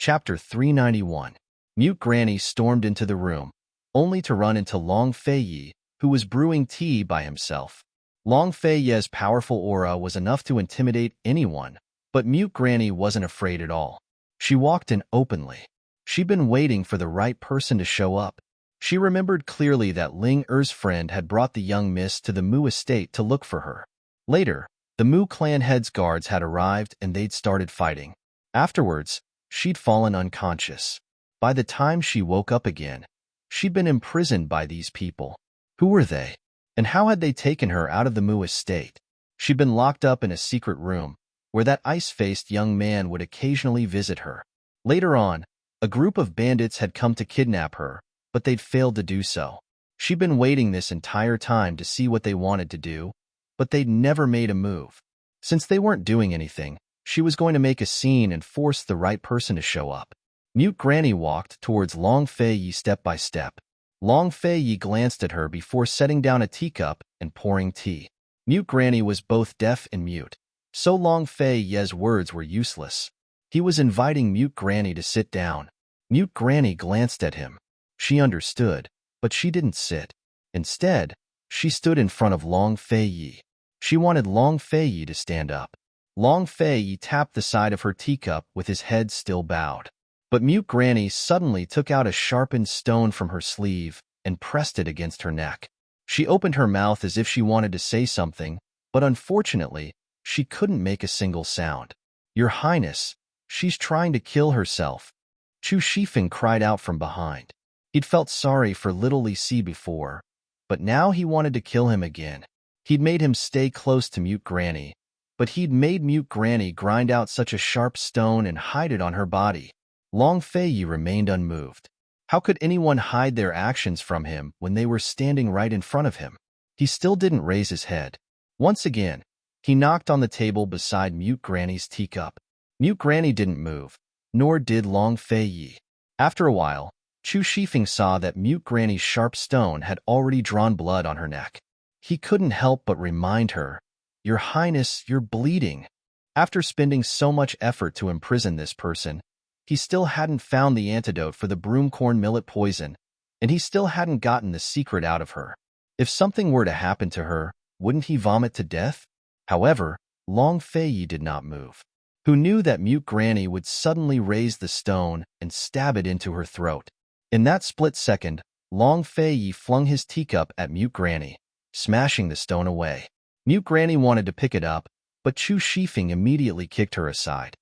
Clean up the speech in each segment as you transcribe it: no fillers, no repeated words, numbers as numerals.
Chapter 391. Mute Granny stormed into the room, only to run into Long Fei, who was brewing tea by himself. Long Fei's powerful aura was enough to intimidate anyone, but Mute Granny wasn't afraid at all. She walked in openly. She'd been waiting for the right person to show up. She remembered clearly that Ling Er's friend had brought the young miss to the Mu estate to look for her. Later, the Mu clan head's guards had arrived and they'd started fighting. Afterwards, she'd fallen unconscious. By the time she woke up again, she'd been imprisoned by these people. Who were they? And how had they taken her out of the Mu estate? She'd been locked up in a secret room, where that ice-faced young man would occasionally visit her. Later on, a group of bandits had come to kidnap her, but they'd failed to do so. She'd been waiting this entire time to see what they wanted to do, but they'd never made a move. Since they weren't doing anything, she was going to make a scene and force the right person to show up. Mute Granny walked towards Long Fei step by step. Long Fei glanced at her before setting down a teacup and pouring tea. Mute Granny was both deaf and mute, so Long Fei's words were useless. He was inviting Mute Granny to sit down. Mute Granny glanced at him. She understood, but she didn't sit. Instead, she stood in front of Long Fei. She wanted Long Fei to stand up. Long Fei tapped the side of her teacup with his head still bowed. But Mute Granny suddenly took out a sharpened stone from her sleeve and pressed it against her neck. She opened her mouth as if she wanted to say something, but unfortunately, she couldn't make a single sound. "Your Highness, she's trying to kill herself," Chu Shifeng cried out from behind. He'd felt sorry for little Li Si before, but now he wanted to kill him again. He'd made him stay close to Mute Granny, but he'd made Mute Granny grind out such a sharp stone and hide it on her body. Long Fei remained unmoved. How could anyone hide their actions from him when they were standing right in front of him? He still didn't raise his head. Once again, he knocked on the table beside Mute Granny's teacup. Mute Granny didn't move, nor did Long Fei. After a while, Chu Shifeng saw that Mute Granny's sharp stone had already drawn blood on her neck. He couldn't help but remind her, "Your Highness, you're bleeding." After spending so much effort to imprison this person, he still hadn't found the antidote for the broomcorn millet poison, and he still hadn't gotten the secret out of her. If something were to happen to her, wouldn't he vomit to death? However, Long Fei did not move. Who knew that Mute Granny would suddenly raise the stone and stab it into her throat? In that split second, Long Fei flung his teacup at Mute Granny, smashing the stone away. Mute Granny wanted to pick it up, but Chu Shifeng immediately kicked her aside.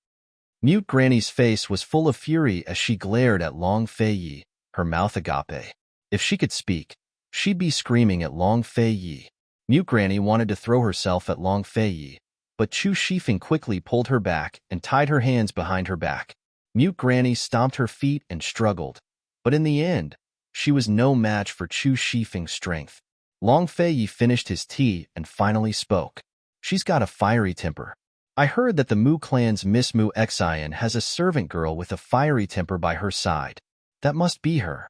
Mute Granny's face was full of fury as she glared at Long Fei, her mouth agape. If she could speak, she'd be screaming at Long Fei. Mute Granny wanted to throw herself at Long Fei, but Chu Shifeng quickly pulled her back and tied her hands behind her back. Mute Granny stomped her feet and struggled, but in the end, she was no match for Chu Shifeng's strength. Long Fei finished his tea and finally spoke. "She's got a fiery temper. I heard that the Mu clan's Miss Mu Xian has a servant girl with a fiery temper by her side. That must be her."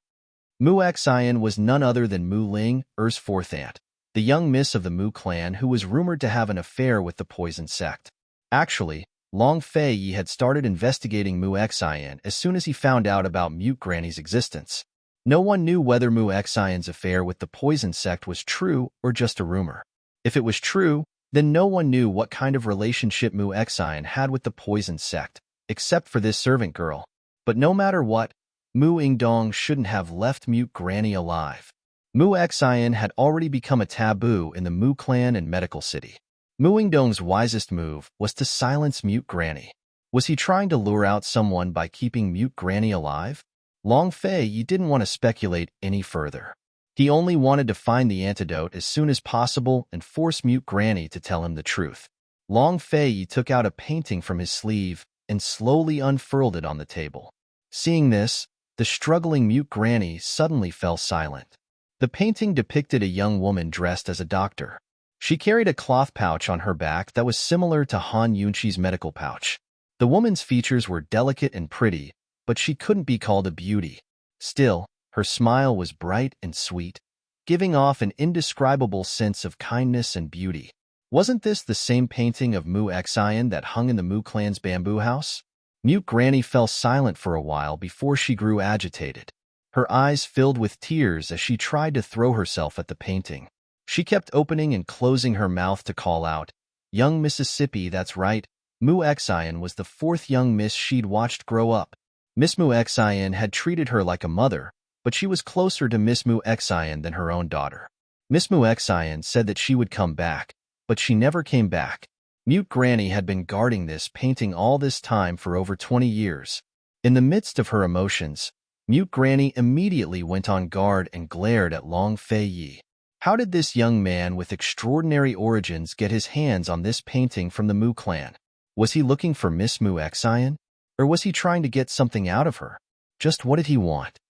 Mu Xian was none other than Mu Ling Er's fourth aunt, the young miss of the Mu clan who was rumored to have an affair with the poison sect. Actually, Long Fei had started investigating Mu Xian as soon as he found out about Mute Granny's existence. No one knew whether Mu Xian's affair with the poison sect was true or just a rumor. If it was true, then no one knew what kind of relationship Mu Xian had with the poison sect, except for this servant girl. But no matter what, Mu Ingdong shouldn't have left Mute Granny alive. Mu Xian had already become a taboo in the Mu clan and medical city. Mu Ingdong's wisest move was to silence Mute Granny. Was he trying to lure out someone by keeping Mute Granny alive? Long Fei didn't want to speculate any further. He only wanted to find the antidote as soon as possible and force Mute Granny to tell him the truth. Long Fei took out a painting from his sleeve and slowly unfurled it on the table. Seeing this, the struggling Mute Granny suddenly fell silent. The painting depicted a young woman dressed as a doctor. She carried a cloth pouch on her back that was similar to Han Yunqi's medical pouch. The woman's features were delicate and pretty, but she couldn't be called a beauty. Still, her smile was bright and sweet, giving off an indescribable sense of kindness and beauty. Wasn't this the same painting of Mu Xian that hung in the Mu clan's bamboo house? Mute Granny fell silent for a while before she grew agitated. Her eyes filled with tears as she tried to throw herself at the painting. She kept opening and closing her mouth to call out, "Young Mississippi, that's right." Mu Xian was the fourth young miss she'd watched grow up. Miss Mu Xian had treated her like a mother, but she was closer to Miss Mu Xian than her own daughter. Miss Mu Xian said that she would come back, but she never came back. Mute Granny had been guarding this painting all this time for over 20 years. In the midst of her emotions, Mute Granny immediately went on guard and glared at Long Fei Yi. How did this young man with extraordinary origins get his hands on this painting from the Mu clan? Was he looking for Miss Mu Xian? Or was he trying to get something out of her? Just what did he want?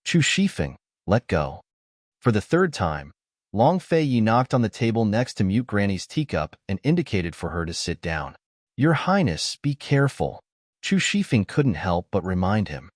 Chu Shifeng, let go. For the third time, Long Fei Yi knocked on the table next to Mute Granny's teacup and indicated for her to sit down. "Your Highness, be careful." Chu Shifeng couldn't help but remind him.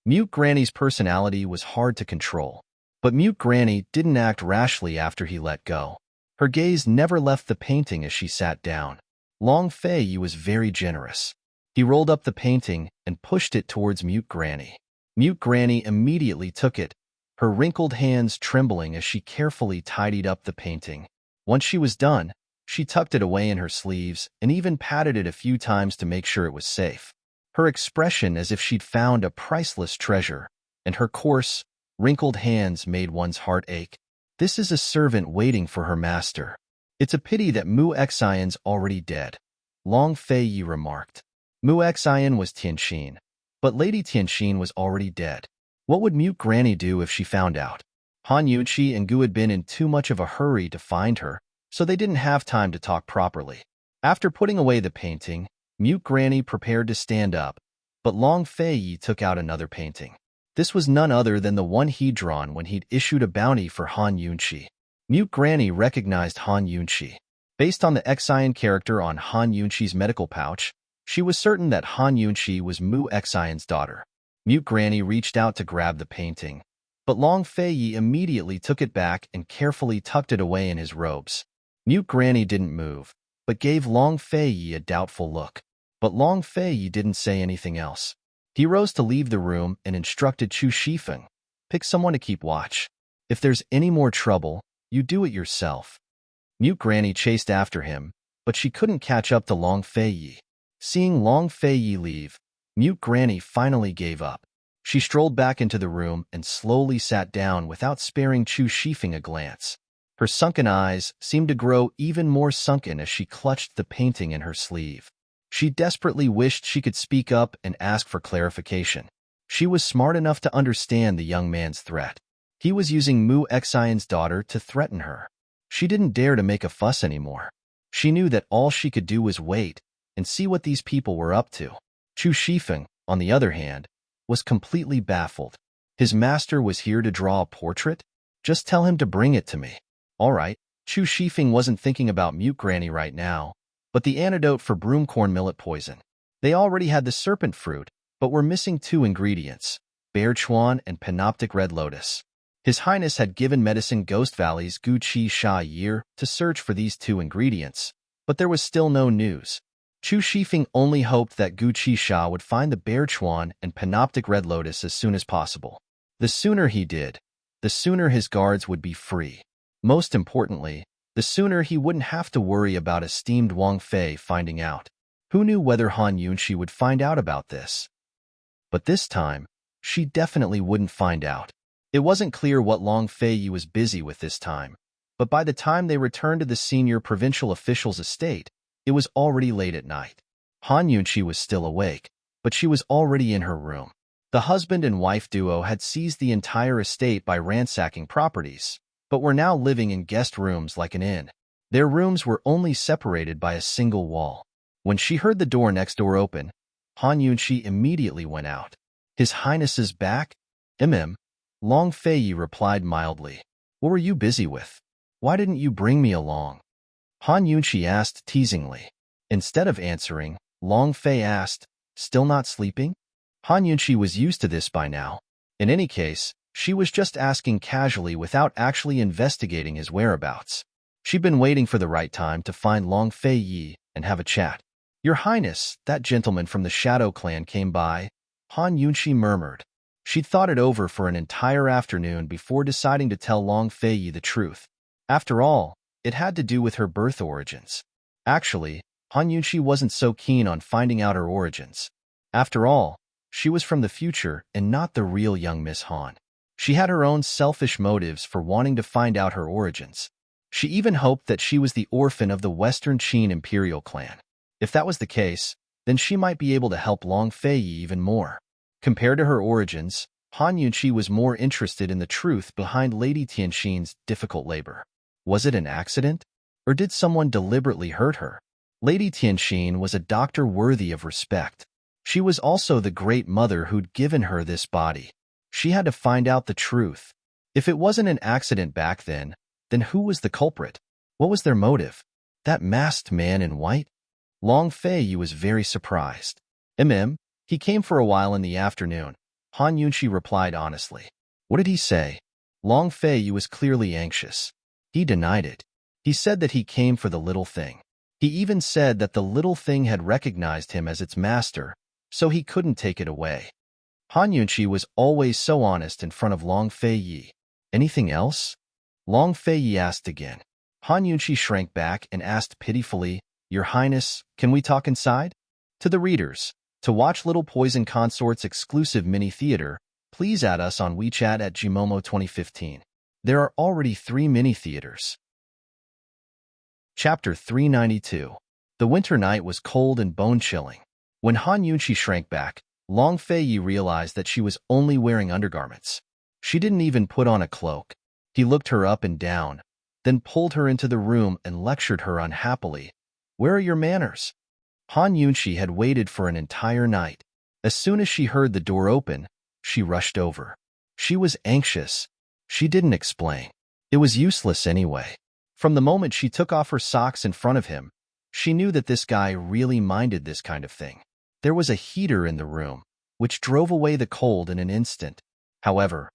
Mute Granny's personality was hard to control, but Mute Granny didn't act rashly after he let go. Her gaze never left the painting as she sat down. Long Fei Yi was very generous. He rolled up the painting and pushed it towards Mute Granny. Mute Granny immediately took it, her wrinkled hands trembling as she carefully tidied up the painting. Once she was done, she tucked it away in her sleeves and even patted it a few times to make sure it was safe. Her expression as if she'd found a priceless treasure, and her coarse, wrinkled hands made one's heart ache. This is a servant waiting for her master. It's a pity that Mu Xian's already dead, Long Fei Yi remarked. Mu Xian was Tianxin, but Lady Tianxin was already dead. What would Mute Granny do if she found out? Han Yunqi and Gu had been in too much of a hurry to find her, so they didn't have time to talk properly. After putting away the painting, Mute Granny prepared to stand up, but Long Fei Yi took out another painting. This was none other than the one he'd drawn when he'd issued a bounty for Han Yunqi. Mute Granny recognized Han Yunqi. Based on the Xian character on Han Yunqi's medical pouch, she was certain that Han Yunqi was Mu Xian's daughter. Mute Granny reached out to grab the painting, but Long Fei Yi immediately took it back and carefully tucked it away in his robes. Mute Granny didn't move, but gave Long Fei Yi a doubtful look. But Long Fei Yi didn't say anything else. He rose to leave the room and instructed Chu Shifeng, "Pick someone to keep watch. If there's any more trouble, you do it yourself." Mute Granny chased after him, but she couldn't catch up to Long Fei Yi. Seeing Long Fei Yi leave, Mute Granny finally gave up. She strolled back into the room and slowly sat down without sparing Chu Shifeng a glance. Her sunken eyes seemed to grow even more sunken as she clutched the painting in her sleeve. She desperately wished she could speak up and ask for clarification. She was smart enough to understand the young man's threat. He was using Mu Xian's daughter to threaten her. She didn't dare to make a fuss anymore. She knew that all she could do was wait and see what these people were up to. Chu Shifeng, on the other hand, was completely baffled. His master was here to draw a portrait? Just tell him to bring it to me. All right. Chu Shifeng wasn't thinking about Mute Granny right now, but the antidote for broomcorn millet poison. They already had the serpent fruit, but were missing 2 ingredients, bear chuan and panoptic red lotus. His Highness had given Medicine Ghost Valley's Gu Qi Sha a year to search for these 2 ingredients, but there was still no news. Chu Shifeng only hoped that Gu Qi Sha would find the bear chuan and panoptic red lotus as soon as possible. The sooner he did, the sooner his guards would be free. Most importantly, the sooner he wouldn't have to worry about esteemed Wang Fei finding out. Who knew whether Han Yunqi would find out about this? But this time, she definitely wouldn't find out. It wasn't clear what Long Fei Yi was busy with this time, but by the time they returned to the senior provincial official's estate, it was already late at night. Han Yunqi was still awake, but she was already in her room. The husband and wife duo had seized the entire estate by ransacking properties, but were now living in guest rooms like an inn. Their rooms were only separated by a single wall. When she heard the door next door open, Han Yunqi immediately went out. "His Highness is back?" Long Fei Yi replied mildly. "What were you busy with? Why didn't you bring me along?" Han Yunqi asked teasingly. Instead of answering, Long Fei asked, "Still not sleeping?" Han Yunqi was used to this by now. In any case, she was just asking casually without actually investigating his whereabouts. She'd been waiting for the right time to find Long Fei Yi and have a chat. Your Highness, that gentleman from the Shadow Clan came by, Han Yunshi murmured. She'd thought it over for an entire afternoon before deciding to tell Long Feiyi the truth. After all, it had to do with her birth origins. Actually, Han Yunshi wasn't so keen on finding out her origins. After all, she was from the future and not the real young Miss Han. She had her own selfish motives for wanting to find out her origins. She even hoped that she was the orphan of the Western Qin Imperial clan. If that was the case, then she might be able to help Long Feiyi even more. Compared to her origins, Han Yunshi was more interested in the truth behind Lady Tianxin's difficult labor. Was it an accident? Or did someone deliberately hurt her? Lady Tianxin was a doctor worthy of respect. She was also the great mother who'd given her this body. She had to find out the truth. If it wasn't an accident back then who was the culprit? What was their motive? That masked man in white? Long Feiyi was very surprised. He came for a while in the afternoon. Han Yunshi replied honestly. What did he say? Long Feiyi was clearly anxious. He denied it. He said that he came for the little thing. He even said that the little thing had recognized him as its master, so he couldn't take it away. Han Yunshi was always so honest in front of Long Feiyi. Anything else? Long Feiyi asked again. Han Yunshi shrank back and asked pitifully, Your Highness, can we talk inside? To the readers, to watch Little Poison Consort's exclusive mini-theater, please add us on WeChat at Gmomo 2015. There are already 3 mini-theaters. Chapter 392. The winter night was cold and bone-chilling. When Han Yunshi shrank back, Long Feiyi realized that she was only wearing undergarments. She didn't even put on a cloak. He looked her up and down, then pulled her into the room and lectured her unhappily. Where are your manners? Han Yunshi had waited for an entire night. As soon as she heard the door open, she rushed over. She was anxious. She didn't explain. It was useless anyway. From the moment she took off her socks in front of him, she knew that this guy really minded this kind of thing. There was a heater in the room, which drove away the cold in an instant. However,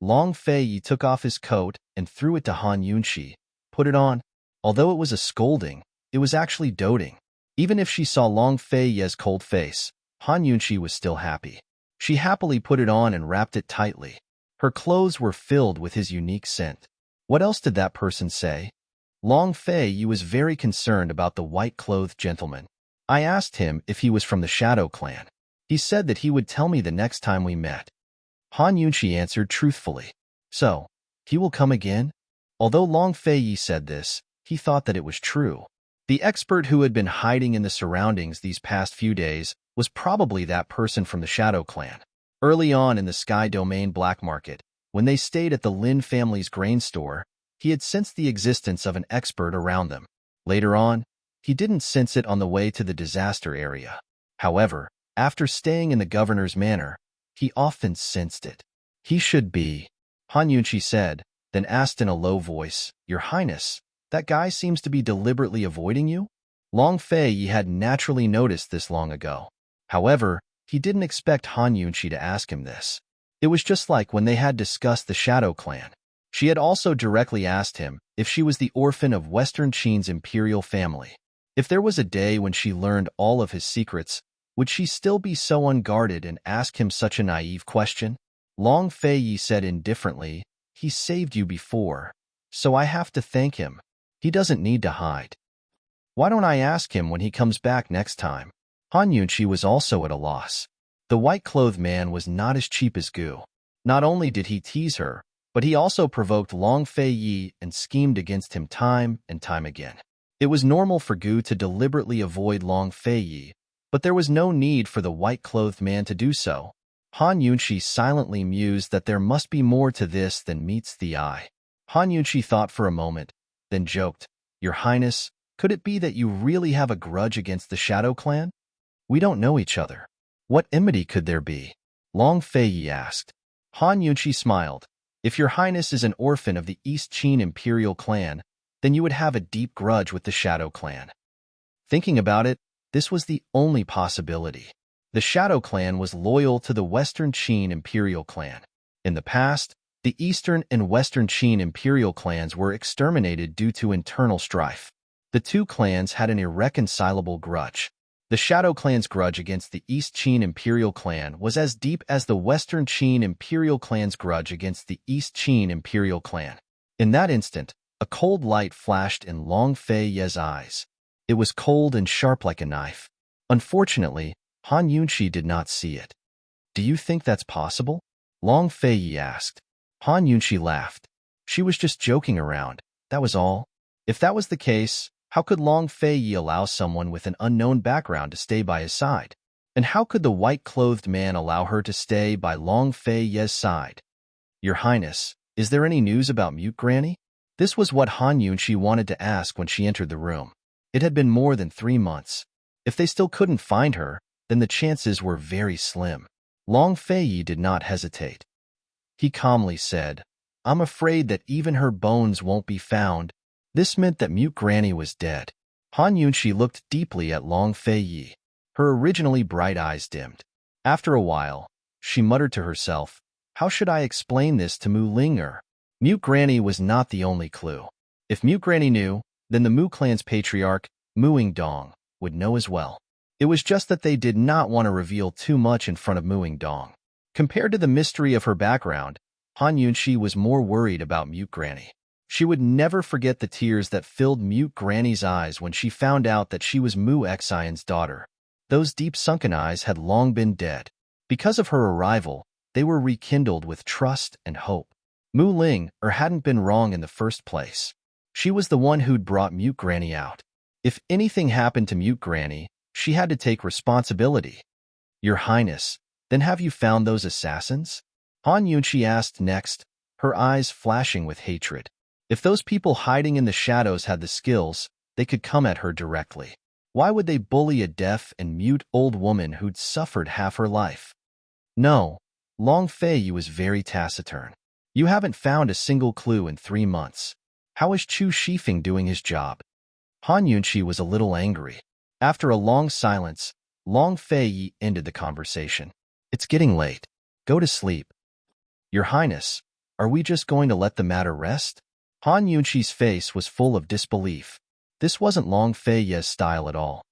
Long Feiyi took off his coat and threw it to Han Yunshi. Put it on. Although it was a scolding, it was actually doting. Even if she saw Long Feiyi's cold face, Han Yunshi was still happy. She happily put it on and wrapped it tightly. Her clothes were filled with his unique scent. What else did that person say? Long Feiyi was very concerned about the white-clothed gentleman. I asked him if he was from the Shadow Clan. He said that he would tell me the next time we met. Han Yunshi answered truthfully. So, he will come again? Although Long Feiyi said this, he thought that it was true. The expert who had been hiding in the surroundings these past few days was probably that person from the Shadow Clan. Early on in the Sky Domain black market, when they stayed at the Lin family's grain store, he had sensed the existence of an expert around them. Later on, he didn't sense it on the way to the disaster area. However, after staying in the governor's manor, he often sensed it. He should be, Han Yunshi said, then asked in a low voice, Your Highness, that guy seems to be deliberately avoiding you? Long Feiyi had naturally noticed this long ago. However, he didn't expect Han Yunshi to ask him this. It was just like when they had discussed the Shadow Clan. She had also directly asked him if she was the orphan of Western Qin's imperial family. If there was a day when she learned all of his secrets, would she still be so unguarded and ask him such a naive question? Long Feiyi said indifferently, He saved you before, so I have to thank him. He doesn't need to hide. Why don't I ask him when he comes back next time? Han Yunshi was also at a loss. The white-clothed man was not as cheap as Gu. Not only did he tease her, but he also provoked Long Feiyi and schemed against him time and time again. It was normal for Gu to deliberately avoid Long Feiyi, but there was no need for the white-clothed man to do so. Han Yunshi silently mused that there must be more to this than meets the eye. Han Yunshi thought for a moment, then joked, Your Highness, could it be that you really have a grudge against the Shadow Clan? We don't know each other. What enmity could there be? Long Feiyi asked. Han Yunshi smiled. If Your Highness is an orphan of the East Qin Imperial Clan, then you would have a deep grudge with the Shadow Clan. Thinking about it, this was the only possibility. The Shadow Clan was loyal to the Western Qin Imperial Clan. In the past, the Eastern and Western Qin Imperial clans were exterminated due to internal strife. The two clans had an irreconcilable grudge. The Shadow Clan's grudge against the East Qin Imperial Clan was as deep as the Western Qin Imperial Clan's grudge against the East Qin Imperial Clan. In that instant, a cold light flashed in Long Fei Ye's eyes. It was cold and sharp like a knife. Unfortunately, Han Yunqi did not see it. "Do you think that's possible?" Long Fei Ye asked. Han Yunqi laughed. She was just joking around, that was all. If that was the case, how could Long Fei Yi allow someone with an unknown background to stay by his side? And how could the white-clothed man allow her to stay by Long Fei Ye's side? "Your Highness, is there any news about Mute Granny?" This was what Han Yunqi wanted to ask when she entered the room. It had been more than 3 months. If they still couldn't find her, then the chances were very slim. Long Fei Yi did not hesitate. He calmly said, "I'm afraid that even her bones won't be found." This meant that Mute Granny was dead. Han Yunqi looked deeply at Long Fei Yi. Her originally bright eyes dimmed. After a while, she muttered to herself, "How should I explain this to Mu Ling-er?" Mute Granny was not the only clue. If Mute Granny knew, then the Mu clan's patriarch, Muing Dong, would know as well. It was just that they did not want to reveal too much in front of Muing Dong. Compared to the mystery of her background, Han Yunqi was more worried about Mute Granny. She would never forget the tears that filled Mute Granny's eyes when she found out that she was Mu Xian's daughter. Those deep sunken eyes had long been dead. Because of her arrival, they were rekindled with trust and hope. Mu Ling-er hadn't been wrong in the first place. She was the one who'd brought Mute Granny out. If anything happened to Mute Granny, she had to take responsibility. "Your Highness, then have you found those assassins?" Han Yunqi asked next, her eyes flashing with hatred. If those people hiding in the shadows had the skills, they could come at her directly. Why would they bully a deaf and mute old woman who'd suffered half her life? "No." Long Fei Yi was very taciturn. "You haven't found a single clue in 3 months. How is Chu Shifeng doing his job?" Han Yunqi was a little angry. After a long silence, Long Fei Yi ended the conversation. "It's getting late. Go to sleep." "Your Highness, are we just going to let the matter rest?" Han Yunqi's face was full of disbelief. This wasn't Long Fei Yi's style at all.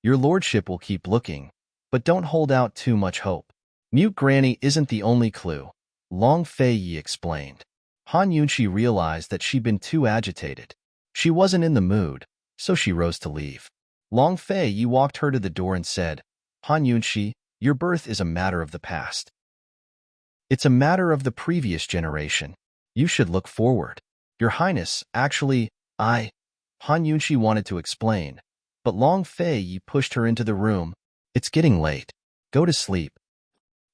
"Your lordship will keep looking, but don't hold out too much hope. Mute Granny isn't the only clue," Long Fei Yi explained. Han Yunqi realized that she'd been too agitated. She wasn't in the mood, so she rose to leave. Long Fei Yi walked her to the door and said, "Han Yunqi, your birth is a matter of the past. It's a matter of the previous generation. You should look forward." "Your Highness, actually, Han Yunqi wanted to explain, but Long Fei Yi pushed her into the room. "It's getting late. Go to sleep."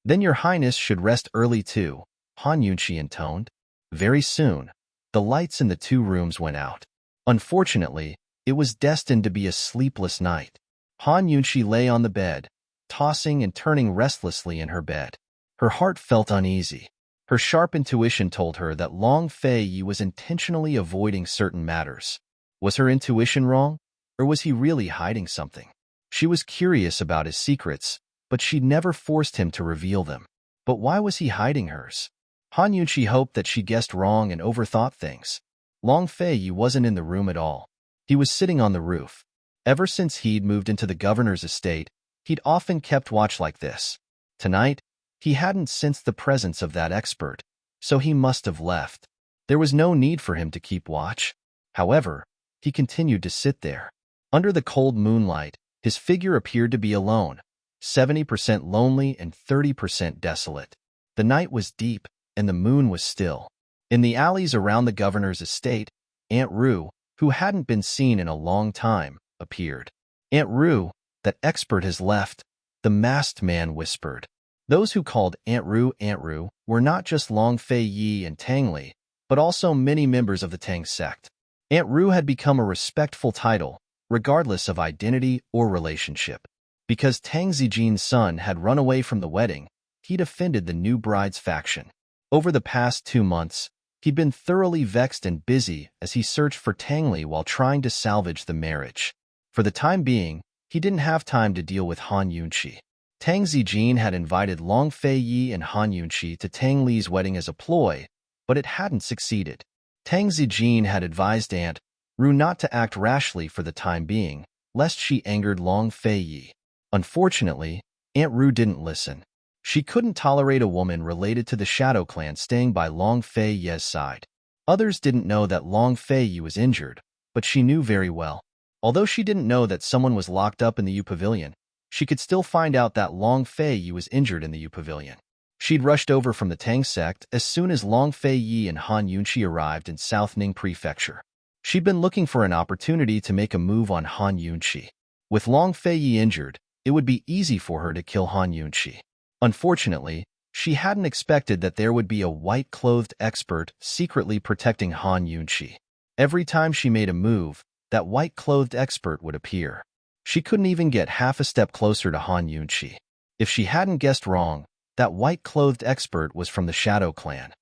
"Then your Highness should rest early too," Han Yunqi intoned. Very soon, the lights in the 2 rooms went out. Unfortunately, it was destined to be a sleepless night. Han Yunqi lay on the bed, tossing and turning restlessly in her bed. Her heart felt uneasy. Her sharp intuition told her that Long Fei Yi was intentionally avoiding certain matters. Was her intuition wrong, or was he really hiding something? She was curious about his secrets, but she'd never forced him to reveal them. But why was he hiding hers? Han Yunqi hoped that she guessed wrong and overthought things. Long Fei Yi wasn't in the room at all. He was sitting on the roof. Ever since he'd moved into the governor's estate, he'd often kept watch like this. Tonight, he hadn't sensed the presence of that expert, so he must have left. There was no need for him to keep watch. However, he continued to sit there. Under the cold moonlight, his figure appeared to be alone, 70% lonely and 30% desolate. The night was deep, and the moon was still. In the alleys around the governor's estate, Aunt Rue, who hadn't been seen in a long time, appeared. "Aunt Rue, that expert has left," the masked man whispered. Those who called Aunt Rue were not just Long Fei Yi and Tang Li, but also many members of the Tang sect. Aunt Rue had become a respectful title, regardless of identity or relationship. Because Tang Zijin's son had run away from the wedding, he'd offended the new bride's faction. Over the past 2 months, he'd been thoroughly vexed and busy as he searched for Tang Li while trying to salvage the marriage. For the time being, he didn't have time to deal with Han Yunqi. Tang Zijin had invited Long Fei Yi and Han Yunqi to Tang Li's wedding as a ploy, but it hadn't succeeded. Tang Zijin had advised Aunt Rue not to act rashly for the time being, lest she angered Long Fei Yi. Unfortunately, Aunt Rue didn't listen. She couldn't tolerate a woman related to the Shadow Clan staying by Long Fei Ye's side. Others didn't know that Long Fei Ye was injured, but she knew very well. Although she didn't know that someone was locked up in the U Pavilion, she could still find out that Long Fei Ye was injured in the U Pavilion. She'd rushed over from the Tang sect as soon as Long Fei Yi and Han Yunqi arrived in South Ning Prefecture. She'd been looking for an opportunity to make a move on Han Yunqi. With Long Fei Yi injured, it would be easy for her to kill Han Yunqi. Unfortunately, she hadn't expected that there would be a white-clothed expert secretly protecting Han Yunqi. Every time she made a move, that white-clothed expert would appear. She couldn't even get half a step closer to Han Yunqi. If she hadn't guessed wrong, that white-clothed expert was from the Shadow Clan.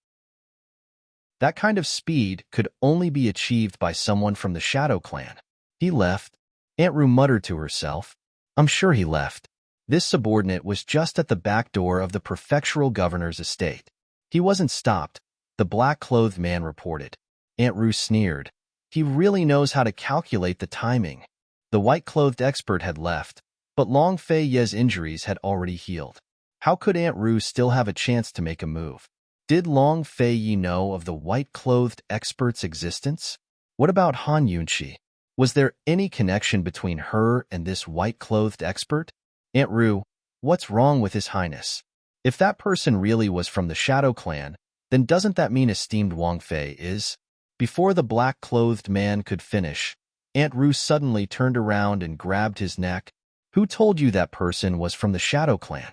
That kind of speed could only be achieved by someone from the Shadow Clan. He left. Aunt Rue muttered to herself. I'm sure he left. This subordinate was just at the back door of the prefectural governor's estate. He wasn't stopped, the black-clothed man reported. Aunt Rue sneered. He really knows how to calculate the timing. The white-clothed expert had left, but Long Fei Ye's injuries had already healed. How could Aunt Rue still have a chance to make a move? Did Long Fei Yi know of the white-clothed expert's existence? What about Han Yunqi? Was there any connection between her and this white-clothed expert? Aunt Rue, what's wrong with His Highness? If that person really was from the Shadow Clan, then doesn't that mean esteemed Wang Fei is? Before the black-clothed man could finish, Aunt Rue suddenly turned around and grabbed his neck. Who told you that person was from the Shadow Clan?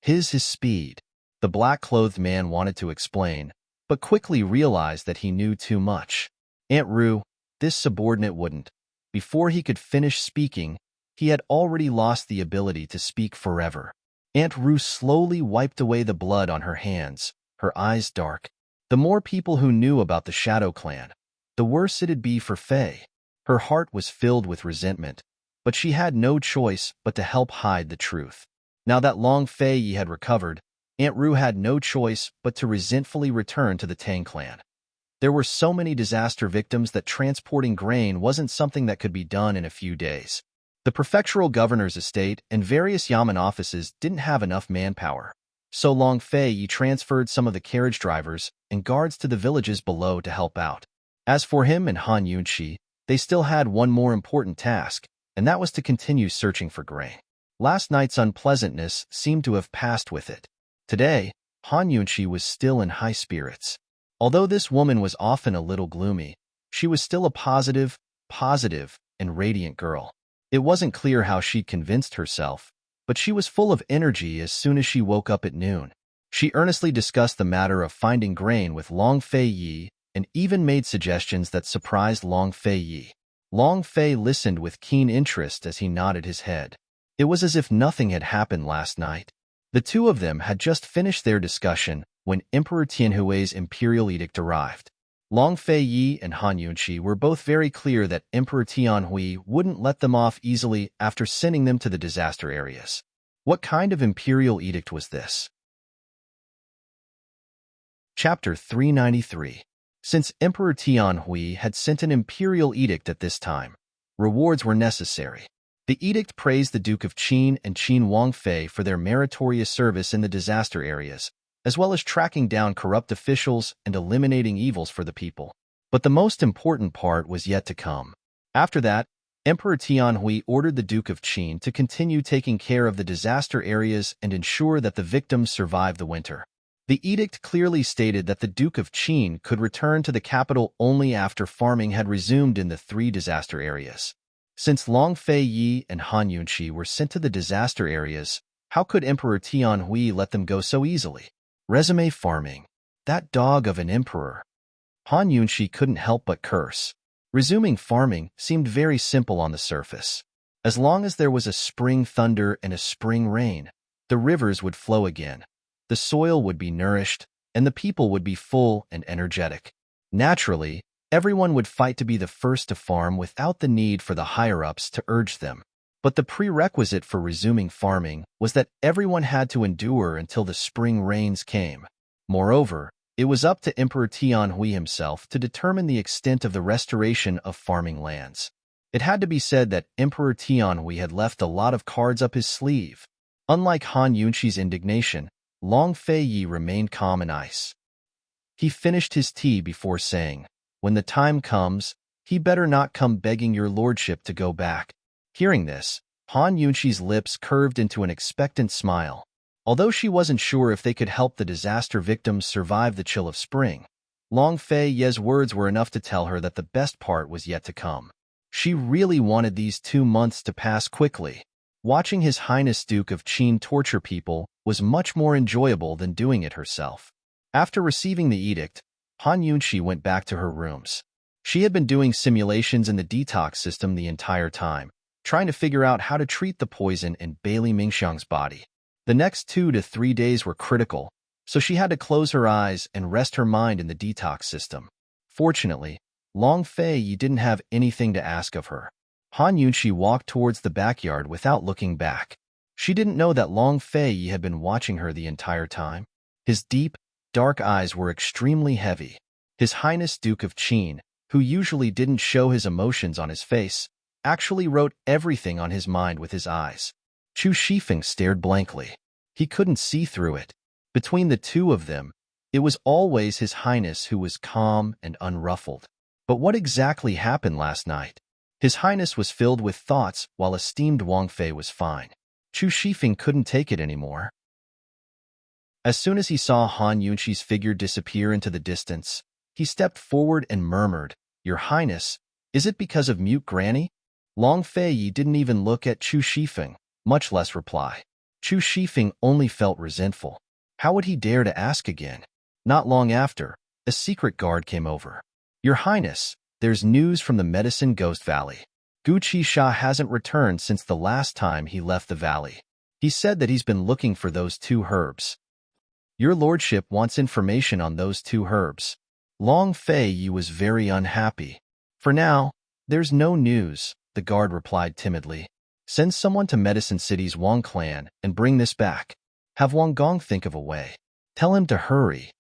His speed. The black-clothed man wanted to explain, but quickly realized that he knew too much. Aunt Rue, this subordinate wouldn't. Before he could finish speaking, he had already lost the ability to speak forever. Aunt Rue slowly wiped away the blood on her hands, her eyes dark. The more people who knew about the Shadow Clan, the worse it'd be for Fei. Her heart was filled with resentment, but she had no choice but to help hide the truth. Now that Long Fei Yi had recovered, Aunt Rue had no choice but to resentfully return to the Tang clan. There were so many disaster victims that transporting grain wasn't something that could be done in a few days. The prefectural governor's estate and various yamen offices didn't have enough manpower, so Long Fei Yi transferred some of the carriage drivers and guards to the villages below to help out. As for him and Han Yunqi, they still had one more important task, and that was to continue searching for grain. Last night's unpleasantness seemed to have passed with it. Today, Han Yunqi was still in high spirits. Although this woman was often a little gloomy, she was still a positive, and radiant girl. It wasn't clear how she'd convinced herself, but she was full of energy as soon as she woke up at noon. She earnestly discussed the matter of finding grain with Long Fei Yi and even made suggestions that surprised Long Fei Yi. Long Fei listened with keen interest as he nodded his head. It was as if nothing had happened last night. The two of them had just finished their discussion when Emperor Tianhui's imperial edict arrived. Long Fei Yi and Han Yunqi were both very clear that Emperor Tianhui wouldn't let them off easily after sending them to the disaster areas. What kind of imperial edict was this? Chapter 393. Since Emperor Tianhui had sent an imperial edict at this time, rewards were necessary. The edict praised the Duke of Qin and Qin Wangfei for their meritorious service in the disaster areas, as well as tracking down corrupt officials and eliminating evils for the people. But the most important part was yet to come. After that, Emperor Tianhui ordered the Duke of Qin to continue taking care of the disaster areas and ensure that the victims survive the winter. The edict clearly stated that the Duke of Qin could return to the capital only after farming had resumed in the 3 disaster areas. Since Long Fei Yi and Han Yunqi were sent to the disaster areas, how could Emperor Tianhui let them go so easily? Resume farming. That dog of an emperor. Han Yunqi couldn't help but curse. Resuming farming seemed very simple on the surface. As long as there was a spring thunder and a spring rain, the rivers would flow again, the soil would be nourished, and the people would be full and energetic. Naturally, everyone would fight to be the first to farm without the need for the higher-ups to urge them. But the prerequisite for resuming farming was that everyone had to endure until the spring rains came. Moreover, it was up to Emperor Tianhui himself to determine the extent of the restoration of farming lands. It had to be said that Emperor Tianhui had left a lot of cards up his sleeve. Unlike Han Yunqi's indignation, Long Feiyi remained calm and ice. He finished his tea before saying, "When the time comes, he better not come begging your lordship to go back." Hearing this, Han Yunqi's lips curved into an expectant smile. Although she wasn't sure if they could help the disaster victims survive the chill of spring, Long Feiyi's words were enough to tell her that the best part was yet to come. She really wanted these 2 months to pass quickly. Watching His Highness Duke of Qin torture people was much more enjoyable than doing it herself. After receiving the edict, Han Yunqi went back to her rooms. She had been doing simulations in the detox system the entire time, trying to figure out how to treat the poison in Bailey Mingxiang's body. The next 2 to 3 days were critical, so she had to close her eyes and rest her mind in the detox system. Fortunately, Long Feiyi didn't have anything to ask of her. Han Yunqi walked towards the backyard without looking back. She didn't know that Long Feiyi had been watching her the entire time. His deep, dark eyes were extremely heavy. His Highness Duke of Qin, who usually didn't show his emotions on his face, actually wrote everything on his mind with his eyes. Chu Shifeng stared blankly. He couldn't see through it. Between the two of them, it was always His Highness who was calm and unruffled. But what exactly happened last night? His Highness was filled with thoughts while esteemed Wang Fei was fine. Chu Shifeng couldn't take it anymore. As soon as he saw Han Yunqi's figure disappear into the distance, he stepped forward and murmured, "Your Highness, is it because of Mute Granny?" Long Feiyi didn't even look at Chu Shifeng, much less reply. Chu Shifeng only felt resentful. How would he dare to ask again? Not long after, a secret guard came over. "Your Highness, there's news from the Medicine Ghost Valley. Gu Qisha hasn't returned since the last time he left the valley. He said that he's been looking for those 2 herbs. Your lordship wants information on those 2 herbs." Long Feiyi was very unhappy. "For now, there's no news," the guard replied timidly. "Send someone to Medicine City's Wang clan and bring this back. Have Wang Gong think of a way. Tell him to hurry."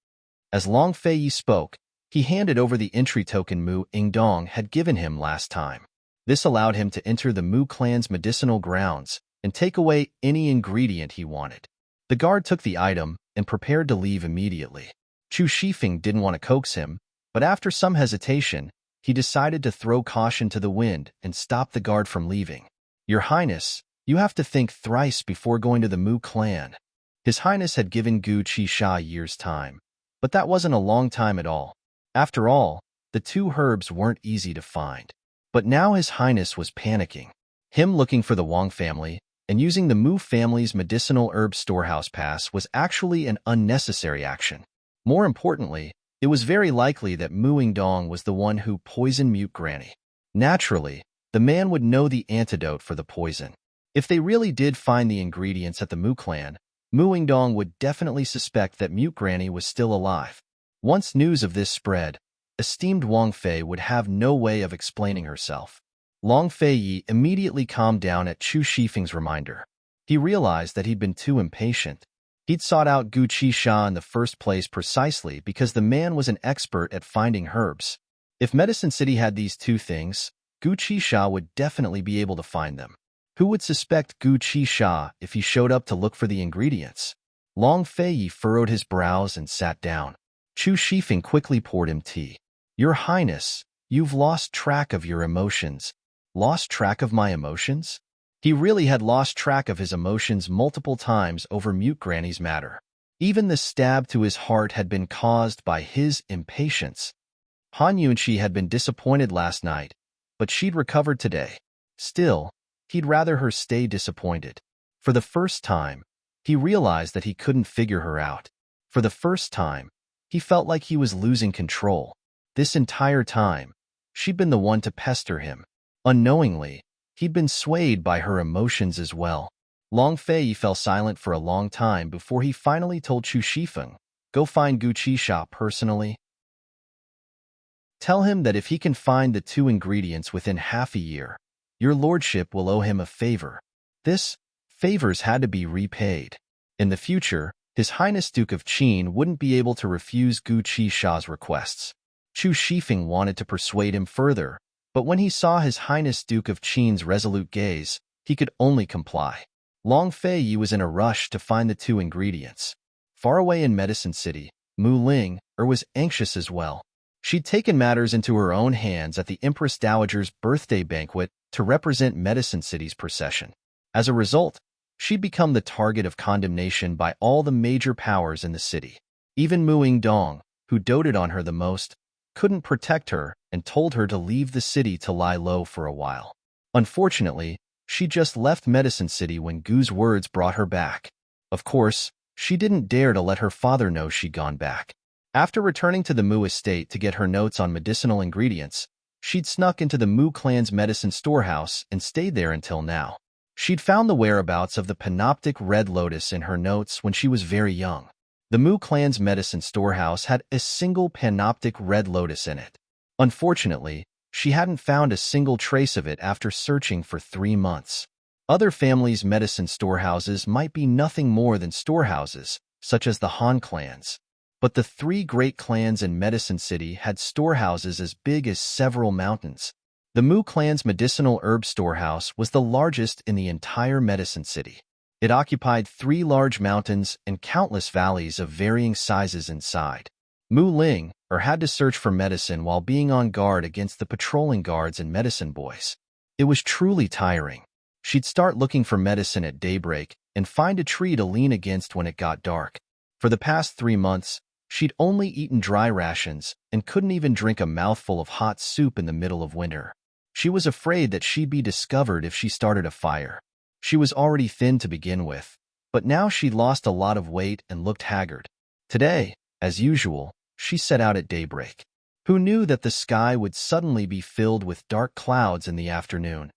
As Long Feiyi spoke, he handed over the entry token Mu Ingdong had given him last time. This allowed him to enter the Mu clan's medicinal grounds and take away any ingredient he wanted. The guard took the item and prepared to leave immediately. Chu Shifeng didn't want to coax him, but after some hesitation, he decided to throw caution to the wind and stop the guard from leaving. "Your Highness, you have to think thrice before going to the Mu clan." His Highness had given Gu Qisha a year's time, but that wasn't a long time at all. After all, the 2 herbs weren't easy to find. But now His Highness was panicking. Him looking for the Wang family and using the Mu family's medicinal herb storehouse pass was actually an unnecessary action. More importantly, it was very likely that Mu Ingdong was the one who poisoned Mute Granny. Naturally, the man would know the antidote for the poison. If they really did find the ingredients at the Mu clan, Mu Ingdong would definitely suspect that Mute Granny was still alive. Once news of this spread, esteemed Wang Fei would have no way of explaining herself. Long Feiyi immediately calmed down at Chu Shifeng's reminder. He realized that he'd been too impatient. He'd sought out Gu Qisha in the first place precisely because the man was an expert at finding herbs. If Medicine City had these 2 things, Gu Qisha would definitely be able to find them. Who would suspect Gu Qisha if he showed up to look for the ingredients? Long Feiyi furrowed his brows and sat down. Chu Shifeng quickly poured him tea. "Your Highness, you've lost track of your emotions." Lost track of my emotions? He really had lost track of his emotions multiple times over Mute Granny's matter. Even the stab to his heart had been caused by his impatience. Han Yunqi had been disappointed last night, but she'd recovered today. Still, he'd rather her stay disappointed. For the first time, he realized that he couldn't figure her out. For the first time, he felt like he was losing control. This entire time, she'd been the one to pester him. Unknowingly, he'd been swayed by her emotions as well. Long Feiyi fell silent for a long time before he finally told Chu Shifeng, "Go find Gu Qisha personally. Tell him that if he can find the 2 ingredients within half a year, your lordship will owe him a favor. This favors had to be repaid. In the future, His Highness Duke of Qin wouldn't be able to refuse Gu Qisha's requests." Chu Shifeng wanted to persuade him further, But when he saw His Highness Duke of Qin's resolute gaze, he could only comply. Long Fei was in a rush to find the two ingredients. Far away in Medicine City, Mu Ling was anxious as well. She'd taken matters into her own hands at the Empress Dowager's birthday banquet to represent Medicine City's procession. As a result, she'd become the target of condemnation by all the major powers in the city. Even Mu Dong, who doted on her the most, couldn't protect her and told her to leave the city to lie low for a while. Unfortunately, she just left Medicine City when Gu's words brought her back. Of course, she didn't dare to let her father know she'd gone back. After returning to the Mu estate to get her notes on medicinal ingredients, she'd snuck into the Mu clan's medicine storehouse and stayed there until now. She'd found the whereabouts of the panoptic red lotus in her notes when she was very young. The Mu clan's medicine storehouse had a single panoptic red lotus in it. Unfortunately, she hadn't found a single trace of it after searching for 3 months. Other families' medicine storehouses might be nothing more than storehouses, such as the Han clans. But the 3 great clans in Medicine City had storehouses as big as several mountains. The Mu clan's medicinal herb storehouse was the largest in the entire Medicine City. It occupied 3 large mountains and countless valleys of varying sizes inside. Mu Ling had to search for medicine while being on guard against the patrolling guards and medicine boys. It was truly tiring. She'd start looking for medicine at daybreak and find a tree to lean against when it got dark. For the past 3 months, she'd only eaten dry rations and couldn't even drink a mouthful of hot soup in the middle of winter. She was afraid that she'd be discovered if she started a fire. She was already thin to begin with, but now she'd lost a lot of weight and looked haggard. Today, as usual, she set out at daybreak. Who knew that the sky would suddenly be filled with dark clouds in the afternoon?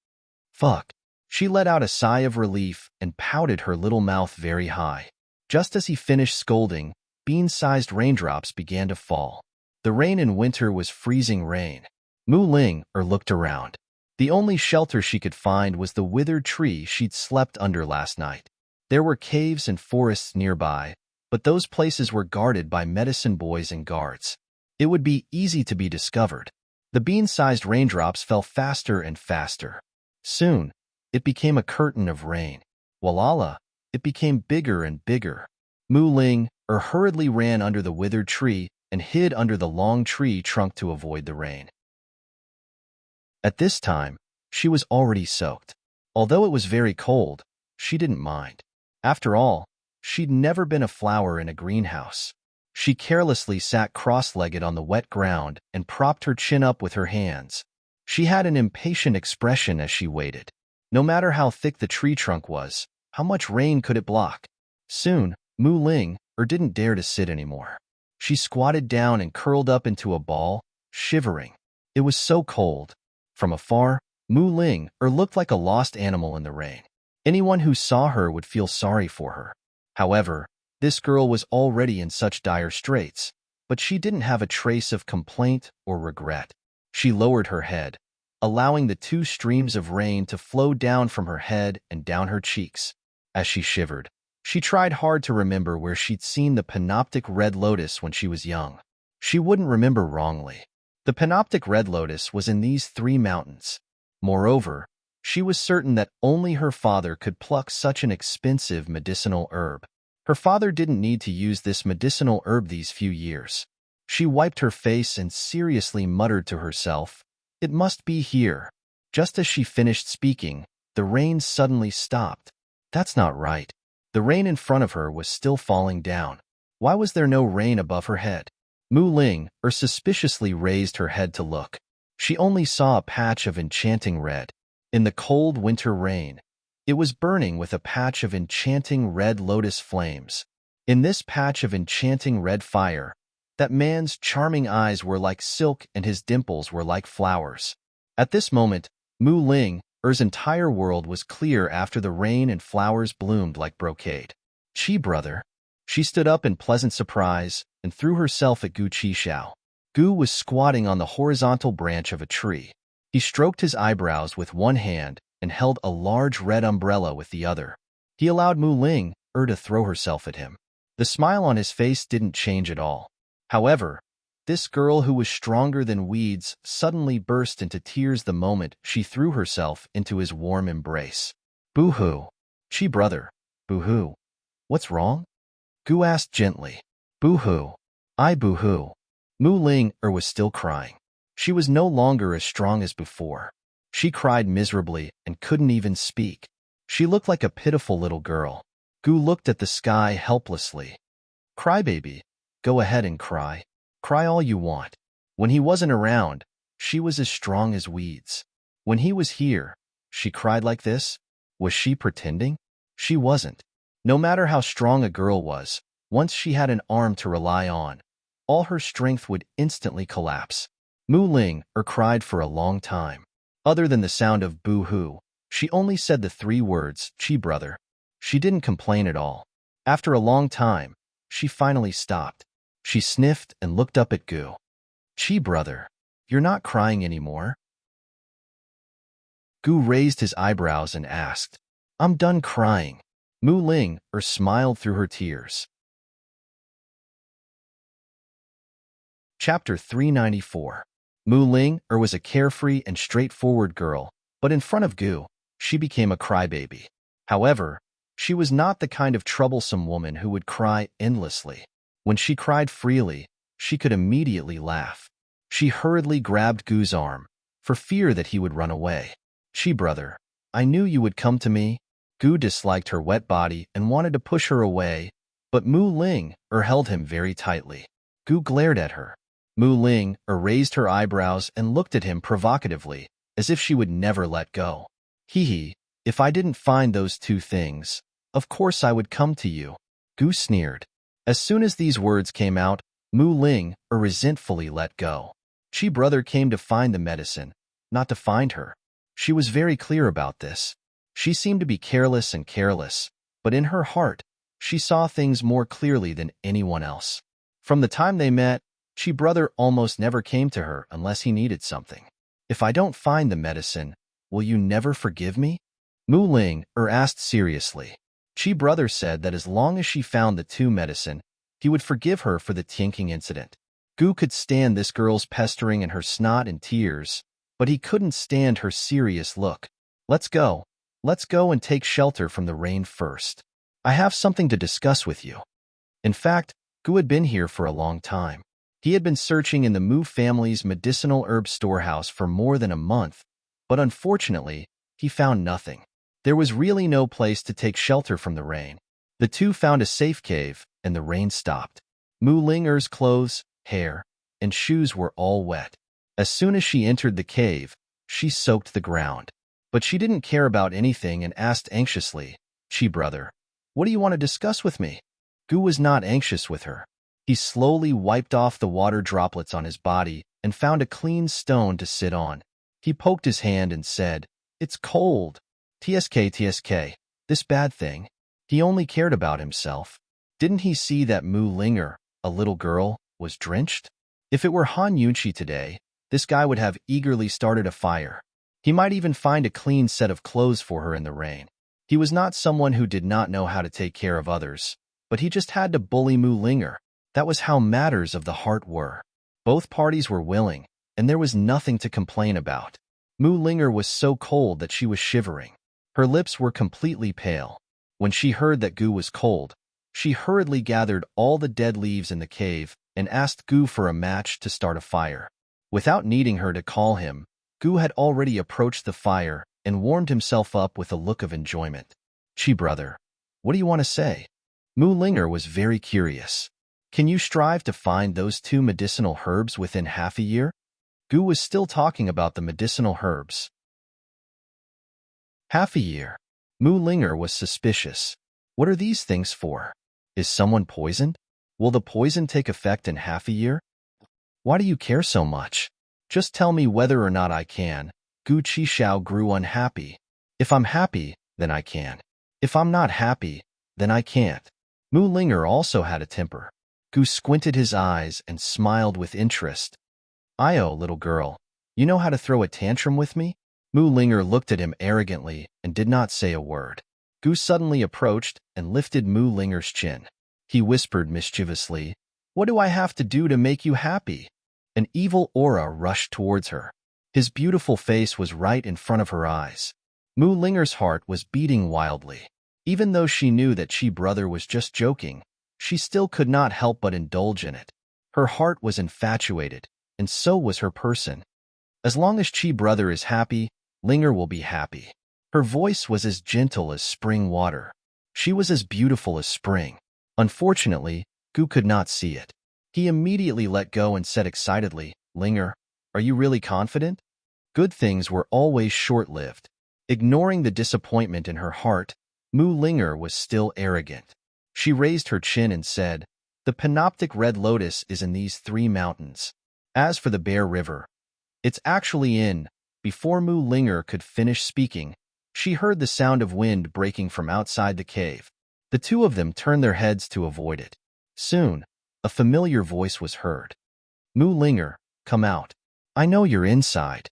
Fuck. She let out a sigh of relief and pouted her little mouth very high. Just as he finished scolding, bean-sized raindrops began to fall. The rain in winter was freezing rain. Mu Ling looked around. The only shelter she could find was the withered tree she'd slept under last night. There were caves and forests nearby, but those places were guarded by medicine boys and guards. It would be easy to be discovered. The bean-sized raindrops fell faster and faster. Soon, it became a curtain of rain. Walala, it became bigger and bigger. Mu Ling hurriedly ran under the withered tree and hid under the long tree trunk to avoid the rain. At this time, she was already soaked. Although it was very cold, she didn't mind. After all, she'd never been a flower in a greenhouse. She carelessly sat cross-legged on the wet ground and propped her chin up with her hands. She had an impatient expression as she waited. No matter how thick the tree trunk was, how much rain could it block? Soon, Mu Ling didn't dare to sit anymore. She squatted down and curled up into a ball, shivering. It was so cold. From afar, Mu Ling looked like a lost animal in the rain. Anyone who saw her would feel sorry for her. However, this girl was already in such dire straits, but she didn't have a trace of complaint or regret. She lowered her head, allowing the 2 streams of rain to flow down from her head and down her cheeks. As she shivered, she tried hard to remember where she'd seen the panoptic red lotus when she was young. She wouldn't remember wrongly. The panoptic red lotus was in these 3 mountains. Moreover, she was certain that only her father could pluck such an expensive medicinal herb. Her father didn't need to use this medicinal herb these few years. She wiped her face and seriously muttered to herself, "It must be here." Just as she finished speaking, the rain suddenly stopped. That's not right. The rain in front of her was still falling down. Why was there no rain above her head? Mu Ling suspiciously raised her head to look. She only saw a patch of enchanting red. In the cold winter rain, it was burning with a patch of enchanting red lotus flames. In this patch of enchanting red fire, that man's charming eyes were like silk and his dimples were like flowers. At this moment, Mu Ling's entire world was clear after the rain and flowers bloomed like brocade. "Chi brother." She stood up in pleasant surprise and threw herself at Gu Qixiao. Gu was squatting on the horizontal branch of a tree. He stroked his eyebrows with one hand and held a large red umbrella with the other. He allowed Mu Ling to throw herself at him. The smile on his face didn't change at all. However, This girl who was stronger than weeds suddenly burst into tears the moment she threw herself into his warm embrace. Boo-hoo. Chi brother. Boo-hoo. What's wrong? Gu asked gently. Boo-hoo. I boo-hoo. Mu Ling was still crying. She was no longer as strong as before. She cried miserably and couldn't even speak. She looked like a pitiful little girl. Gu looked at the sky helplessly. Cry, baby. Go ahead and cry. Cry all you want. When he wasn't around, she was as strong as weeds. When he was here, she cried like this? Was she pretending? She wasn't. No matter how strong a girl was, once she had an arm to rely on, all her strength would instantly collapse. Mu Ling cried for a long time. Other than the sound of boo-hoo, she only said the 3 words, Chi brother. She didn't complain at all. After a long time, she finally stopped. She sniffed and looked up at Gu. Chi brother, you're not crying anymore? Gu raised his eyebrows and asked, I'm done crying. Mu Ling smiled through her tears. Chapter 394. Mu Ling was a carefree and straightforward girl, but in front of Gu, she became a crybaby. However, she was not the kind of troublesome woman who would cry endlessly. When she cried freely, she could immediately laugh. She hurriedly grabbed Gu's arm, for fear that he would run away. Chi brother, I knew you would come to me. Gu disliked her wet body and wanted to push her away, but Mu Ling held him very tightly. Gu glared at her. Mu Ling raised her eyebrows and looked at him provocatively, as if she would never let go. Hee, if I didn't find those 2 things, of course I would come to you. Gu sneered. As soon as these words came out, Mu Ling resentfully let go. Chi brother came to find the medicine, not to find her. She was very clear about this. She seemed to be careless, but in her heart, she saw things more clearly than anyone else. From the time they met, Chi brother almost never came to her unless he needed something. If I don't find the medicine, will you never forgive me? Mu Ling asked seriously. Chi brother said that as long as she found the 2 medicine, he would forgive her for the Tianqing incident. Gu could stand this girl's pestering and her snot and tears, but he couldn't stand her serious look. Let's go and take shelter from the rain first. I have something to discuss with you. In fact, Gu had been here for a long time. He had been searching in the Mu family's medicinal herb storehouse for more than a month, but unfortunately, he found nothing. There was really no place to take shelter from the rain. The 2 found a safe cave, and the rain stopped. Mu Ling's clothes, hair, and shoes were all wet. As soon as she entered the cave, she soaked the ground. But she didn't care about anything and asked anxiously, Chi brother, what do you want to discuss with me? Gu was not anxious with her. He slowly wiped off the water droplets on his body and found a clean stone to sit on. He poked his hand and said, It's cold. TSK, this bad thing. He only cared about himself. Didn't he see that Mu Ling, a little girl, was drenched? If it were Han Yunqi today, this guy would have eagerly started a fire. He might even find a clean set of clothes for her in the rain. He was not someone who did not know how to take care of others, but he just had to bully Mu Ling. That was how matters of the heart were. Both parties were willing, and there was nothing to complain about. Mu Ling was so cold that she was shivering. Her lips were completely pale. When she heard that Gu was cold, she hurriedly gathered all the dead leaves in the cave and asked Gu for a match to start a fire. Without needing her to call him, Gu had already approached the fire and warmed himself up with a look of enjoyment. Chi brother, what do you want to say? Mu Ling was very curious. Can you strive to find those 2 medicinal herbs within half a year? Gu was still talking about the medicinal herbs. Half a year. Mu Ling was suspicious. What are these things for? Is someone poisoned? Will the poison take effect in half a year? Why do you care so much? Just tell me whether or not I can. Gu Qishao grew unhappy. If I'm happy, then I can. If I'm not happy, then I can't. Mu Ling also had a temper. Gu squinted his eyes and smiled with interest. Io, little girl, you know how to throw a tantrum with me? Mu Ling looked at him arrogantly and did not say a word. Gu suddenly approached and lifted Mu Ling's chin. He whispered mischievously, What do I have to do to make you happy? An evil aura rushed towards her. His beautiful face was right in front of her eyes. Mu Linger's heart was beating wildly. Even though she knew that Chi Brother was just joking, she still could not help but indulge in it. Her heart was infatuated, and so was her person. As long as Chi Brother is happy, Linger will be happy. Her voice was as gentle as spring water. She was as beautiful as spring. Unfortunately, Gu could not see it. He immediately let go and said excitedly, Linger, are you really confident? Good things were always short-lived. Ignoring the disappointment in her heart, Mu Linger was still arrogant. She raised her chin and said, the panoptic red lotus is in these 3 mountains. As for the Bear River, it's actually in. Before Mu Linger could finish speaking, she heard the sound of wind breaking from outside the cave. The two of them turned their heads to avoid it. Soon, a familiar voice was heard. Mu Linger, come out. I know you're inside.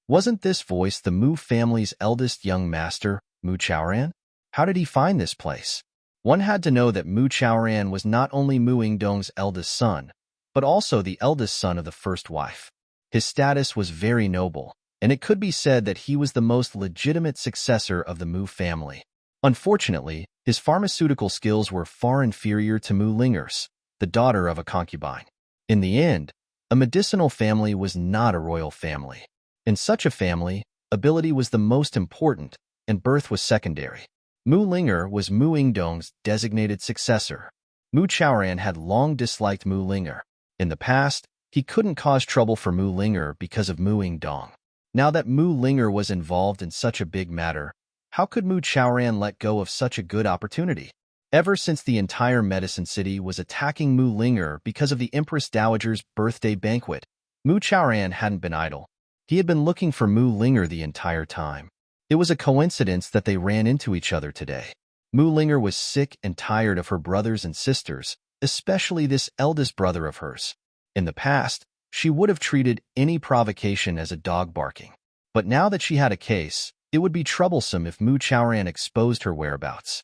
Wasn't this voice the Mu family's eldest young master, Mu Chaoran? How did he find this place? One had to know that Mu Chaoran was not only Mu Yingdong's eldest son, but also the eldest son of the first wife. His status was very noble, and it could be said that he was the most legitimate successor of the Mu family. Unfortunately, his pharmaceutical skills were far inferior to Mu Linger's, the daughter of a concubine. In the end, a medicinal family was not a royal family. In such a family, ability was the most important, and birth was secondary. Mu Linger was Mu Yingdong's designated successor. Mu Chaoran had long disliked Mu Linger. In the past, he couldn't cause trouble for Mu Linger because of Mu Yingdong. Now that Mu Linger was involved in such a big matter, how could Mu Chaoran let go of such a good opportunity? Ever since the entire Medicine City was attacking Mu Linger because of the Empress Dowager's birthday banquet, Mu Chaoran hadn't been idle. He had been looking for Mu Linger the entire time. It was a coincidence that they ran into each other today. Mu Linger was sick and tired of her brothers and sisters, especially this eldest brother of hers. In the past, she would have treated any provocation as a dog barking. But now that she had a case, it would be troublesome if Mu Chaoran exposed her whereabouts.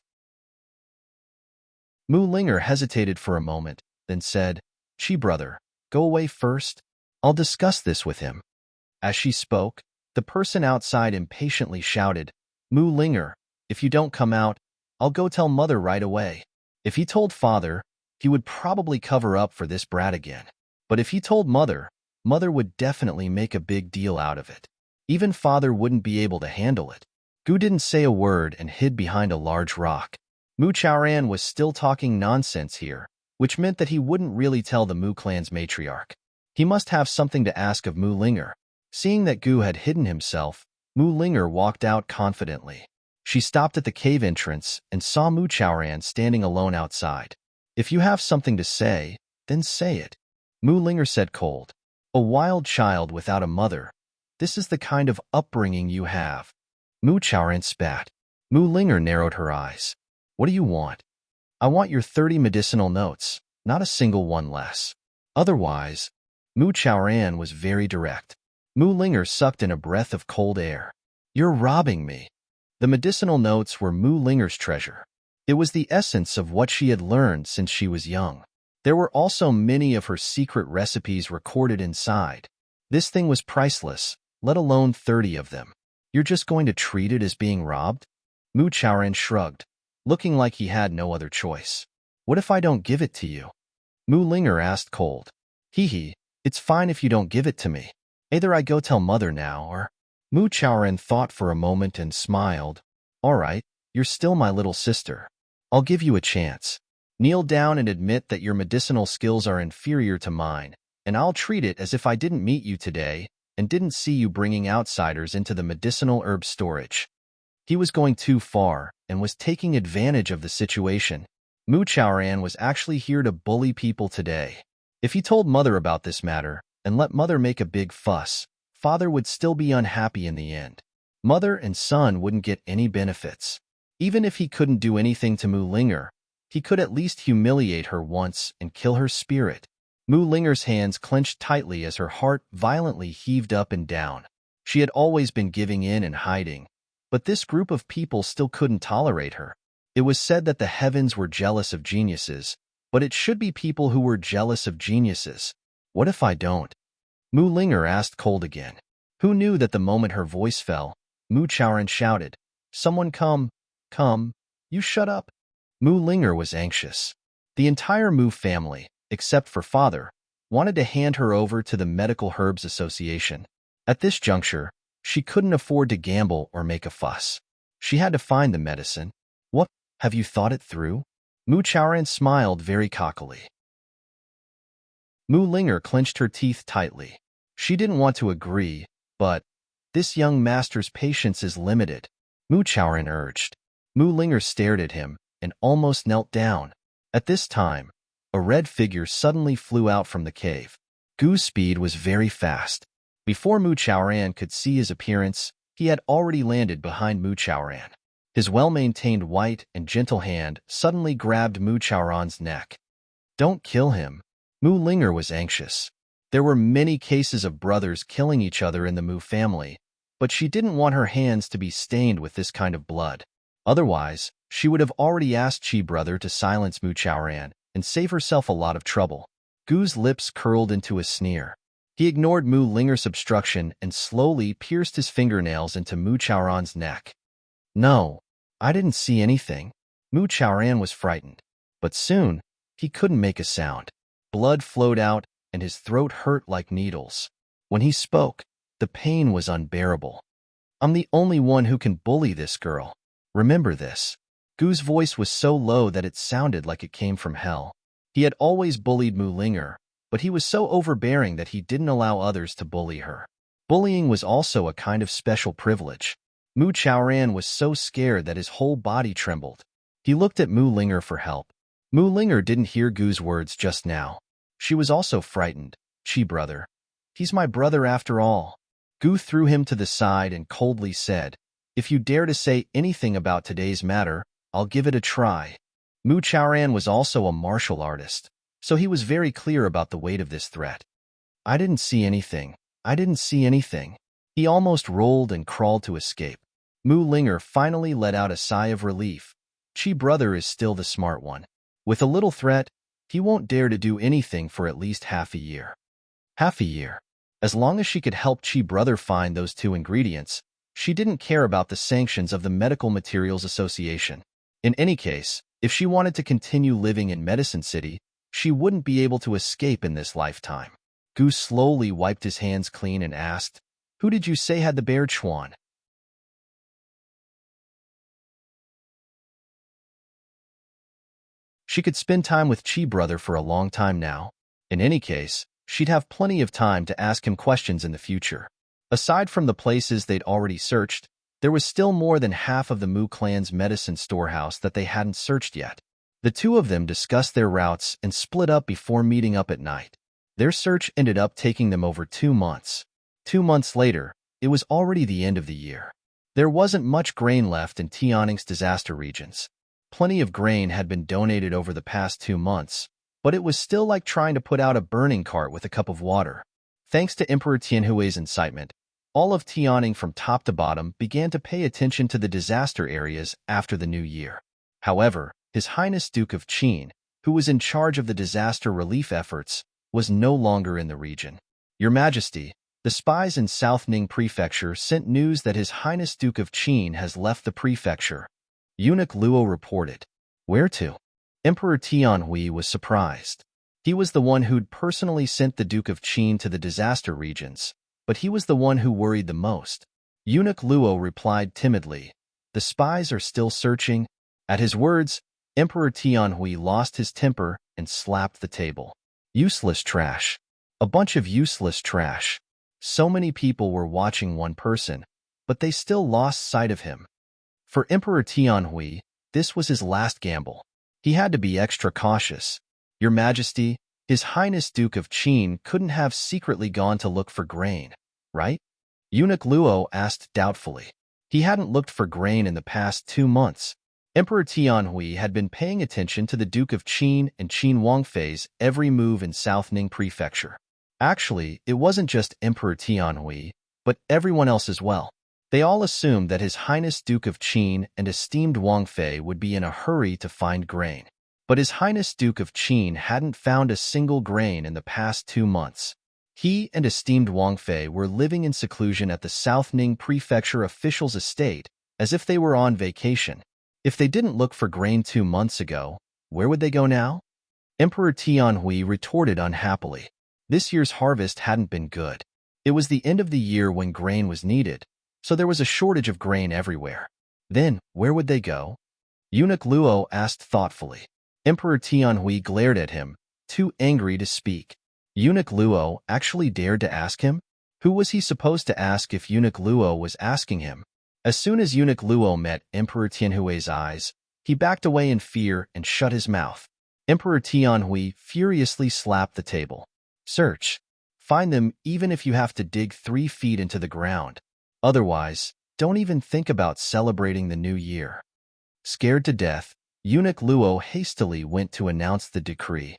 Mu Linger hesitated for a moment, then said, Chi Brother, go away first. I'll discuss this with him. As she spoke, the person outside impatiently shouted, Mu Linger, if you don't come out, I'll go tell Mother right away. If he told Father, he would probably cover up for this brat again. But if he told Mother, Mother would definitely make a big deal out of it. Even Father wouldn't be able to handle it. Gu didn't say a word and hid behind a large rock. Mu Chaoran was still talking nonsense here, which meant that he wouldn't really tell the Mu clan's matriarch. He must have something to ask of Mu Linger. Seeing that Gu had hidden himself, Mu Linger walked out confidently. She stopped at the cave entrance and saw Mu Chaoran standing alone outside. If you have something to say, then say it. Mu Linger said cold. A wild child without a mother. This is the kind of upbringing you have. Mu Chaoran spat. Mu Linger narrowed her eyes. What do you want? I want your 30 medicinal notes, not a single one less. Otherwise, Mu Chaoran was very direct. Mu Linger sucked in a breath of cold air. You're robbing me. The medicinal notes were Mu Linger's treasure. It was the essence of what she had learned since she was young. There were also many of her secret recipes recorded inside. This thing was priceless, let alone 30 of them. You're just going to treat it as being robbed? Mu Chaoran shrugged, looking like he had no other choice. What if I don't give it to you? Mu Linger asked cold. Hee, it's fine if you don't give it to me. Either I go tell Mother now or... Mu Chaoran thought for a moment and smiled. All right, you're still my little sister. I'll give you a chance. Kneel down and admit that your medicinal skills are inferior to mine, and I'll treat it as if I didn't meet you today and didn't see you bringing outsiders into the medicinal herb storage. He was going too far and was taking advantage of the situation. Mu Chaoran was actually here to bully people today. If he told Mother about this matter and let Mother make a big fuss, Father would still be unhappy in the end. Mother and son wouldn't get any benefits. Even if he couldn't do anything to Mu Linger, he could at least humiliate her once and kill her spirit. Mu Linger's hands clenched tightly as her heart violently heaved up and down. She had always been giving in and hiding, but this group of people still couldn't tolerate her. It was said that the heavens were jealous of geniuses, But it should be people who were jealous of geniuses. What if I don't? Mu Linger asked cold again. Who knew that the moment her voice fell, Mu Chaoran shouted, "Someone come, come, you shut up." Mu Linger was anxious. The entire Mu family, except for father, wanted to hand her over to the Medical Herbs Association. At this juncture, she couldn't afford to gamble or make a fuss. She had to find the medicine. What, have you thought it through? Mu Chaoran smiled very cockily. Mu Linger clenched her teeth tightly. She didn't want to agree, but this young master's patience is limited, Mu Chaoran urged. Mu Linger stared at him and almost knelt down. At this time, a red figure suddenly flew out from the cave. Gu's speed was very fast. Before Mu Chaoran could see his appearance, he had already landed behind Mu Chaoran. His well-maintained white and gentle hand suddenly grabbed Mu Chaoran's neck. Don't kill him. Mu Linger was anxious. There were many cases of brothers killing each other in the Mu family, but she didn't want her hands to be stained with this kind of blood. Otherwise, she would have already asked Chi Brother to silence Mu Chaoran and save herself a lot of trouble. Gu's lips curled into a sneer. He ignored Mu Linger's obstruction and slowly pierced his fingernails into Mu Chaoran's neck. No, I didn't see anything. Mu Chaoran was frightened. But soon, he couldn't make a sound. Blood flowed out, and his throat hurt like needles. When he spoke, the pain was unbearable. I'm the only one who can bully this girl. Remember this. Gu's voice was so low that it sounded like it came from hell. He had always bullied Mu Linger, but he was so overbearing that he didn't allow others to bully her. Bullying was also a kind of special privilege. Mu Chaoran was so scared that his whole body trembled. He looked at Mu Linger for help. Mu Linger didn't hear Gu's words just now. She was also frightened. Chi Brother. He's my brother after all. Gu threw him to the side and coldly said, if you dare to say anything about today's matter, I'll give it a try. Mu Chaoran was also a martial artist, so he was very clear about the weight of this threat. I didn't see anything. I didn't see anything. He almost rolled and crawled to escape. Mu Linger finally let out a sigh of relief. Chi Brother is still the smart one. With a little threat, he won't dare to do anything for at least half a year. Half a year. As long as she could help Chi Brother find those two ingredients, she didn't care about the sanctions of the Medical Materials Association. In any case, if she wanted to continue living in Medicine City, she wouldn't be able to escape in this lifetime. Gu slowly wiped his hands clean and asked, who did you say had the bear Chuan? She could spend time with Chi Brother for a long time now. In any case, she'd have plenty of time to ask him questions in the future. Aside from the places they'd already searched, there was still more than half of the Mu clan's medicine storehouse that they hadn't searched yet. The two of them discussed their routes and split up before meeting up at night. Their search ended up taking them over 2 months. 2 months later, it was already the end of the year. There wasn't much grain left in Tianning's disaster regions. Plenty of grain had been donated over the past 2 months, but it was still like trying to put out a burning cart with a cup of water. Thanks to Emperor Tianhui's incitement, all of Tianning from top to bottom began to pay attention to the disaster areas after the new year. However, His Highness Duke of Qin, who was in charge of the disaster relief efforts, was no longer in the region. Your Majesty, the spies in South Ning Prefecture sent news that His Highness Duke of Qin has left the prefecture. Eunuch Luo reported. Where to? Emperor Tianhui was surprised. He was the one who'd personally sent the Duke of Qin to the disaster regions, but he was the one who worried the most. Eunuch Luo replied timidly, the spies are still searching. At his words, Emperor Tianhui lost his temper and slapped the table. Useless trash. A bunch of useless trash. So many people were watching one person, but they still lost sight of him. For Emperor Tianhui, this was his last gamble. He had to be extra cautious. Your Majesty, His Highness Duke of Qin couldn't have secretly gone to look for grain, right? Eunuch Luo asked doubtfully. He hadn't looked for grain in the past 2 months. Emperor Tianhui had been paying attention to the Duke of Qin and Qin Wangfei's every move in South Ning Prefecture. Actually, it wasn't just Emperor Tianhui, but everyone else as well. They all assumed that His Highness Duke of Qin and esteemed Wangfei would be in a hurry to find grain. But His Highness Duke of Qin hadn't found a single grain in the past 2 months. He and esteemed Wang Fei were living in seclusion at the South Ning Prefecture official's estate, as if they were on vacation. If they didn't look for grain 2 months ago, where would they go now? Emperor Tianhui retorted unhappily. This year's harvest hadn't been good. It was the end of the year when grain was needed, so there was a shortage of grain everywhere. Then, where would they go? Eunuch Luo asked thoughtfully. Emperor Tianhui glared at him, too angry to speak. Eunuch Luo actually dared to ask him? Who was he supposed to ask if Eunuch Luo was asking him? As soon as Eunuch Luo met Emperor Tianhui's eyes, he backed away in fear and shut his mouth. Emperor Tianhui furiously slapped the table. Search. Find them even if you have to dig 3 feet into the ground. Otherwise, don't even think about celebrating the new year. Scared to death, Eunuch Luo hastily went to announce the decree.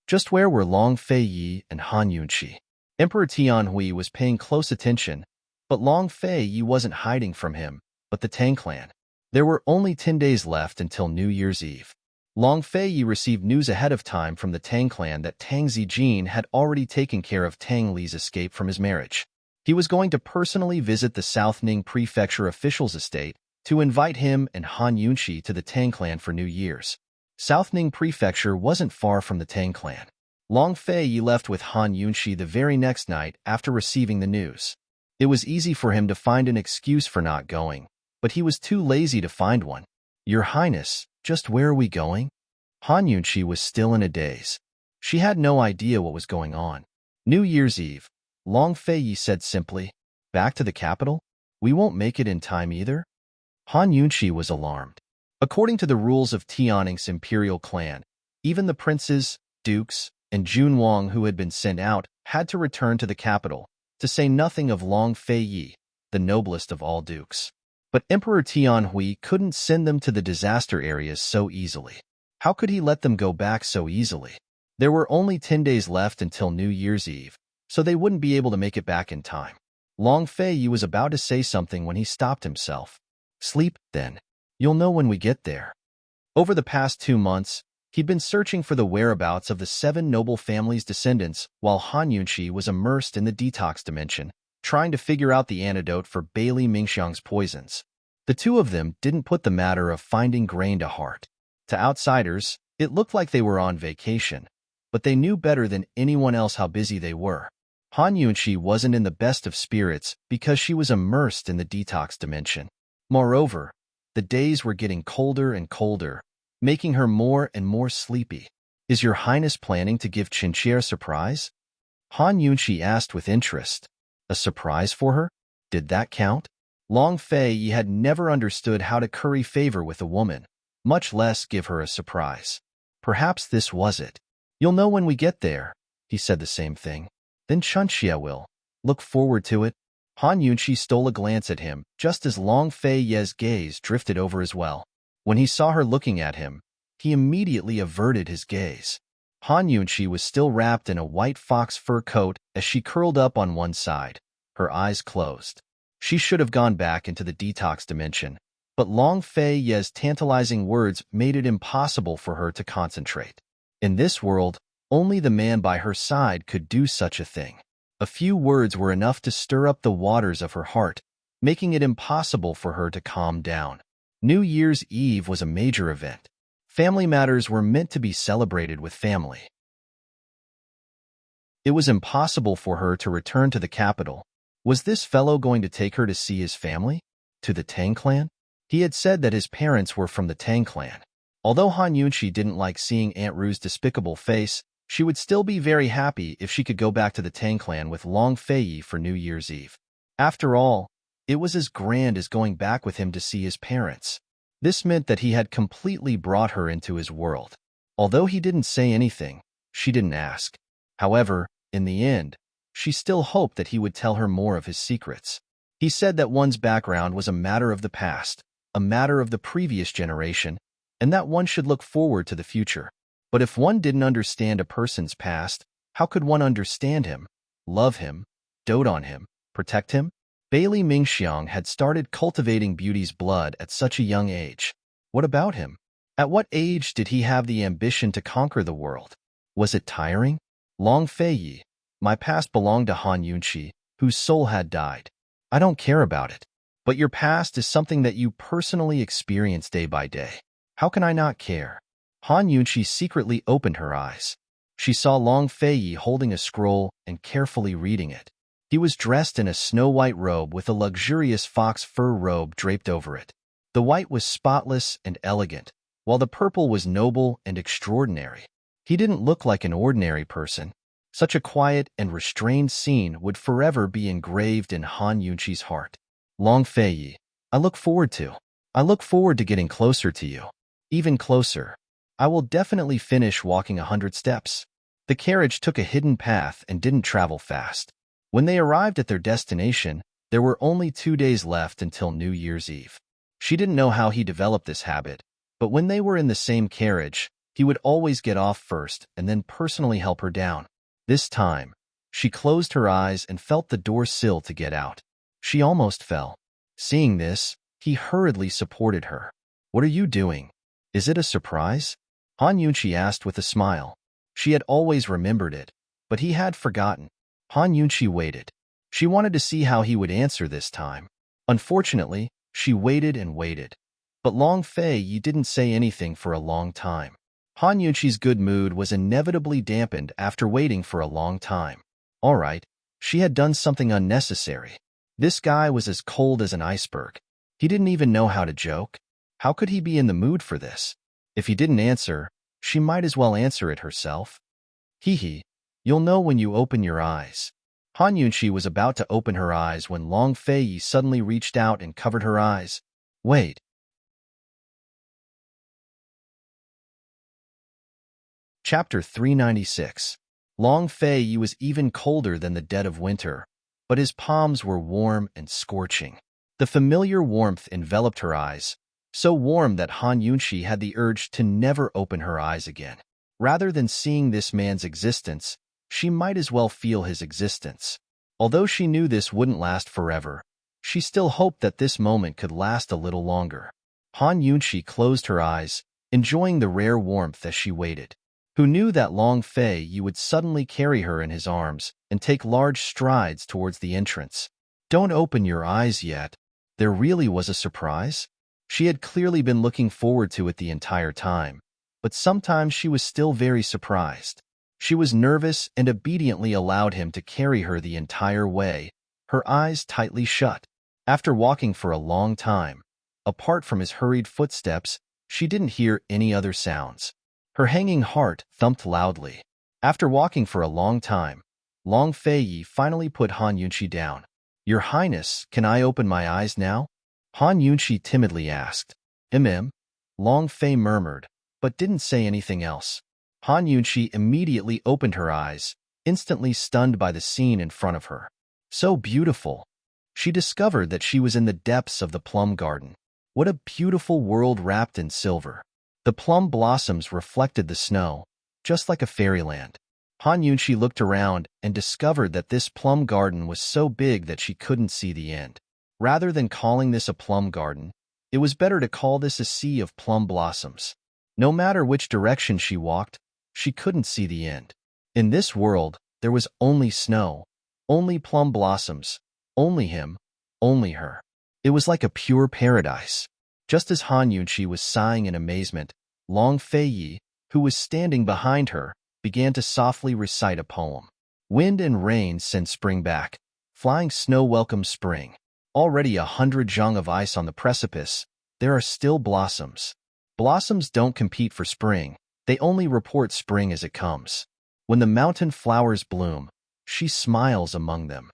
Just where were Long Fei Yi and Han Yunqi? Emperor Tianhui was paying close attention, but Long Fei Yi wasn't hiding from him, but the Tang clan. There were only 10 days left until New Year's Eve. Long Fei Yi received news ahead of time from the Tang clan that Tang Zijin had already taken care of Tang Li's escape from his marriage. He was going to personally visit the South Ning Prefecture official's estate to invite him and Han Yunqi to the Tang clan for New Year's. South Ning Prefecture wasn't far from the Tang clan. Long Fei Yi left with Han Yunqi the very next night after receiving the news. It was easy for him to find an excuse for not going, but he was too lazy to find one. Your Highness, just where are we going? Han Yunqi was still in a daze. She had no idea what was going on. New Year's Eve, Long Fei Yi said simply. Back to the capital? We won't make it in time either? Han Yunqi was alarmed. According to the rules of Tianning's imperial clan, even the princes, dukes, and Jun Wang who had been sent out had to return to the capital, to say nothing of Long Fei Yi, the noblest of all dukes. But Emperor Tianhui couldn't send them to the disaster areas so easily. How could he let them go back so easily? There were only 10 days left until New Year's Eve, so they wouldn't be able to make it back in time. Long Fei Yi was about to say something when he stopped himself. Sleep, then. You'll know when we get there. Over the past 2 months, he'd been searching for the whereabouts of the 7 noble families' descendants while Han Yunqi was immersed in the detox dimension, trying to figure out the antidote for Bailey Mingxiang's poisons. The two of them didn't put the matter of finding grain to heart. To outsiders, it looked like they were on vacation, but they knew better than anyone else how busy they were. Han Yunqi wasn't in the best of spirits because she was immersed in the detox dimension. Moreover, the days were getting colder and colder, making her more and more sleepy. Is your Highness planning to give Qinxie a surprise? Han Yunqi asked with interest. A surprise for her? Did that count? Long Fei Yi had never understood how to curry favor with a woman, much less give her a surprise. Perhaps this was it. You'll know when we get there, he said the same thing. Then Qinxie will. Look forward to it. Han Yunqi stole a glance at him, just as Long Fei Yi's gaze drifted over as well. When he saw her looking at him, he immediately averted his gaze. Han Yunqi was still wrapped in a white fox fur coat as she curled up on one side, her eyes closed. She should have gone back into the detox dimension, but Long Fei Yi's tantalizing words made it impossible for her to concentrate. In this world, only the man by her side could do such a thing. A few words were enough to stir up the waters of her heart, making it impossible for her to calm down. New Year's Eve was a major event. Family matters were meant to be celebrated with family. It was impossible for her to return to the capital. Was this fellow going to take her to see his family? To the Tang clan? He had said that his parents were from the Tang clan. Although Han Yunqi didn't like seeing Aunt Ru's despicable face, she would still be very happy if she could go back to the Tang clan with Long Fei Yi for New Year's Eve. After all, it was as grand as going back with him to see his parents. This meant that he had completely brought her into his world. Although he didn't say anything, she didn't ask. However, in the end, she still hoped that he would tell her more of his secrets. He said that one's background was a matter of the past, a matter of the previous generation, and that one should look forward to the future. But if one didn't understand a person's past, how could one understand him, love him, dote on him, protect him? Bailey Mingxiang had started cultivating beauty's blood at such a young age. What about him? At what age did he have the ambition to conquer the world? Was it tiring? Long Feiyi, my past belonged to Han Yunqi, whose soul had died. I don't care about it. But your past is something that you personally experience day by day. How can I not care? Han Yunqi secretly opened her eyes. She saw Long Feiyi holding a scroll and carefully reading it. He was dressed in a snow-white robe with a luxurious fox fur robe draped over it. The white was spotless and elegant, while the purple was noble and extraordinary. He didn't look like an ordinary person. Such a quiet and restrained scene would forever be engraved in Han Yunqi's heart. Long Feiyi, I look forward to getting closer to you. Even closer. I will definitely finish walking 100 steps. The carriage took a hidden path and didn't travel fast. When they arrived at their destination, there were only 2 days left until New Year's Eve. She didn't know how he developed this habit, but when they were in the same carriage, he would always get off first and then personally help her down. This time, she closed her eyes and felt the door sill to get out. She almost fell. Seeing this, he hurriedly supported her. What are you doing? Is it a surprise? Han Yunqi asked with a smile. She had always remembered it, but he had forgotten. Han Yunqi waited. She wanted to see how he would answer this time. Unfortunately, she waited and waited. But Long Feiyi didn't say anything for a long time. Han Yunqi's good mood was inevitably dampened after waiting for a long time. All right, she had done something unnecessary. This guy was as cold as an iceberg. He didn't even know how to joke. How could he be in the mood for this? If he didn't answer, she might as well answer it herself. Hee, you'll know when you open your eyes. Han Yunqi was about to open her eyes when Long Feiyi suddenly reached out and covered her eyes. Wait. Chapter 396. Long Feiyi was even colder than the dead of winter, but his palms were warm and scorching. The familiar warmth enveloped her eyes, so warm that Han Yunqi had the urge to never open her eyes again. Rather than seeing this man's existence, she might as well feel his existence. Although she knew this wouldn't last forever, she still hoped that this moment could last a little longer. Han Yunqi closed her eyes, enjoying the rare warmth as she waited. Who knew that Long Feiyi would suddenly carry her in his arms and take large strides towards the entrance? Don't open your eyes yet. There really was a surprise? She had clearly been looking forward to it the entire time, but sometimes she was still very surprised. She was nervous and obediently allowed him to carry her the entire way, her eyes tightly shut. After walking for a long time, apart from his hurried footsteps, she didn't hear any other sounds. Her hanging heart thumped loudly. After walking for a long time, Long Feiyi finally put Han Yunqi down. Your Highness, can I open my eyes now? Han Yunqi timidly asked. Long Fei murmured, but didn't say anything else. Han Yunqi immediately opened her eyes, instantly stunned by the scene in front of her. So beautiful. She discovered that she was in the depths of the plum garden. What a beautiful world wrapped in silver. The plum blossoms reflected the snow, just like a fairyland. Han Yunqi looked around and discovered that this plum garden was so big that she couldn't see the end. Rather than calling this a plum garden, it was better to call this a sea of plum blossoms. No matter which direction she walked, she couldn't see the end. In this world, there was only snow, only plum blossoms, only him, only her. It was like a pure paradise. Just as Han Yunqi was sighing in amazement, Long Feiyi, who was standing behind her, began to softly recite a poem. Wind and rain send spring back. Flying snow welcomes spring. Already 100 zhang of ice on the precipice, there are still blossoms. Blossoms don't compete for spring, they only report spring as it comes. When the mountain flowers bloom, she smiles among them.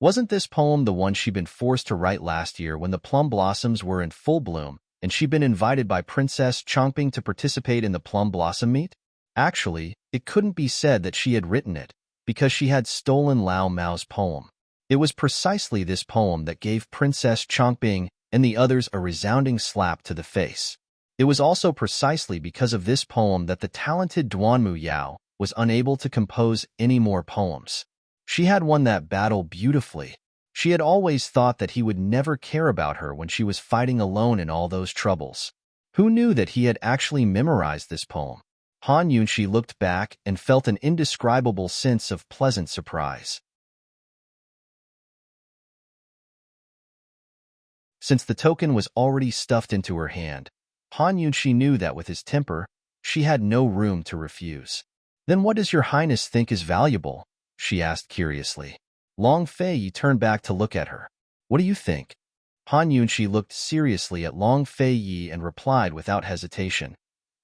Wasn't this poem the one she'd been forced to write last year when the plum blossoms were in full bloom, and she'd been invited by Princess Chongping to participate in the plum blossom meet? Actually, it couldn't be said that she had written it, because she had stolen Lao Mao's poem. It was precisely this poem that gave Princess Chongping and the others a resounding slap to the face. It was also precisely because of this poem that the talented Duanmu Yao was unable to compose any more poems. She had won that battle beautifully. She had always thought that he would never care about her when she was fighting alone in all those troubles. Who knew that he had actually memorized this poem? Han Yunshi looked back and felt an indescribable sense of pleasant surprise. Since the token was already stuffed into her hand, Han Yunshi knew that with his temper, she had no room to refuse. "Then what does your highness think is valuable?" she asked curiously. Long Fei turned back to look at her. "What do you think?" Han Yunshi looked seriously at Long Fei and replied without hesitation.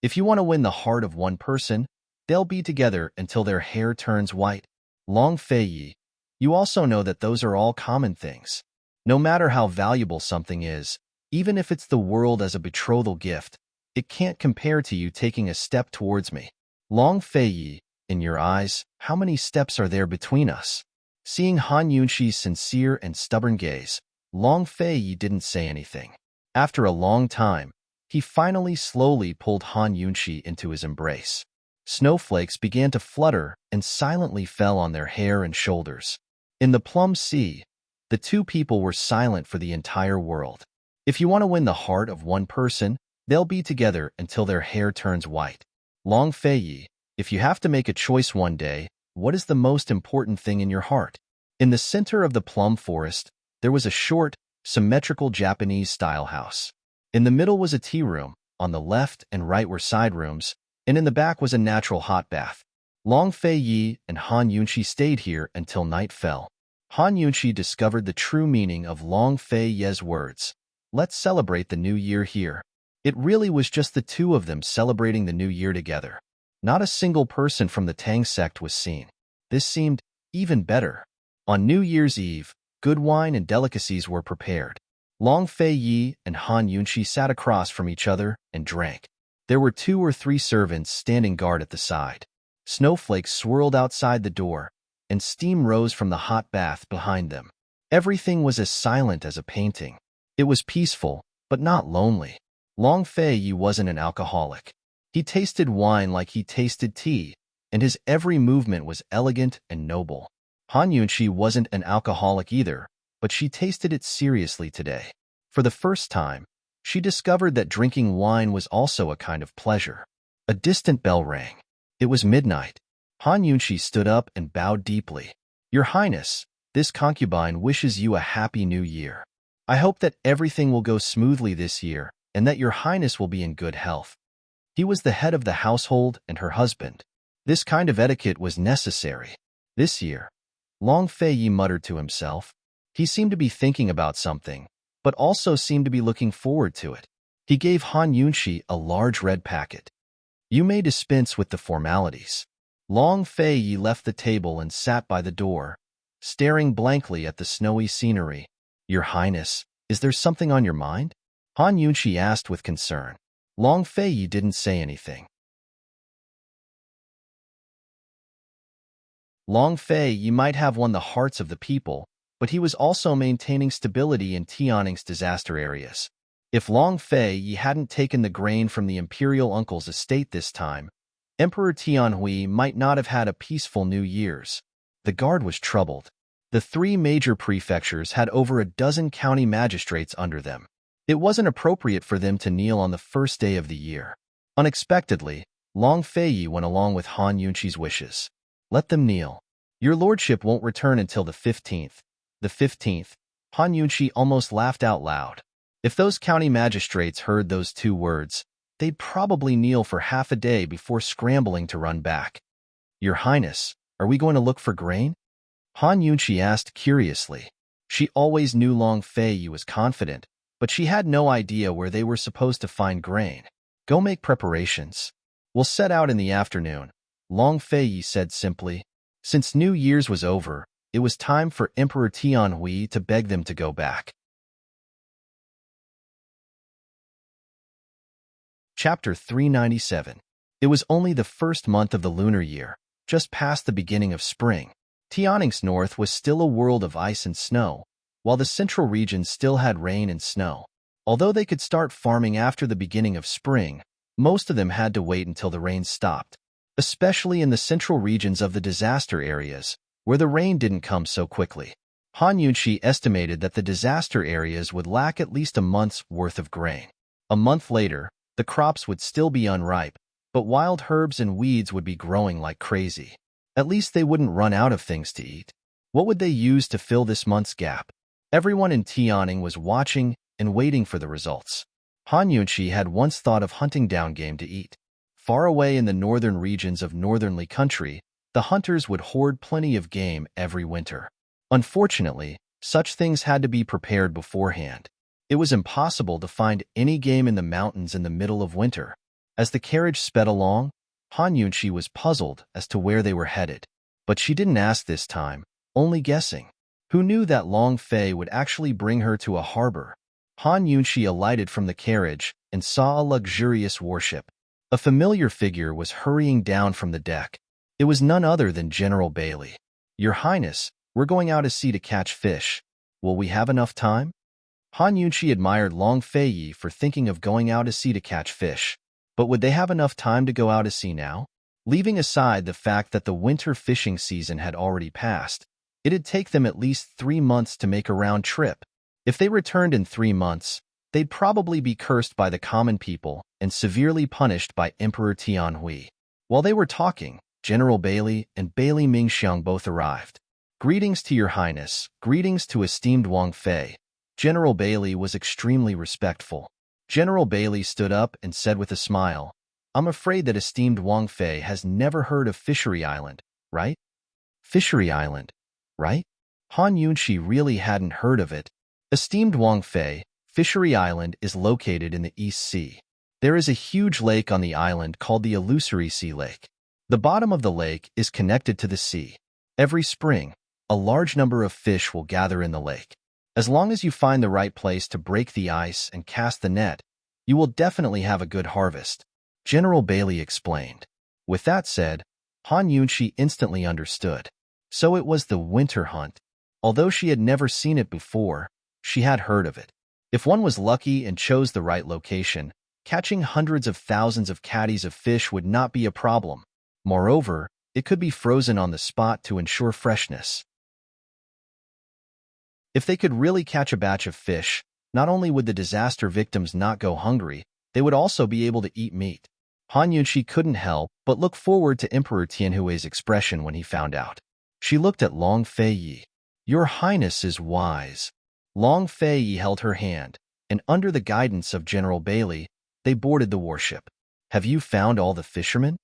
"If you want to win the heart of one person, they'll be together until their hair turns white." Long Fei, you also know that those are all common things. No matter how valuable something is, even if it's the world as a betrothal gift, it can't compare to you taking a step towards me. Long Fei, in your eyes, how many steps are there between us? Seeing Han Yunshi's sincere and stubborn gaze, Long Fei didn't say anything. After a long time, he finally slowly pulled Han Yunshi into his embrace. Snowflakes began to flutter and silently fell on their hair and shoulders. In the Plum Sea, the two people were silent for the entire world. If you want to win the heart of one person, they'll be together until their hair turns white. Long Fei, if you have to make a choice one day, what is the most important thing in your heart? In the center of the plum forest, there was a short, symmetrical Japanese-style house. In the middle was a tea room, on the left and right were side rooms, and in the back was a natural hot bath. Long Fei and Han Yunshi stayed here until night fell. Han Yunshi discovered the true meaning of Long Fei's words. "Let's celebrate the new year here." It really was just the two of them celebrating the new year together. Not a single person from the Tang sect was seen. This seemed even better. On New Year's Eve, good wine and delicacies were prepared. Long Fei and Han Yunshi sat across from each other and drank. There were 2 or 3 servants standing guard at the side. Snowflakes swirled outside the door, and steam rose from the hot bath behind them. Everything was as silent as a painting. It was peaceful, but not lonely. Long Fei wasn't an alcoholic. He tasted wine like he tasted tea, and his every movement was elegant and noble. Han Yunshi wasn't an alcoholic either, but she tasted it seriously today. For the first time, she discovered that drinking wine was also a kind of pleasure. A distant bell rang. It was midnight. Han Yunshi stood up and bowed deeply. "Your Highness, this concubine wishes you a happy new year. I hope that everything will go smoothly this year and that your Highness will be in good health." He was the head of the household and her husband. This kind of etiquette was necessary. This year, Long Fei muttered to himself. He seemed to be thinking about something, but also seemed to be looking forward to it. He gave Han Yunshi a large red packet. "You may dispense with the formalities." Long Fei left the table and sat by the door, staring blankly at the snowy scenery. "Your Highness, is there something on your mind?" Han Yunshi asked with concern. Long Fei didn't say anything. Long Fei might have won the hearts of the people, but he was also maintaining stability in Tianning's disaster areas. If Long Fei hadn't taken the grain from the imperial uncle's estate this time, Emperor Tianhui might not have had a peaceful New Year's. The guard was troubled. The 3 major prefectures had over a dozen county magistrates under them. It wasn't appropriate for them to kneel on the first day of the year. Unexpectedly, Long Fei went along with Han Yunshi's wishes. "Let them kneel. Your lordship won't return until the 15th. The 15th, Han Yunshi almost laughed out loud. If those county magistrates heard those 2 words, they'd probably kneel for half a day before scrambling to run back. "Your Highness, are we going to look for grain?" Han Yunshi asked curiously. She always knew Long Fei was confident, but she had no idea where they were supposed to find grain. "Go make preparations. We'll set out in the afternoon," Long Fei said simply. Since New Year's was over, it was time for Emperor Tianhui to beg them to go back. Chapter 397. It was only the first month of the lunar year, just past the beginning of spring. Tianning's north was still a world of ice and snow, while the central region still had rain and snow. Although they could start farming after the beginning of spring, most of them had to wait until the rain stopped, especially in the central regions of the disaster areas, where the rain didn't come so quickly. Han Yunshi estimated that the disaster areas would lack at least a month's worth of grain. A month later, The crops would still be unripe, but wild herbs and weeds would be growing like crazy. At least they wouldn't run out of things to eat. What would they use to fill this month's gap? Everyone in Tianning was watching and waiting for the results. Han Yunqi had once thought of hunting down game to eat. Far away in the northern regions of northernly country, the hunters would hoard plenty of game every winter. Unfortunately, such things had to be prepared beforehand. It was impossible to find any game in the mountains in the middle of winter. As the carriage sped along, Han Yunqi was puzzled as to where they were headed. But she didn't ask this time, only guessing. Who knew that Long Fei would actually bring her to a harbor? Han Yunqi alighted from the carriage and saw a luxurious warship. A familiar figure was hurrying down from the deck. It was none other than General Bailey. "Your Highness, we're going out to sea to catch fish. Will we have enough time?" Han Yunqi admired Long Fei for thinking of going out to sea to catch fish. But would they have enough time to go out to sea now? Leaving aside the fact that the winter fishing season had already passed, it'd take them at least 3 months to make a round trip. If they returned in 3 months, they'd probably be cursed by the common people and severely punished by Emperor Tianhui. While they were talking, General Bailey and Bailey Mingxiang both arrived. "Greetings to your Highness, greetings to esteemed Wang Fei." General Bailey was extremely respectful. General Bailey stood up and said with a smile, "I'm afraid that esteemed Wang Fei has never heard of Fishery Island, right?" Fishery Island, right? Han Yunqi really hadn't heard of it. Esteemed Wang Fei, Fishery Island is located in the East Sea. There is a huge lake on the island called the Illusory Sea Lake. The bottom of the lake is connected to the sea. Every spring, a large number of fish will gather in the lake. As long as you find the right place to break the ice and cast the net, you will definitely have a good harvest, General Bailey explained. With that said, Han Yunqi instantly understood. So it was the winter hunt. Although she had never seen it before, she had heard of it. If one was lucky and chose the right location, catching hundreds of thousands of caddies of fish would not be a problem. Moreover, it could be frozen on the spot to ensure freshness. If they could really catch a batch of fish, not only would the disaster victims not go hungry, they would also be able to eat meat. Han Yunqi couldn't help but look forward to Emperor Tianhui's expression when he found out. She looked at Long Fei. "Your Highness is wise." Long Fei held her hand, and under the guidance of General Bailey, they boarded the warship. "Have you found all the fishermen?"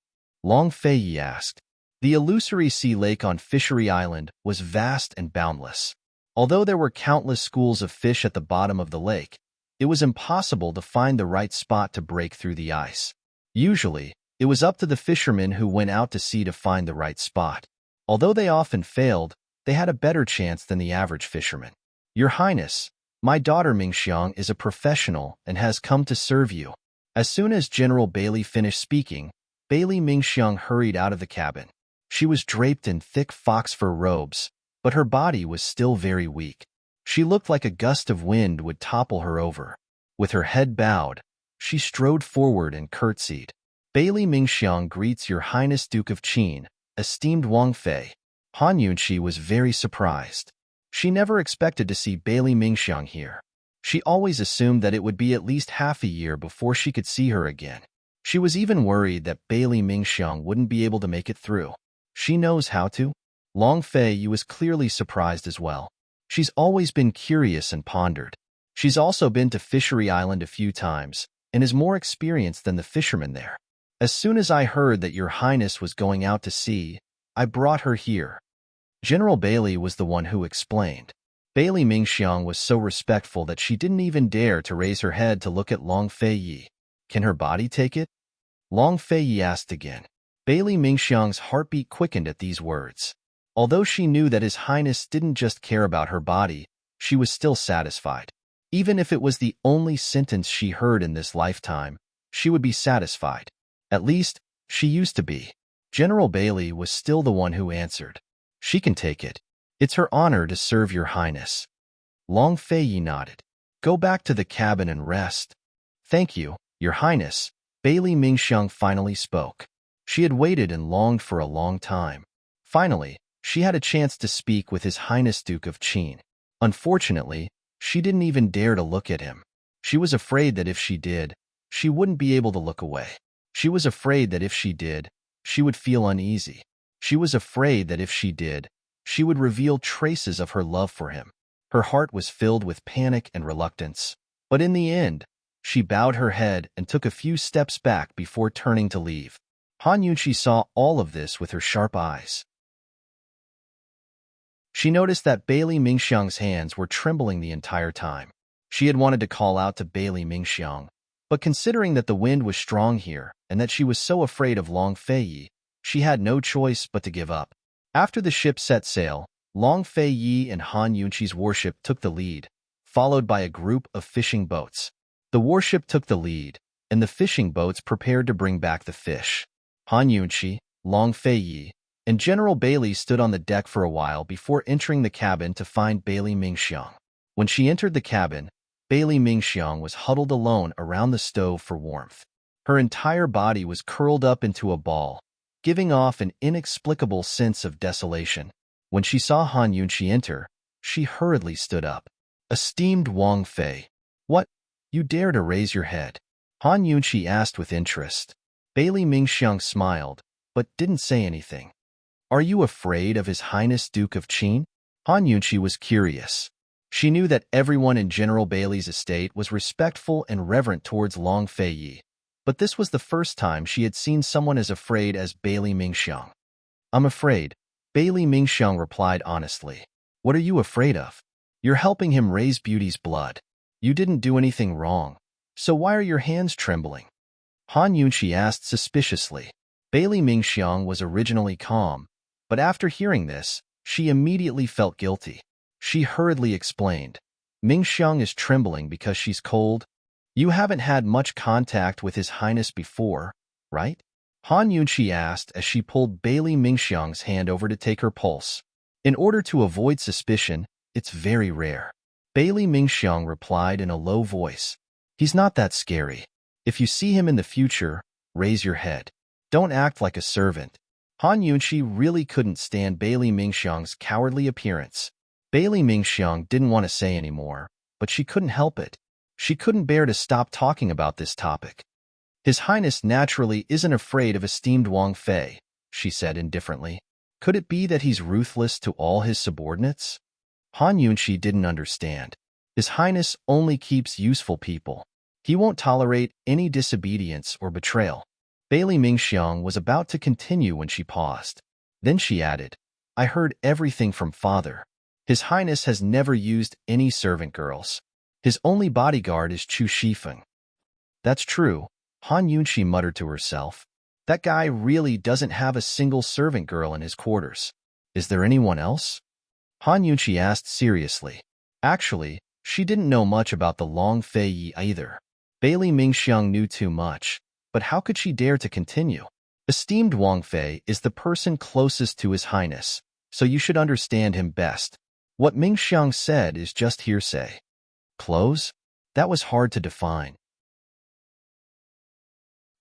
Long Fei asked. The Illusory Sea Lake on Fishery Island was vast and boundless. Although there were countless schools of fish at the bottom of the lake, it was impossible to find the right spot to break through the ice. Usually, it was up to the fishermen who went out to sea to find the right spot. Although they often failed, they had a better chance than the average fisherman. "Your Highness, my daughter Mingxiang is a professional and has come to serve you." As soon as General Bailey finished speaking, Bailey Mingxiang hurried out of the cabin. She was draped in thick fox fur robes, but her body was still very weak. She looked like a gust of wind would topple her over. With her head bowed, she strode forward and curtsied. "Bailey Mingxiang greets your Highness Duke of Qin, esteemed Wang Fei." Han Yunqi was very surprised. She never expected to see Bailey Mingxiang here. She always assumed that it would be at least half a year before she could see her again. She was even worried that Bailey Mingxiang wouldn't be able to make it through. She knows how to. Long Fei was clearly surprised as well. She's always been curious and pondered. She's also been to Fishery Island a few times and is more experienced than the fishermen there. "As soon as I heard that your Highness was going out to sea, I brought her here." General Bailey was the one who explained. Bailey Mingxiang was so respectful that she didn't even dare to raise her head to look at Long Fei. "Can her body take it?" Long Fei asked again. Bailey Mingxiang's heartbeat quickened at these words. Although she knew that His Highness didn't just care about her body, she was still satisfied. Even if it was the only sentence she heard in this lifetime, she would be satisfied. At least, she used to be. General Bailey was still the one who answered. "She can take it. It's her honor to serve your Highness." Long Fei nodded. "Go back to the cabin and rest." "Thank you, your Highness." Bailey Mingxiang finally spoke. She had waited and longed for a long time. Finally, she had a chance to speak with His Highness Duke of Qin. Unfortunately, she didn't even dare to look at him. She was afraid that if she did, she wouldn't be able to look away. She was afraid that if she did, she would feel uneasy. She was afraid that if she did, she would reveal traces of her love for him. Her heart was filled with panic and reluctance. But in the end, she bowed her head and took a few steps back before turning to leave. Han Yunqi saw all of this with her sharp eyes. She noticed that Bailey Mingxiang's hands were trembling the entire time. She had wanted to call out to Bailey Mingxiang, but considering that the wind was strong here and that she was so afraid of Long Feiyi, she had no choice but to give up. After the ship set sail, Long Feiyi and Han Yunqi's warship took the lead, followed by a group of fishing boats. The warship took the lead, and the fishing boats prepared to bring back the fish. Han Yunqi, Long Feiyi, and General Bailey stood on the deck for a while before entering the cabin to find Bailey Mingxiang. When she entered the cabin, Bailey Mingxiang was huddled alone around the stove for warmth. Her entire body was curled up into a ball, giving off an inexplicable sense of desolation. When she saw Han Yunqi enter, she hurriedly stood up. "Esteemed Wang Fei, what? You dare to raise your head?" Han Yunqi asked with interest. Bailey Mingxiang smiled, but didn't say anything. "Are you afraid of His Highness Duke of Qin?" Han Yunqi was curious. She knew that everyone in General Bailey's estate was respectful and reverent towards Long Feiyi, but this was the first time she had seen someone as afraid as Bailey Mingxiang. "I'm afraid," Bailey Mingxiang replied honestly. "What are you afraid of? You're helping him raise Beauty's blood. You didn't do anything wrong, so why are your hands trembling?" Han Yunqi asked suspiciously. Bailey Mingxiang was originally calm, but after hearing this, she immediately felt guilty. She hurriedly explained, "Mingxiang is trembling because she's cold. You haven't had much contact with His Highness before, right?" Han Yunqi asked as she pulled Bailey Mingxiang's hand over to take her pulse. "In order to avoid suspicion, it's very rare." Bailey Mingxiang replied in a low voice, "He's not that scary. If you see him in the future, raise your head. Don't act like a servant." Han Yunqi really couldn't stand Bailey Mingxiang's cowardly appearance. Bailey Mingxiang didn't want to say anymore, but she couldn't help it. She couldn't bear to stop talking about this topic. "His Highness naturally isn't afraid of esteemed Wang Fei," she said indifferently. "Could it be that he's ruthless to all his subordinates?" Han Yunqi didn't understand. His Highness only keeps useful people. He won't tolerate any disobedience or betrayal. Bailey Mingxiang was about to continue when she paused. Then she added, "I heard everything from Father. His Highness has never used any servant girls. His only bodyguard is Chu Shifeng." "That's true," Han Yunqi muttered to herself. "That guy really doesn't have a single servant girl in his quarters. Is there anyone else?" Han Yunqi asked seriously. Actually, she didn't know much about the Long Feiyi either. Bailey Mingxiang knew too much, but how could she dare to continue? "Esteemed Wang Fei is the person closest to His Highness, so you should understand him best. What Mingxiang said is just hearsay." Close? That was hard to define.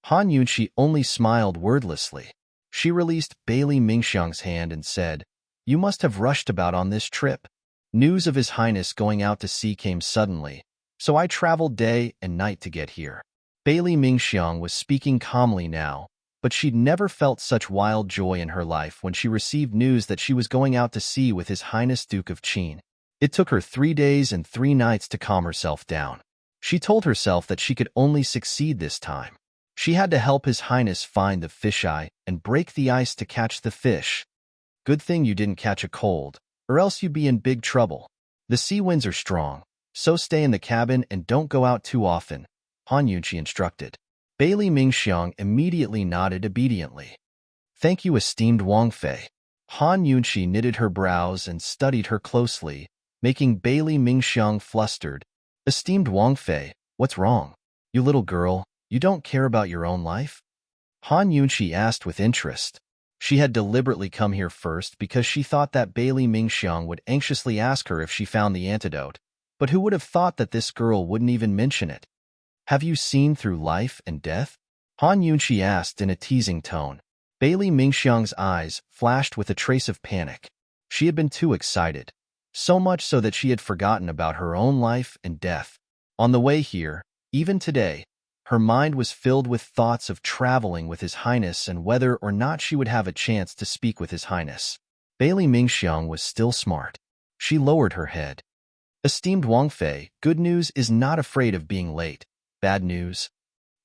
Han Yunqi only smiled wordlessly. She released Bailey Mingxiang's hand and said, "You must have rushed about on this trip. News of His Highness going out to sea came suddenly, so I traveled day and night to get here." Bailey Mingxiang was speaking calmly now, but she'd never felt such wild joy in her life when she received news that she was going out to sea with His Highness Duke of Qin. It took her 3 days and 3 nights to calm herself down. She told herself that she could only succeed this time. She had to help His Highness find the fisheye and break the ice to catch the fish. "Good thing you didn't catch a cold, or else you'd be in big trouble. The sea winds are strong, so stay in the cabin and don't go out too often," Han Yunqi instructed. Bailey Mingxiang immediately nodded obediently. "Thank you, esteemed Wang Fei." Han Yunqi knitted her brows and studied her closely, making Bailey Mingxiang flustered. "Esteemed Wang Fei, what's wrong? You little girl, you don't care about your own life?" Han Yunqi asked with interest. She had deliberately come here first because she thought that Bailey Mingxiang would anxiously ask her if she found the antidote, but who would have thought that this girl wouldn't even mention it? "Have you seen through life and death?" Han Yunqi asked in a teasing tone. Bailey Mingxiang's eyes flashed with a trace of panic. She had been too excited, so much so that she had forgotten about her own life and death. On the way here, even today, Her mind was filled with thoughts of traveling with His Highness and whether or not she would have a chance to speak with His Highness. Bailey Mingxiang was still smart. She lowered her head. Esteemed Wang Fei, good news is not afraid of being late. Bad news?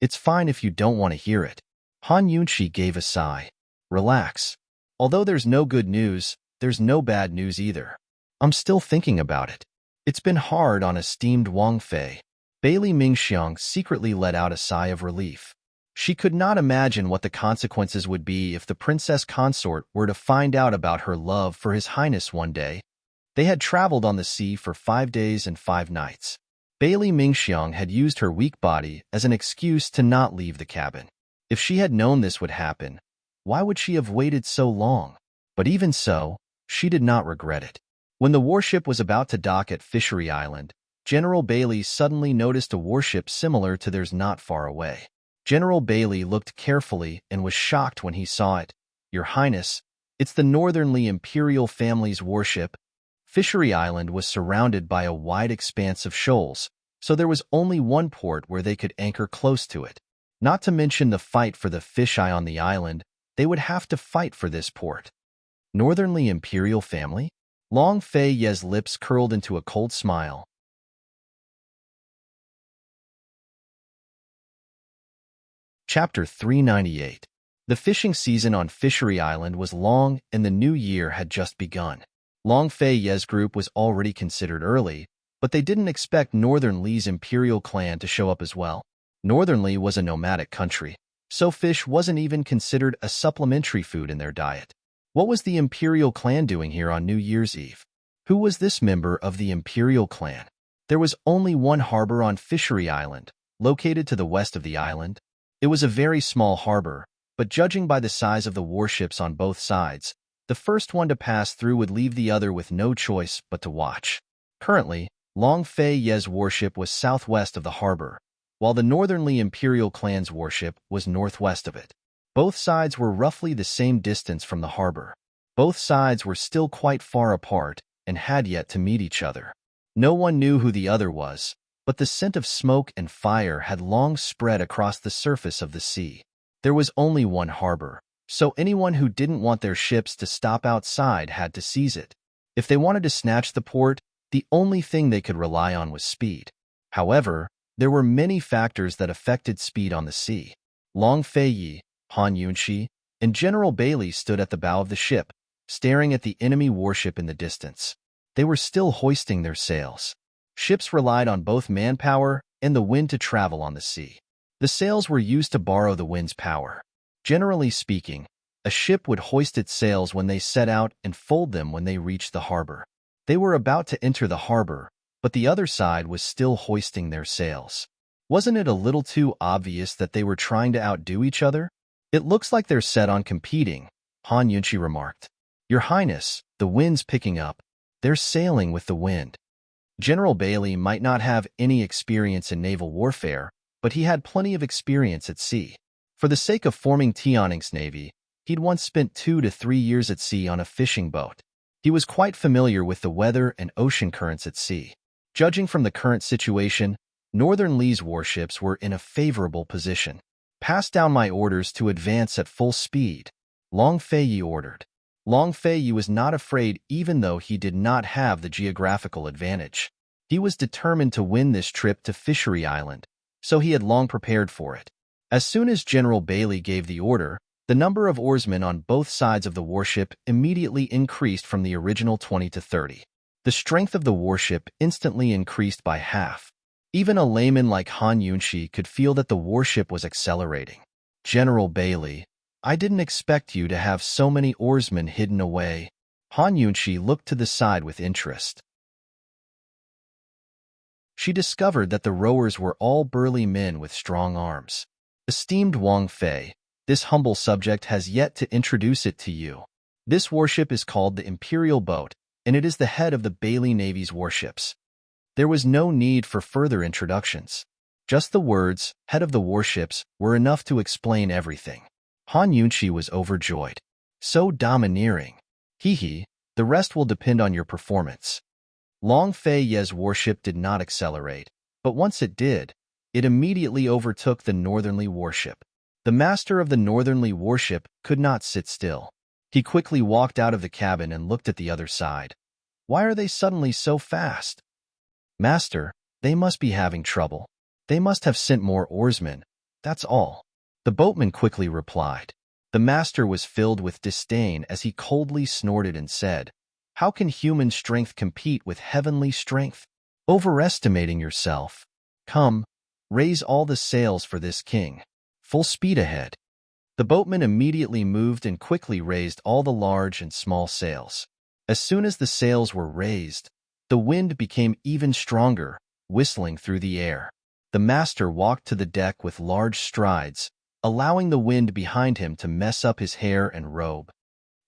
It's fine if you don't want to hear it. Han Yunqi gave a sigh. Relax. Although there's no good news, there's no bad news either. I'm still thinking about it. It's been hard on esteemed Wang Fei. Bailey Mingxiang secretly let out a sigh of relief. She could not imagine what the consequences would be if the Princess Consort were to find out about her love for His Highness one day. They had traveled on the sea for 5 days and 5 nights. Bailey Mingxiang had used her weak body as an excuse to not leave the cabin. If she had known this would happen, why would she have waited so long? But even so, she did not regret it. When the warship was about to dock at Fishery Island, General Bailey suddenly noticed a warship similar to theirs not far away. General Bailey looked carefully and was shocked when he saw it. Your Highness, it's the Northernly Imperial family's warship. Fishery Island was surrounded by a wide expanse of shoals, so there was only one port where they could anchor close to it. Not to mention the fight for the fisheye on the island, they would have to fight for this port. Northernly Imperial family? Long Fei Ye's lips curled into a cold smile. Chapter 398. The fishing season on Fishery Island was long and the new year had just begun. Long Fei Ye's group was already considered early, but they didn't expect Northern Li's imperial clan to show up as well. Northern Li was a nomadic country, so fish wasn't even considered a supplementary food in their diet. What was the imperial clan doing here on New Year's Eve? Who was this member of the imperial clan? There was only one harbor on Fishery Island, located to the west of the island. It was a very small harbor, but judging by the size of the warships on both sides, the first one to pass through would leave the other with no choice but to watch. Currently, Long Fei Ye's warship was southwest of the harbor, while the Northernly Imperial clan's warship was northwest of it. Both sides were roughly the same distance from the harbor. Both sides were still quite far apart and had yet to meet each other. No one knew who the other was, but the scent of smoke and fire had long spread across the surface of the sea. There was only one harbor, so anyone who didn't want their ships to stop outside had to seize it. If they wanted to snatch the port, the only thing they could rely on was speed. However, there were many factors that affected speed on the sea. Long Fei Yi, Han Yunqi, and General Bailey stood at the bow of the ship, staring at the enemy warship in the distance. They were still hoisting their sails. Ships relied on both manpower and the wind to travel on the sea. The sails were used to borrow the wind's power. Generally speaking, a ship would hoist its sails when they set out and fold them when they reached the harbor. They were about to enter the harbor, but the other side was still hoisting their sails. Wasn't it a little too obvious that they were trying to outdo each other? It looks like they're set on competing, Han Yunqi remarked. Your Highness, the wind's picking up. They're sailing with the wind. General Bailey might not have any experience in naval warfare, but he had plenty of experience at sea. For the sake of forming Tianning's navy, he'd once spent 2 to 3 years at sea on a fishing boat. He was quite familiar with the weather and ocean currents at sea. Judging from the current situation, Northern Li's warships were in a favorable position. Pass down my orders to advance at full speed, Long Fei Yi ordered. Long Fei Yi was not afraid even though he did not have the geographical advantage. He was determined to win this trip to Fishery Island, so he had long prepared for it. As soon as General Bailey gave the order, the number of oarsmen on both sides of the warship immediately increased from the original 20 to 30. The strength of the warship instantly increased by half. Even a layman like Han Yunqi could feel that the warship was accelerating. General Bailey, I didn't expect you to have so many oarsmen hidden away. Han Yunqi looked to the side with interest. She discovered that the rowers were all burly men with strong arms. Esteemed Wang Fei, this humble subject has yet to introduce it to you. This warship is called the Imperial Boat, and it is the head of the Bailey Navy's warships. There was no need for further introductions. Just the words, head of the warships, were enough to explain everything. Han Yunqi was overjoyed. So domineering. Hee, the rest will depend on your performance. Long Fei Ye's warship did not accelerate, but once it did, it immediately overtook the northerly warship. The master of the northerly warship could not sit still. He quickly walked out of the cabin and looked at the other side. Why are they suddenly so fast? Master, they must be having trouble. They must have sent more oarsmen. That's all. The boatman quickly replied. The master was filled with disdain as he coldly snorted and said, "How can human strength compete with heavenly strength? Overestimating yourself. Come, raise all the sails for this king. Full speed ahead." The boatman immediately moved and quickly raised all the large and small sails. As soon as the sails were raised, the wind became even stronger, whistling through the air. The master walked to the deck with large strides, allowing the wind behind him to mess up his hair and robe.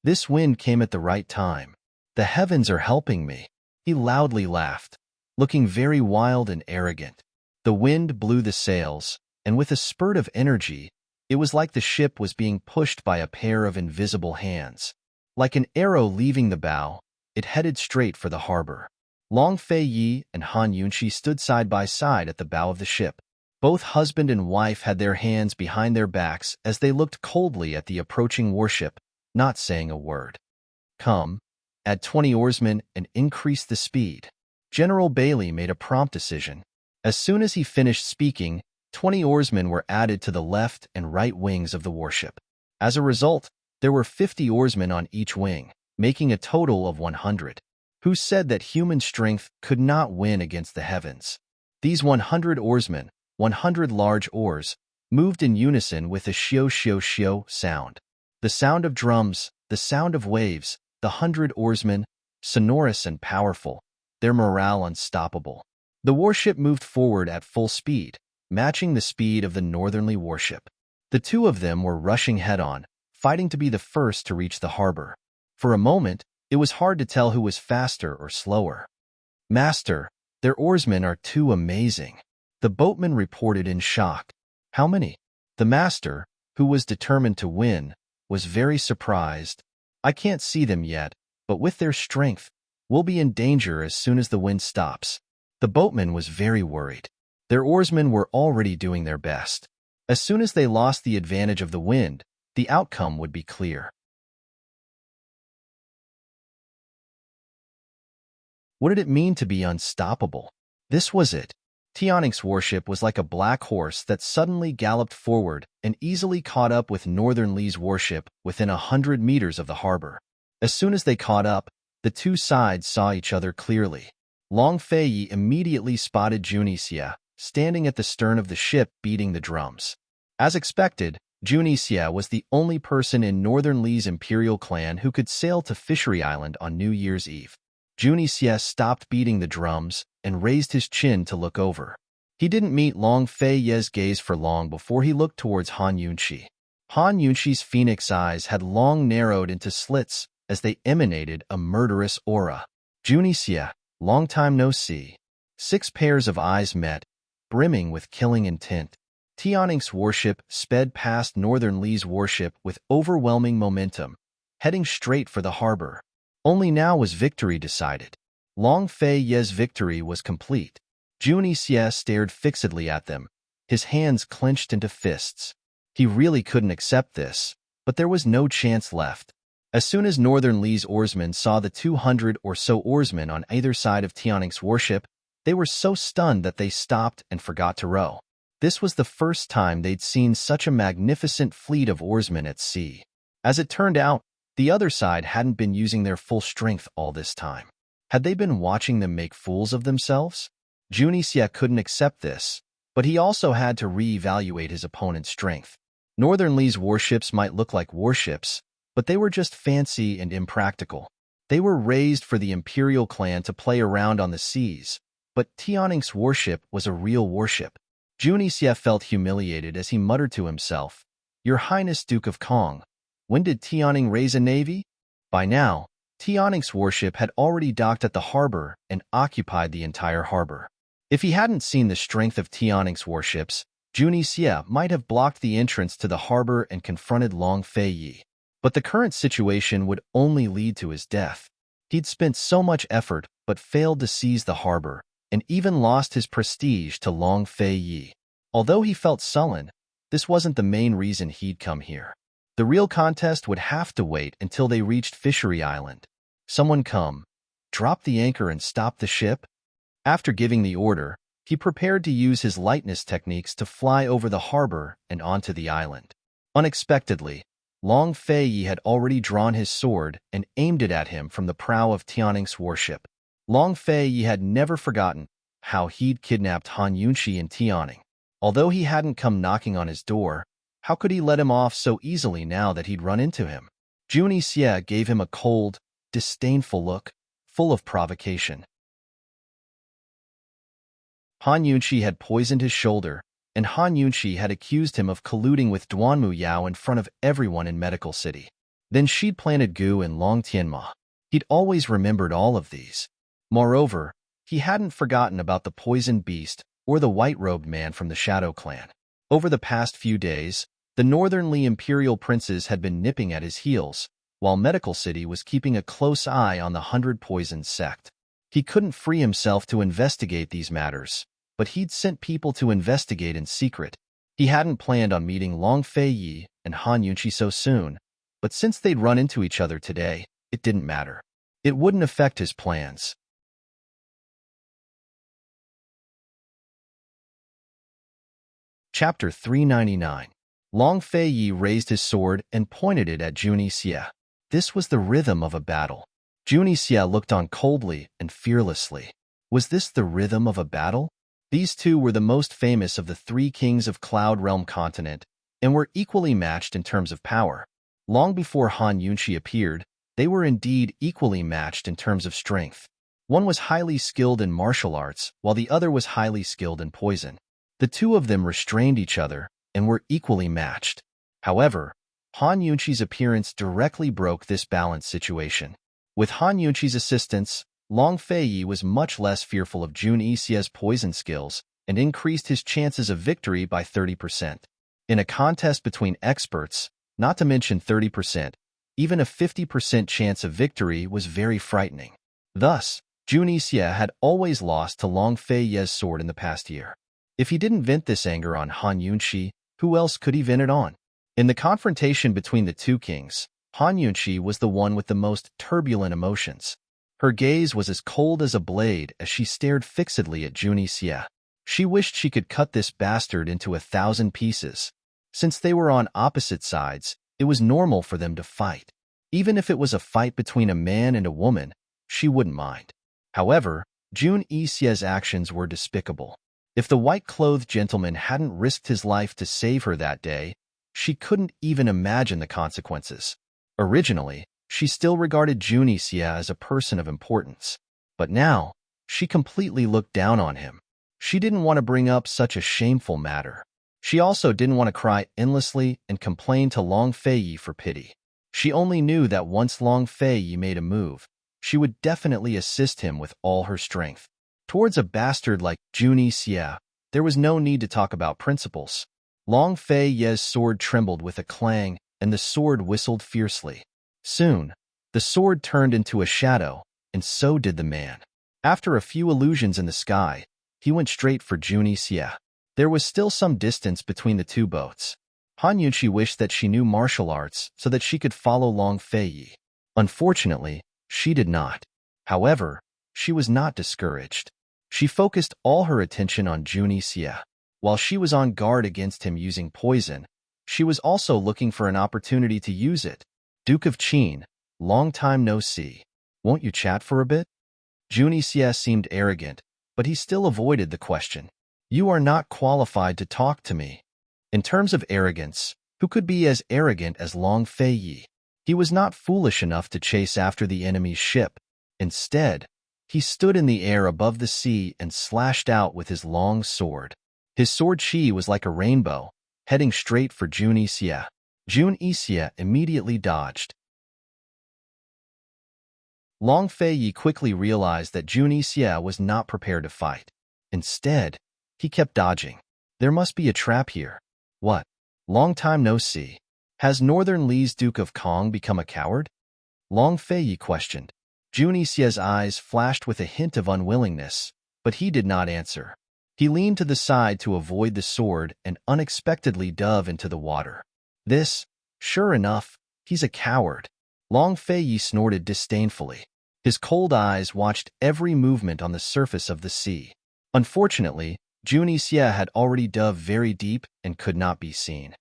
This wind came at the right time. The heavens are helping me. He loudly laughed, looking very wild and arrogant. The wind blew the sails, and with a spurt of energy, it was like the ship was being pushed by a pair of invisible hands. Like an arrow leaving the bow, it headed straight for the harbor. Long Fei Yi and Han Yunxi stood side by side at the bow of the ship. Both husband and wife had their hands behind their backs as they looked coldly at the approaching warship, not saying a word. Come, add 20 oarsmen and increase the speed. General Bailey made a prompt decision. As soon as he finished speaking, 20 oarsmen were added to the left and right wings of the warship. As a result, there were 50 oarsmen on each wing, making a total of 100. Who said that human strength could not win against the heavens? These 100 oarsmen, 100 large oars, moved in unison with a shio-shio-shio sound. The sound of drums, the sound of waves, the 100 oarsmen, sonorous and powerful, their morale unstoppable. The warship moved forward at full speed, matching the speed of the northerly warship. The two of them were rushing head-on, fighting to be the first to reach the harbor. For a moment, it was hard to tell who was faster or slower. Master, their oarsmen are too amazing. The boatman reported in shock. How many? The master, who was determined to win, was very surprised. I can't see them yet, but with their strength, we'll be in danger as soon as the wind stops. The boatman was very worried. Their oarsmen were already doing their best. As soon as they lost the advantage of the wind, the outcome would be clear. What did it mean to be unstoppable? This was it. Tianix's warship was like a black horse that suddenly galloped forward and easily caught up with Northern Li's warship within 100 meters of the harbor. As soon as they caught up, the two sides saw each other clearly. Long Fei Yi immediately spotted Junixia, standing at the stern of the ship beating the drums. As expected, Junixia was the only person in Northern Li's imperial clan who could sail to Fishery Island on New Year's Eve. Junixia stopped beating the drums and raised his chin to look over. He didn't meet Long Fei Yi's gaze for long before he looked towards Han Yunxi. Han Yunxi's phoenix eyes had long narrowed into slits as they emanated a murderous aura. Junixia, long time no see. 6 pairs of eyes met, brimming with killing intent. Tianix's warship sped past Northern Li's warship with overwhelming momentum, heading straight for the harbor. Only now was victory decided. Long Fei Yi's victory was complete. Junixia stared fixedly at them, his hands clenched into fists. He really couldn't accept this, but there was no chance left. As soon as Northern Li's oarsmen saw the 200 or so oarsmen on either side of Tianix's warship, they were so stunned that they stopped and forgot to row. This was the first time they'd seen such a magnificent fleet of oarsmen at sea. As it turned out, the other side hadn't been using their full strength all this time. Had they been watching them make fools of themselves? Junixia couldn't accept this, but he also had to re-evaluate his opponent's strength. Northern Li's warships might look like warships, but they were just fancy and impractical. They were raised for the Imperial clan to play around on the seas, but Tianix's warship was a real warship. Junixia felt humiliated as he muttered to himself, "Your Highness Duke of Kong, when did Tianix raise a navy?" By now, Tianix's warship had already docked at the harbor and occupied the entire harbor. If he hadn't seen the strength of Tianix's warships, Junixia might have blocked the entrance to the harbor and confronted Long Fei Yi. But the current situation would only lead to his death. He'd spent so much effort but failed to seize the harbor, and even lost his prestige to Long Fei Yi. Although he felt sullen, this wasn't the main reason he'd come here. The real contest would have to wait until they reached Fishery Island. Someone come, drop the anchor and stop the ship? After giving the order, he prepared to use his lightness techniques to fly over the harbor and onto the island. Unexpectedly, Long Fei had already drawn his sword and aimed it at him from the prow of Tianix's warship. Long Fei had never forgotten how he'd kidnapped Han Yunxi and Tianing. Although he hadn't come knocking on his door, how could he let him off so easily now that he'd run into him? Juni Xie gave him a cold, disdainful look, full of provocation. Han Yunxi had poisoned his shoulder, and Han Yunxi had accused him of colluding with Duanmu Yao in front of everyone in Medical City. Then she'd planted Gu in Long Tianma. He'd always remembered all of these. Moreover, he hadn't forgotten about the poisoned beast or the white-robed man from the Shadow Clan. Over the past few days, the northernly imperial princes had been nipping at his heels, while Medical City was keeping a close eye on the 100 Poisoned sect. He couldn't free himself to investigate these matters, but he'd sent people to investigate in secret. He hadn't planned on meeting Long Fei and Han Yunxi so soon, but since they'd run into each other today, it didn't matter. It wouldn't affect his plans. Chapter 399. Long Fei raised his sword and pointed it at Juni Xie. This was the rhythm of a battle. Juni Xie looked on coldly and fearlessly. Was this the rhythm of a battle? These two were the most famous of the 3 kings of Cloud Realm continent, and were equally matched in terms of power. Long before Han Yunxi appeared, they were indeed equally matched in terms of strength. One was highly skilled in martial arts, while the other was highly skilled in poison. The two of them restrained each other and were equally matched. However, Han Yunxi's appearance directly broke this balanced situation. With Han Yunxi's assistance, Long Fei was much less fearful of Juni Xie's poison skills and increased his chances of victory by 30%. In a contest between experts, not to mention 30%, even a 50% chance of victory was very frightening. Thus, Juni Xie had always lost to Long Fei's sword in the past year. If he didn't vent this anger on Han Yunxi, who else could he vent it on? In the confrontation between the two kings, Han Yunxi was the one with the most turbulent emotions. Her gaze was as cold as a blade as she stared fixedly at Juni Xie. She wished she could cut this bastard into 1,000 pieces. Since they were on opposite sides, it was normal for them to fight. Even if it was a fight between a man and a woman, she wouldn't mind. However, Juni Xie's actions were despicable. If the white-clothed gentleman hadn't risked his life to save her that day, she couldn't even imagine the consequences. Originally, she still regarded Juni Xie as a person of importance. But now, she completely looked down on him. She didn't want to bring up such a shameful matter. She also didn't want to cry endlessly and complain to Long Fei for pity. She only knew that once Long Fei made a move, she would definitely assist him with all her strength. Towards a bastard like Juni Xie, there was no need to talk about principles. Long Fei's sword trembled with a clang, and the sword whistled fiercely. Soon, the sword turned into a shadow, and so did the man. After a few illusions in the sky, he went straight for Juni Xie. There was still some distance between the two boats. Han Yunxi wished that she knew martial arts so that she could follow Long Fei. Unfortunately, she did not. However, she was not discouraged. She focused all her attention on Juni Xie. While she was on guard against him using poison, she was also looking for an opportunity to use it. Duke of Qin, long time no see. Won't you chat for a bit? Juni Xie seemed arrogant, but he still avoided the question. You are not qualified to talk to me. In terms of arrogance, who could be as arrogant as Long Fei? He was not foolish enough to chase after the enemy's ship. Instead, he stood in the air above the sea and slashed out with his long sword. His sword chi was like a rainbow, heading straight for Juni Xie. Juni Xie immediately dodged. Long Fei quickly realized that Juni Xie was not prepared to fight. Instead, he kept dodging. There must be a trap here. What? Long time no see. Has Northern Li's Duke of Kong become a coward? Long Fei questioned. Juni Xie's eyes flashed with a hint of unwillingness, but he did not answer. He leaned to the side to avoid the sword and unexpectedly dove into the water. Sure enough, he's a coward. Long Fei snorted disdainfully. His cold eyes watched every movement on the surface of the sea. Unfortunately, Junixia had already dove very deep and could not be seen.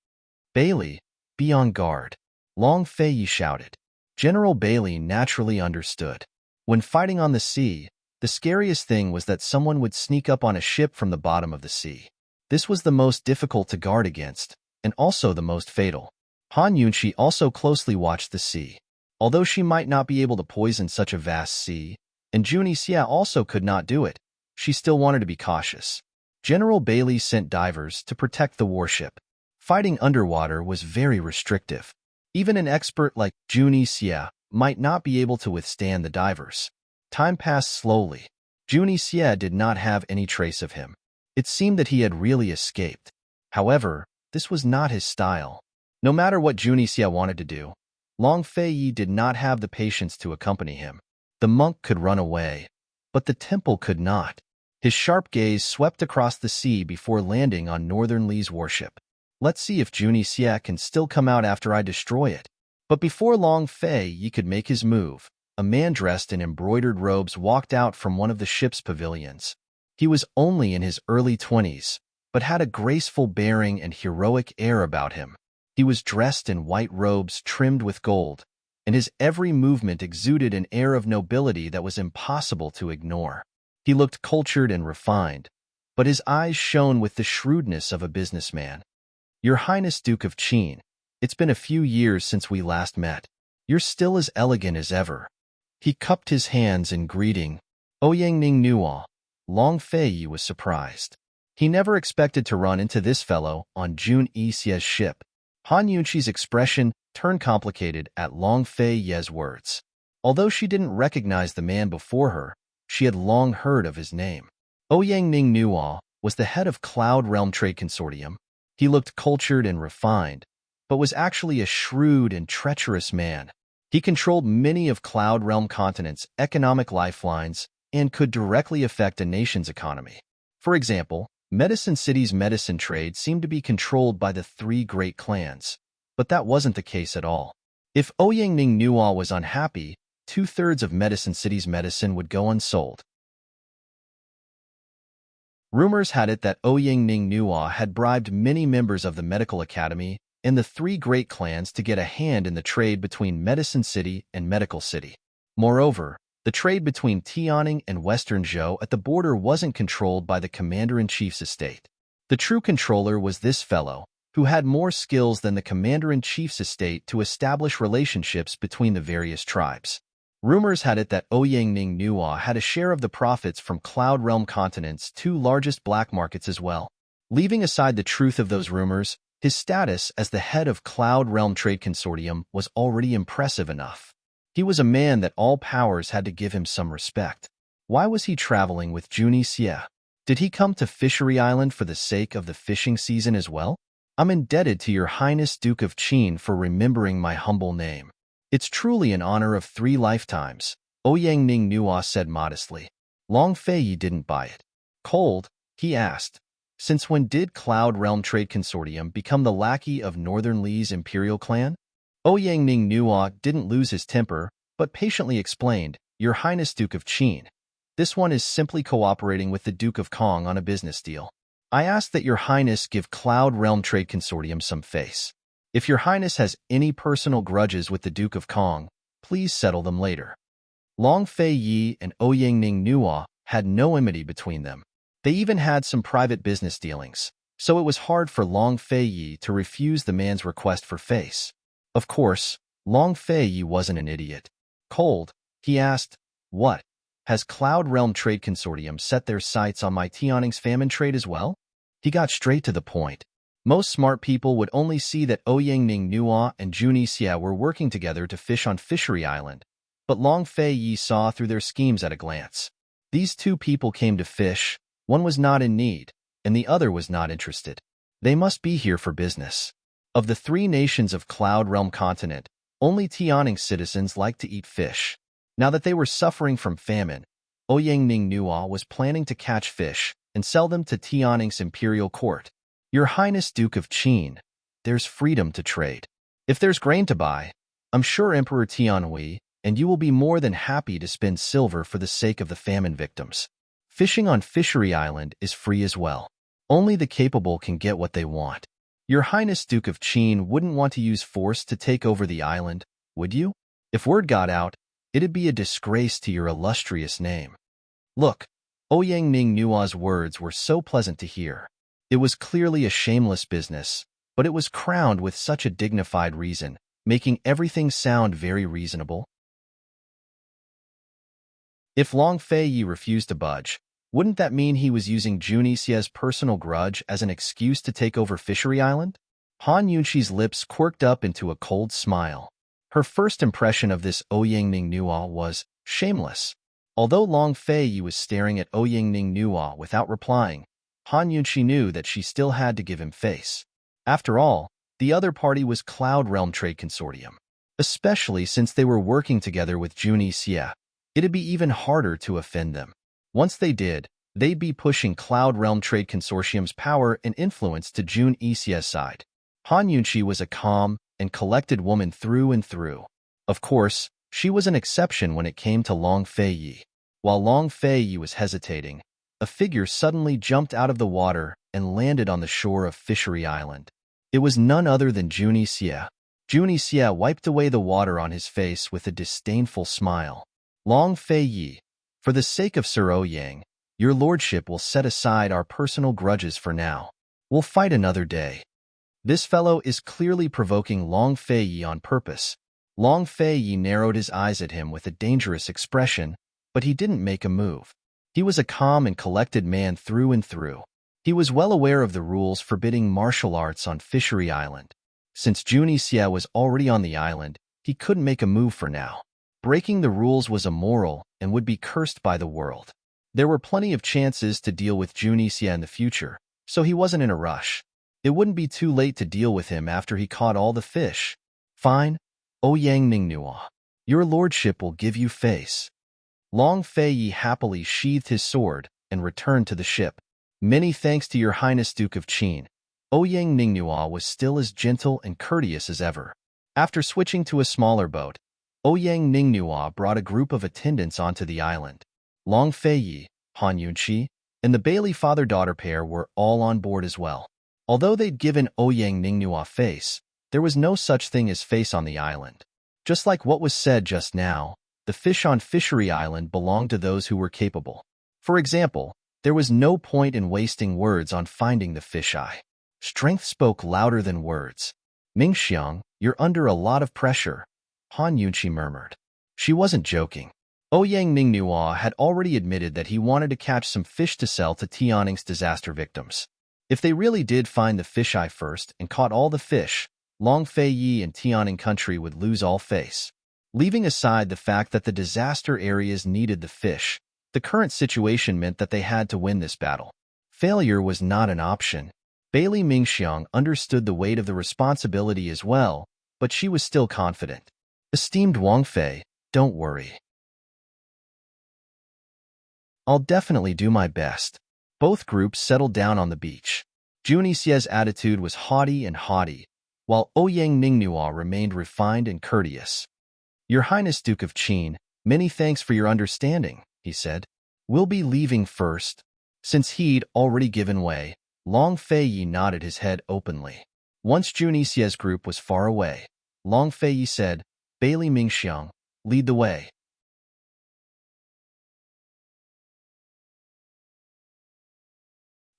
Bailey, be on guard. Long Fei shouted. General Bailey naturally understood. When fighting on the sea, the scariest thing was that someone would sneak up on a ship from the bottom of the sea. This was the most difficult to guard against, and also the most fatal. Han Yunxi also closely watched the sea. Although she might not be able to poison such a vast sea, and Junixia also could not do it, she still wanted to be cautious. General Bailey sent divers to protect the warship. Fighting underwater was very restrictive. Even an expert like Junixia might not be able to withstand the divers. Time passed slowly. Junixia did not have any trace of him. It seemed that he had really escaped. However, this was not his style. No matter what Junixia wanted to do, Long Fei did not have the patience to accompany him. The monk could run away, but the temple could not. His sharp gaze swept across the sea before landing on Northern Li's warship. Let's see if Junixia can still come out after I destroy it. But before Long Fei could make his move, a man dressed in embroidered robes walked out from one of the ship's pavilions. He was only in his early 20s, but had a graceful bearing and heroic air about him. He was dressed in white robes trimmed with gold, and his every movement exuded an air of nobility that was impossible to ignore. He looked cultured and refined, but his eyes shone with the shrewdness of a businessman. Your Highness Duke of Qin, it's been a few years since we last met. You're still as elegant as ever. He cupped his hands in greeting. Ouyangning Nuo. Long Fei was surprised. He never expected to run into this fellow on Junixie's ship. Han Yunxi's expression turned complicated at Long Fei's words. Although she didn't recognize the man before her, she had long heard of his name. Ouyangning Nuo was the head of Cloud Realm Trade Consortium. He looked cultured and refined, but was actually a shrewd and treacherous man. He controlled many of Cloud Realm continent's economic lifelines and could directly affect a nation's economy. For example, Medicine City's medicine trade seemed to be controlled by the three great clans, but that wasn't the case at all. If Ouyangning Nuo was unhappy, 2/3 of Medicine City's medicine would go unsold. Rumors had it that Ouyangning Nuo had bribed many members of the medical academy and the three great clans to get a hand in the trade between Medicine City and Medical City. Moreover, the trade between Tianning and Western Zhou at the border wasn't controlled by the Commander-in-Chief's estate. The true controller was this fellow, who had more skills than the Commander-in-Chief's estate to establish relationships between the various tribes. Rumors had it that Ouyangning Nuo had a share of the profits from Cloud Realm Continent's two largest black markets as well. Leaving aside the truth of those rumors, his status as the head of Cloud Realm Trade Consortium was already impressive enough. He was a man that all powers had to give him some respect. Why was he traveling with Junixia? Did he come to Fishery Island for the sake of the fishing season as well? I'm indebted to your Highness Duke of Qin for remembering my humble name. It's truly an honor of 3 lifetimes, Ouyangning Nuo said modestly. Long Fei didn't buy it. Cold, he asked. Since when did Cloud Realm Trade Consortium become the lackey of Northern Li's imperial clan? Ouyangning Nuo didn't lose his temper, but patiently explained, Your Highness Duke of Qin. This one is simply cooperating with the Duke of Kong on a business deal. I ask that Your Highness give Cloud Realm Trade Consortium some face. If Your Highness has any personal grudges with the Duke of Kong, please settle them later. Long Fei and Ouyangning Nuo had no enmity between them. They even had some private business dealings, so it was hard for Long Fei to refuse the man's request for face. Of course, Long Fei wasn't an idiot. Cold, he asked, What? Has Cloud Realm Trade Consortium set their sights on my Tianning's famine trade as well? He got straight to the point. Most smart people would only see that Ouyangning Nuo and Junixia were working together to fish on Fishery Island, but Long Fei saw through their schemes at a glance. These two people came to fish, one was not in need, and the other was not interested. They must be here for business. Of the 3 nations of Cloud Realm Continent, only Tianning citizens liked to eat fish. Now that they were suffering from famine, Ouyangning Nuo was planning to catch fish and sell them to Tianning's imperial court. Your Highness Duke of Qin, there's freedom to trade. If there's grain to buy, I'm sure Emperor Tianhui and you will be more than happy to spend silver for the sake of the famine victims. Fishing on Fishery Island is free as well. Only the capable can get what they want. Your Highness Duke of Qin wouldn't want to use force to take over the island, would you? If word got out, it'd be a disgrace to your illustrious name. Look, Ouyang Ning Nua's words were so pleasant to hear. It was clearly a shameless business, but it was crowned with such a dignified reason, making everything sound very reasonable. If Long Feiyi refused to budge, wouldn't that mean he was using Junixie's personal grudge as an excuse to take over Fishery Island? Han Yunxi's lips quirked up into a cold smile. Her first impression of this Ouyang Ning Nua was shameless. Although Long Feiyi was staring at Ouyang Ning Nua without replying, Han Yunxi knew that she still had to give him face. After all, the other party was Cloud Realm Trade Consortium. Especially since they were working together with Junixie, it'd be even harder to offend them. Once they did, they'd be pushing Cloud Realm Trade Consortium's power and influence to Junixie's side. Han Yunxi was a calm and collected woman through and through. Of course, she was an exception when it came to Long Feiyi. While Long Feiyi was hesitating, a figure suddenly jumped out of the water and landed on the shore of Fishery Island. It was none other than Junixie. Junixie wiped away the water on his face with a disdainful smile. Long Feiyi, for the sake of Sir Ouyang, your lordship will set aside our personal grudges for now. We'll fight another day. This fellow is clearly provoking Long Feiyi on purpose. Long Feiyi narrowed his eyes at him with a dangerous expression, but he didn't make a move. He was a calm and collected man through and through. He was well aware of the rules forbidding martial arts on Fishery Island. Since Junixie was already on the island, he couldn't make a move for now. Breaking the rules was immoral and would be cursed by the world. There were plenty of chances to deal with Junixie in the future, so he wasn't in a rush. It wouldn't be too late to deal with him after he caught all the fish. Fine, Ouyang Ning Nua. Your lordship will give you face. Long Feiyi happily sheathed his sword and returned to the ship. Many thanks to your Highness Duke of Qin. Ouyang Ning Nua was still as gentle and courteous as ever. After switching to a smaller boat, Ouyang Ning Nua brought a group of attendants onto the island. Long Feiyi, Han Yunxi, and the Bailey father-daughter pair were all on board as well. Although they'd given Ouyang Ning Nua face, there was no such thing as face on the island. Just like what was said just now, the fish on Fishery Island belonged to those who were capable. For example, there was no point in wasting words on finding the fisheye. Strength spoke louder than words. Mingxiang, you're under a lot of pressure, Han Yunxi murmured. She wasn't joking. Ouyang Ning Nua had already admitted that he wanted to catch some fish to sell to Tianning's disaster victims. If they really did find the fisheye first and caught all the fish, Long Feiyi and Tianning country would lose all face. Leaving aside the fact that the disaster areas needed the fish, the current situation meant that they had to win this battle. Failure was not an option. Bailey Mingxiang understood the weight of the responsibility as well, but she was still confident. Esteemed Wang Fei, don't worry. I'll definitely do my best. Both groups settled down on the beach. Junixie's attitude was haughty and haughty, while Ouyang Ning Nua remained refined and courteous. Your Highness Duke of Qin, many thanks for your understanding, he said. We'll be leaving first. Since he'd already given way, Long Feiyi nodded his head openly. Once Junixie's group was far away, Long Feiyi said, Bailey Mingxiang, lead the way.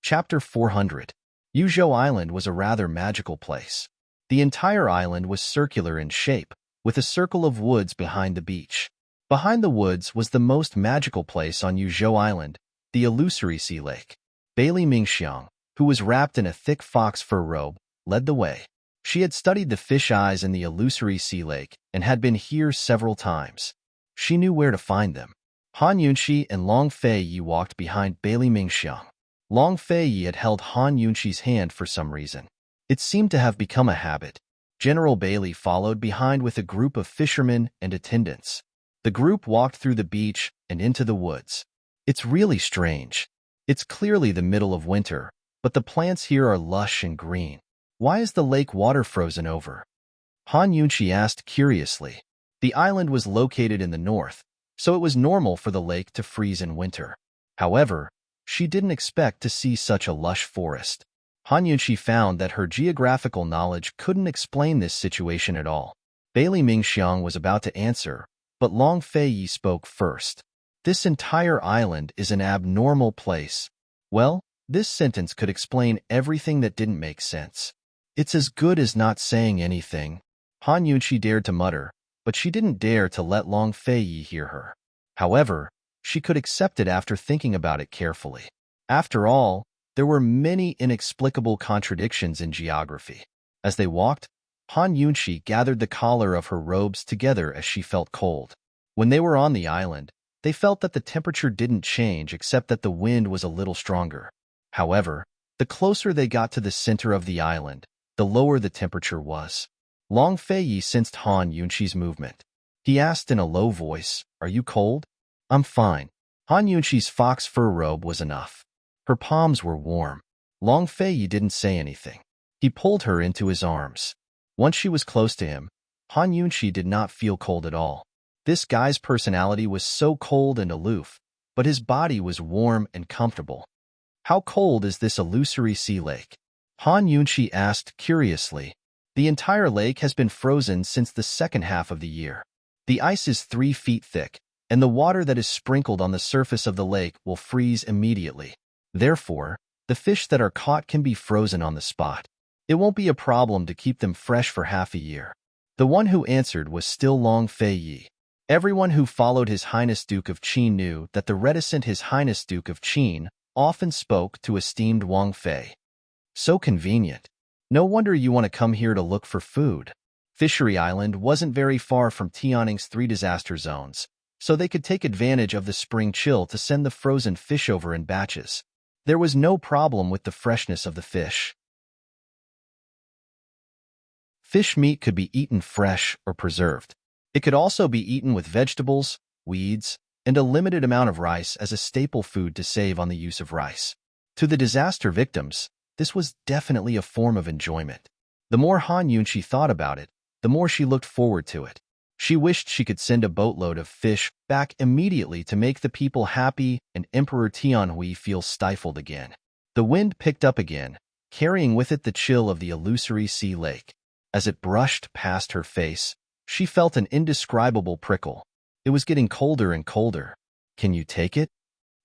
Chapter 400. Yuzhou Island was a rather magical place. The entire island was circular in shape, with a circle of woods behind the beach. Behind the woods was the most magical place on Yuzhou Island, the illusory sea lake. Bailey Mingxiang, who was wrapped in a thick fox fur robe, led the way. She had studied the fish eyes in the illusory sea lake and had been here several times. She knew where to find them. Han Yunxi and Long Feiyi walked behind Bailey Mingxiang. Long Feiyi had held Han Yunxi's hand for some reason. It seemed to have become a habit. General Bailey followed behind with a group of fishermen and attendants. The group walked through the beach and into the woods. It's really strange. It's clearly the middle of winter, but the plants here are lush and green. Why is the lake water frozen over? Han Yunqi asked curiously. The island was located in the north, so it was normal for the lake to freeze in winter. However, she didn't expect to see such a lush forest. Han Yunqi found that her geographical knowledge couldn't explain this situation at all. Bailey Mingxiang was about to answer, but Long Feiyi spoke first. This entire island is an abnormal place. Well, this sentence could explain everything that didn't make sense. It's as good as not saying anything. Han Yunqi dared to mutter, but she didn't dare to let Long Feiyi hear her. However, she could accept it after thinking about it carefully. After all, there were many inexplicable contradictions in geography. As they walked, Han Yunqi gathered the collar of her robes together as she felt cold. When they were on the island, they felt that the temperature didn't change except that the wind was a little stronger. However, the closer they got to the center of the island, the lower the temperature was. Long Feiyi sensed Han Yunqi's movement. He asked in a low voice, "Are you cold?" "I'm fine." Han Yunqi's fox fur robe was enough. Her palms were warm. Long Feiyi didn't say anything. He pulled her into his arms. Once she was close to him, Han Yunqi did not feel cold at all. This guy's personality was so cold and aloof, but his body was warm and comfortable. "How cold is this illusory sea lake?" Han Yunqi asked curiously. "The entire lake has been frozen since the second half of the year. The ice is 3 feet thick, and the water that is sprinkled on the surface of the lake will freeze immediately. Therefore, the fish that are caught can be frozen on the spot. It won't be a problem to keep them fresh for half a year." The one who answered was still Long Feiyi. Everyone who followed His Highness Duke of Qin knew that the reticent His Highness Duke of Qin often spoke to esteemed Wang Fei. So convenient. No wonder you want to come here to look for food. Fishery Island wasn't very far from Tianning's 3 disaster zones, so they could take advantage of the spring chill to send the frozen fish over in batches. There was no problem with the freshness of the fish. Fish meat could be eaten fresh or preserved. It could also be eaten with vegetables, weeds, and a limited amount of rice as a staple food to save on the use of rice. To the disaster victims, this was definitely a form of enjoyment. The more Han Yunqi thought about it, the more she looked forward to it. She wished she could send a boatload of fish back immediately to make the people happy and Emperor Tianhui feel stifled again. The wind picked up again, carrying with it the chill of the illusory sea lake. As it brushed past her face, she felt an indescribable prickle. It was getting colder and colder. "Can you take it?"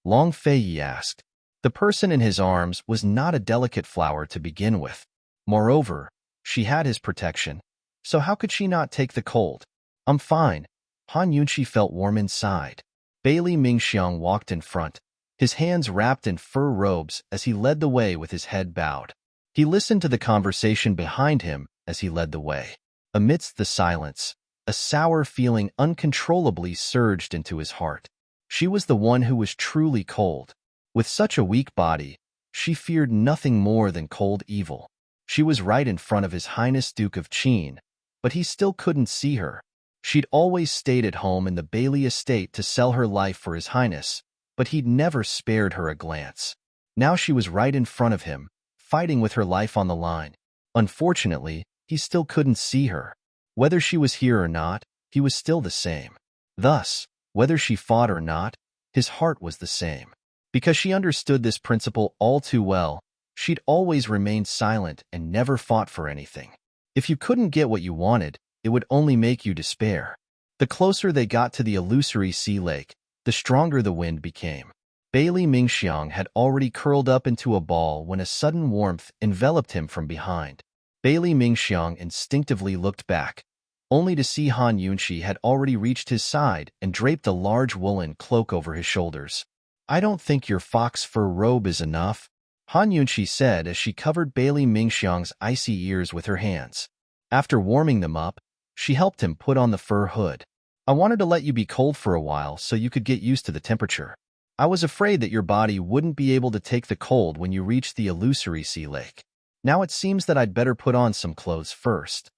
Long Feiyi asked. The person in his arms was not a delicate flower to begin with. Moreover, she had his protection, so how could she not take the cold? "I'm fine." Han Yunqi felt warm inside. Bailey Mingxiang walked in front, his hands wrapped in fur robes as he led the way with his head bowed. He listened to the conversation behind him as he led the way. Amidst the silence, a sour feeling uncontrollably surged into his heart. She was the one who was truly cold. With such a weak body, she feared nothing more than cold evil. She was right in front of His Highness Duke of Qin, but he still couldn't see her. She'd always stayed at home in the Bailey estate to sell her life for His Highness, but he'd never spared her a glance. Now she was right in front of him, fighting with her life on the line. Unfortunately, he still couldn't see her. Whether she was here or not, he was still the same. Thus, whether she fought or not, his heart was the same. Because she understood this principle all too well, she'd always remained silent and never fought for anything. If you couldn't get what you wanted, it would only make you despair. The closer they got to the illusory sea lake, the stronger the wind became. Bailey Mingxiang had already curled up into a ball when a sudden warmth enveloped him from behind. Bailey Mingxiang instinctively looked back, only to see Han Yunqi had already reached his side and draped a large woolen cloak over his shoulders. "I don't think your fox fur robe is enough," Han Yunqi said as she covered Bailey Mingxiang's icy ears with her hands. After warming them up, she helped him put on the fur hood. "I wanted to let you be cold for a while so you could get used to the temperature. I was afraid that your body wouldn't be able to take the cold when you reached the illusory sea lake. Now it seems that I'd better put on some clothes first."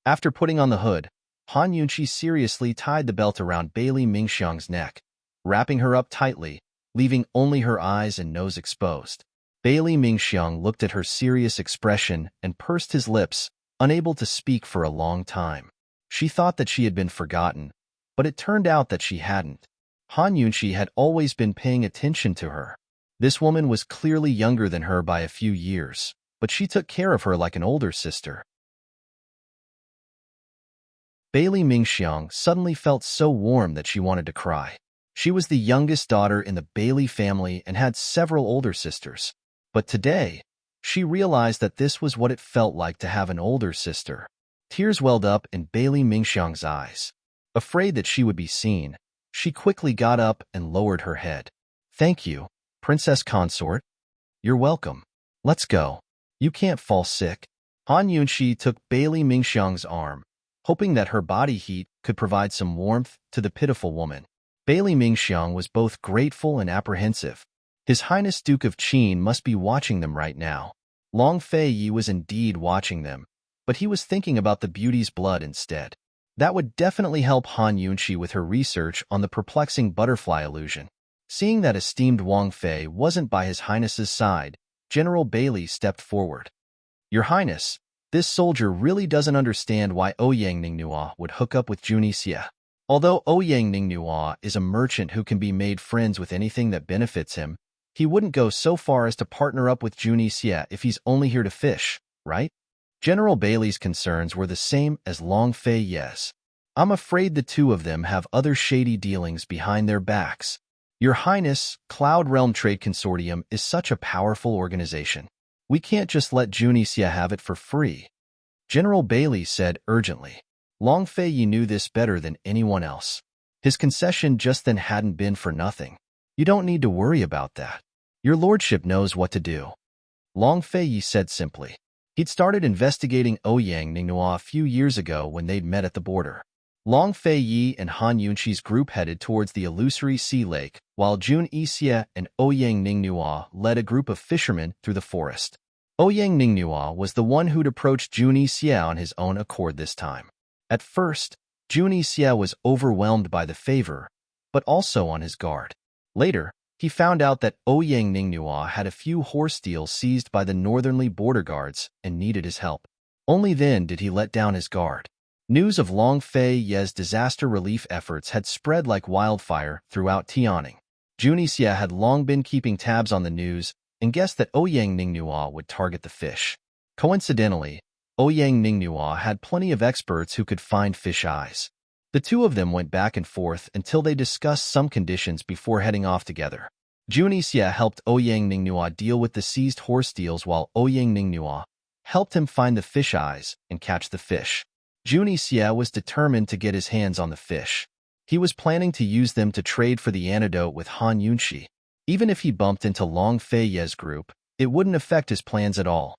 After putting on the hood, Han Yunqi seriously tied the belt around Bailey Mingxiang's neck. Wrapping her up tightly, leaving only her eyes and nose exposed. Bailey Mingxiang looked at her serious expression and pursed his lips, unable to speak for a long time. She thought that she had been forgotten, but it turned out that she hadn't. Han Yunqi had always been paying attention to her. This woman was clearly younger than her by a few years, but she took care of her like an older sister. Bailey Mingxiang suddenly felt so warm that she wanted to cry. She was the youngest daughter in the Bailey family and had several older sisters. But today, she realized that this was what it felt like to have an older sister. Tears welled up in Bailey Mingxiang's eyes. Afraid that she would be seen, she quickly got up and lowered her head. "Thank you, Princess Consort. You're welcome. Let's go. You can't fall sick." Han Yunqi took Bailey Mingxiang's arm, hoping that her body heat could provide some warmth to the pitiful woman. Bailey Mingxiang was both grateful and apprehensive. His Highness Duke of Qin must be watching them right now. Long Fei Yi was indeed watching them, but he was thinking about the beauty's blood instead. That would definitely help Han Yunqi with her research on the perplexing butterfly illusion. Seeing that esteemed Wang Fei wasn't by His Highness's side, General Bailey stepped forward. "Your Highness, this soldier really doesn't understand why Ouyang Ningnua would hook up with Junie Xie. Although Ouyang Ningnua is a merchant who can be made friends with anything that benefits him, he wouldn't go so far as to partner up with Junie Xie if he's only here to fish, right?" General Bailey's concerns were the same as Long Fei Ye's. "I'm afraid the two of them have other shady dealings behind their backs. Your Highness, Cloud Realm Trade Consortium is such a powerful organization. We can't just let Junie Xie have it for free," General Bailey said urgently. Long Fei Yi knew this better than anyone else. His concession just then hadn't been for nothing. "You don't need to worry about that. Your lordship knows what to do," Long Fei Yi said simply. He'd started investigating Ouyang Ningnua a few years ago when they'd met at the border. Long Fei Yi and Han Yunqi's group headed towards the illusory sea lake, while Jun Yixie and Ouyang Ningnua led a group of fishermen through the forest. Ouyang Ningnua was the one who'd approached Jun Yixie on his own accord this time. At first, Jun Yixie was overwhelmed by the favor, but also on his guard. Later, he found out that Ouyang Ningnua had a few horse deals seized by the northernly border guards and needed his help. Only then did he let down his guard. News of Long Fei Ye's disaster relief efforts had spread like wildfire throughout Tianning. Jun Yixie had long been keeping tabs on the news and guessed that Ouyang Ningnua would target the fish. Coincidentally, Ouyang Ningnua had plenty of experts who could find fish eyes. The two of them went back and forth until they discussed some conditions before heading off together. Jun Yixie helped Ouyang Ningnua deal with the seized horse deals while Ouyang Ningnua helped him find the fish eyes and catch the fish. Jun Yixie was determined to get his hands on the fish. He was planning to use them to trade for the antidote with Han Yunqi. Even if he bumped into Long Fei Ye's group, it wouldn't affect his plans at all.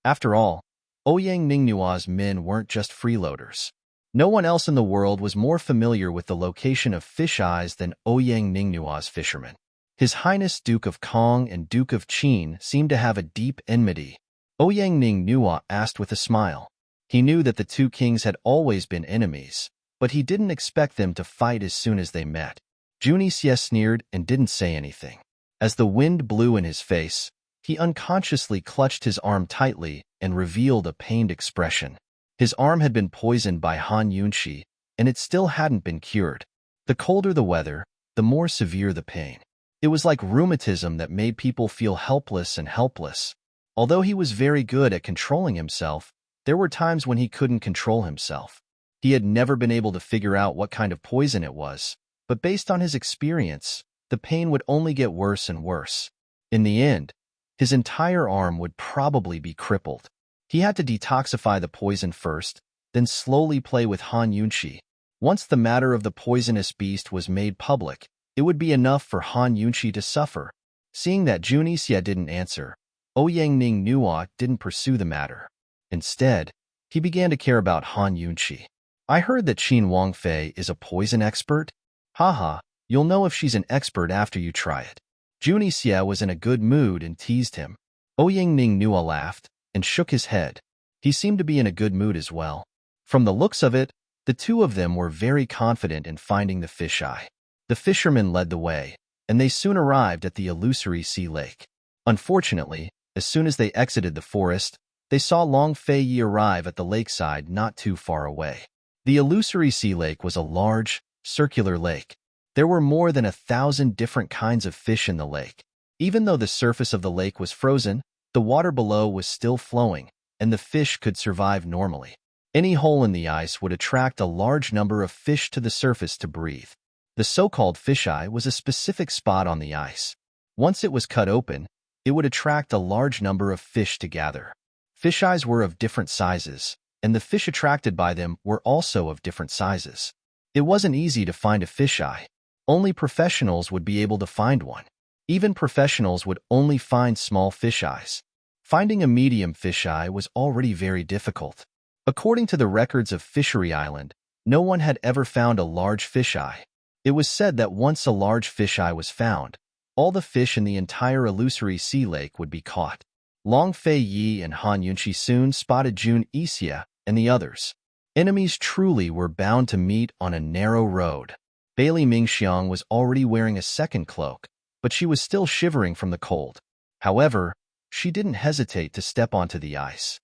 After all, Ouyang Ningnua's men weren't just freeloaders. No one else in the world was more familiar with the location of fish eyes than Ouyang Ningnua's fishermen. His Highness Duke of Kong and Duke of Qin seemed to have a deep enmity. Ouyang Ningnua asked with a smile. He knew that the two kings had always been enemies, but he didn't expect them to fight as soon as they met. Jun Yixie sneered and didn't say anything. As the wind blew in his face, he unconsciously clutched his arm tightly and revealed a pained expression. His arm had been poisoned by Han Yunqi, and it still hadn't been cured. The colder the weather, the more severe the pain. It was like rheumatism that made people feel helpless and helpless. Although he was very good at controlling himself, there were times when he couldn't control himself. He had never been able to figure out what kind of poison it was, but based on his experience, the pain would only get worse and worse. In the end, his entire arm would probably be crippled. He had to detoxify the poison first, then slowly play with Han Yunqi. Once the matter of the poisonous beast was made public, it would be enough for Han Yunqi to suffer. Seeing that Jun Yixie didn't answer, Ouyang Ningnua didn't pursue the matter. Instead, he began to care about Han Yunqi. "I heard that Qin Wangfei is a poison expert. Haha, you'll know if she's an expert after you try it." Jun Yixie was in a good mood and teased him. Ouyang Ningnua laughed and shook his head. He seemed to be in a good mood as well. From the looks of it, the two of them were very confident in finding the fish eye. The fishermen led the way, and they soon arrived at the illusory sea lake. Unfortunately, as soon as they exited the forest, they saw Long Fei Yi arrive at the lakeside not too far away. The illusory sea lake was a large, circular lake. There were more than 1,000 different kinds of fish in the lake. Even though the surface of the lake was frozen, the water below was still flowing, and the fish could survive normally. Any hole in the ice would attract a large number of fish to the surface to breathe. The so-called fisheye was a specific spot on the ice. Once it was cut open, it would attract a large number of fish to gather. Fisheyes were of different sizes, and the fish attracted by them were also of different sizes. It wasn't easy to find a fisheye. Only professionals would be able to find one. Even professionals would only find small fisheyes. Finding a medium fisheye was already very difficult. According to the records of Fishery Island, no one had ever found a large fisheye. It was said that once a large fisheye was found, all the fish in the entire illusory sea lake would be caught. Long Fei Yi and Han Yunqi soon spotted Jun Yixia and the others. Enemies truly were bound to meet on a narrow road. Bailey Mingxiang was already wearing a second cloak, but she was still shivering from the cold. However, she didn't hesitate to step onto the ice.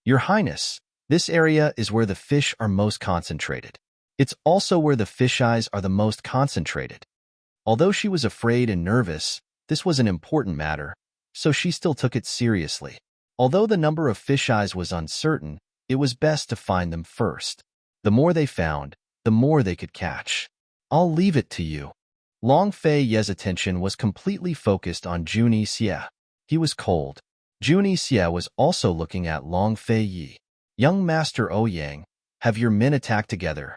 Your Highness, this area is where the fish are most concentrated. It's also where the fisheyes are the most concentrated. Although she was afraid and nervous, this was an important matter, so she still took it seriously. Although the number of fisheyes was uncertain, it was best to find them first. The more they found, the more they could catch. I'll leave it to you. Long Fei Ye's attention was completely focused on Jun Yixia. He was cold. Jun Yixia was also looking at Long Fei Yi. Young Master Ouyang, have your men attack together.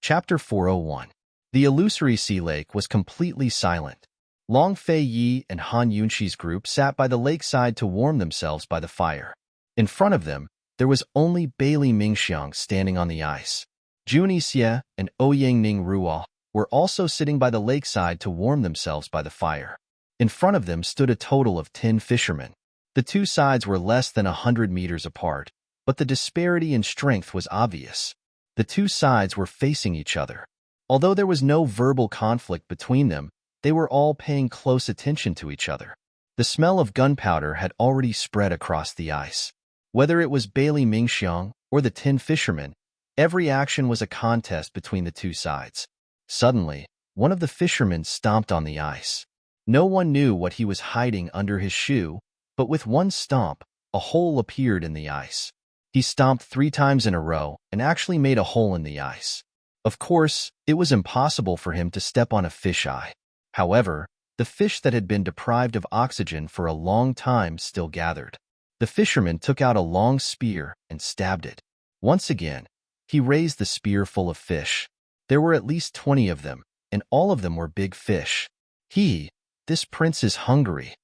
Chapter 401. The illusory sea lake was completely silent. Long Fei Yi and Han Yunqi's group sat by the lakeside to warm themselves by the fire. In front of them, there was only Bailey Mingxiang standing on the ice. Jun Yixia and Ouyang Ning Ruo were also sitting by the lakeside to warm themselves by the fire. In front of them stood a total of 10 fishermen. The two sides were less than 100 meters apart, but the disparity in strength was obvious. The two sides were facing each other. Although there was no verbal conflict between them, they were all paying close attention to each other. The smell of gunpowder had already spread across the ice. Whether it was Bailey Mingxiang or the 10 fishermen, every action was a contest between the two sides. Suddenly, one of the fishermen stomped on the ice. No one knew what he was hiding under his shoe, but with one stomp, a hole appeared in the ice. He stomped 3 times in a row and actually made a hole in the ice. Of course, it was impossible for him to step on a fisheye. However, the fish that had been deprived of oxygen for a long time still gathered. The fisherman took out a long spear and stabbed it. Once again, he raised the spear full of fish. There were at least 20 of them, and all of them were big fish. This prince is hungry.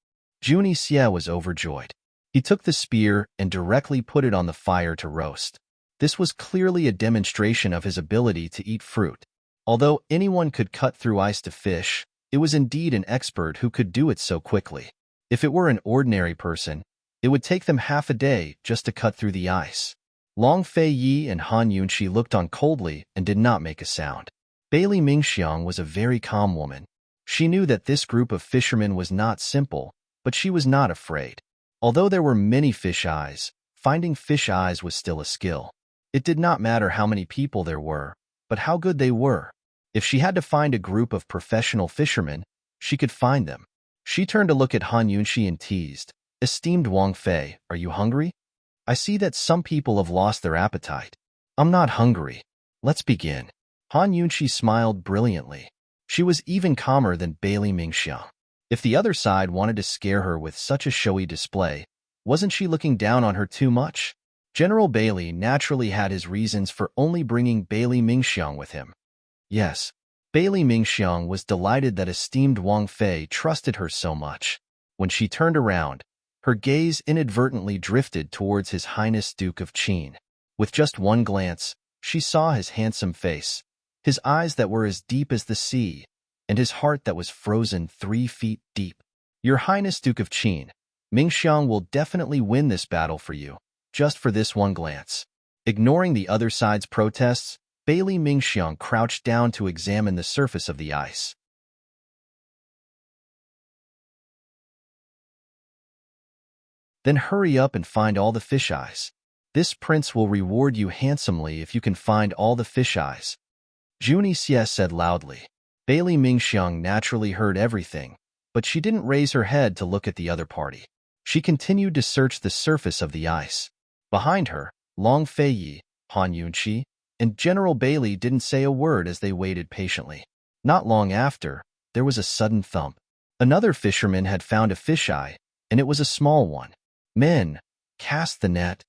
Jun Yixia was overjoyed. He took the spear and directly put it on the fire to roast. This was clearly a demonstration of his ability to eat fruit. Although anyone could cut through ice to fish, it was indeed an expert who could do it so quickly. If it were an ordinary person, it would take them half a day just to cut through the ice. Long Fei Yi and Han Yunqi looked on coldly and did not make a sound. Bailey Mingxiang was a very calm woman. She knew that this group of fishermen was not simple, but she was not afraid. Although there were many fish eyes, finding fish eyes was still a skill. It did not matter how many people there were, but how good they were. If she had to find a group of professional fishermen, she could find them. She turned to look at Han Yunqi and teased, "Esteemed Wang Fei, are you hungry? I see that some people have lost their appetite." "I'm not hungry. Let's begin." Han Yunqi smiled brilliantly. She was even calmer than Bailey Mingxiang. If the other side wanted to scare her with such a showy display, wasn't she looking down on her too much? General Bailey naturally had his reasons for only bringing Bailey Mingxiang with him. Yes, Bailey Mingxiang was delighted that esteemed Wang Fei trusted her so much. When she turned around, her gaze inadvertently drifted towards His Highness Duke of Qin. With just one glance, she saw his handsome face, his eyes that were as deep as the sea, and his heart that was frozen 3 feet deep. "Your Highness Duke of Qin, Mingxiang will definitely win this battle for you, just for this one glance. Ignoring the other side's protests, Bailey Mingxiang crouched down to examine the surface of the ice. Then hurry up and find all the fish eyes. This prince will reward you handsomely if you can find all the fish eyes, Junie Xie said loudly. Bailey Mingxiang naturally heard everything, but she didn't raise her head to look at the other party. She continued to search the surface of the ice. Behind her, Long Feiyi, Han Yunqi, and General Bailey didn't say a word as they waited patiently. Not long after, there was a sudden thump. Another fisherman had found a fisheye, and it was a small one. Men, cast the net.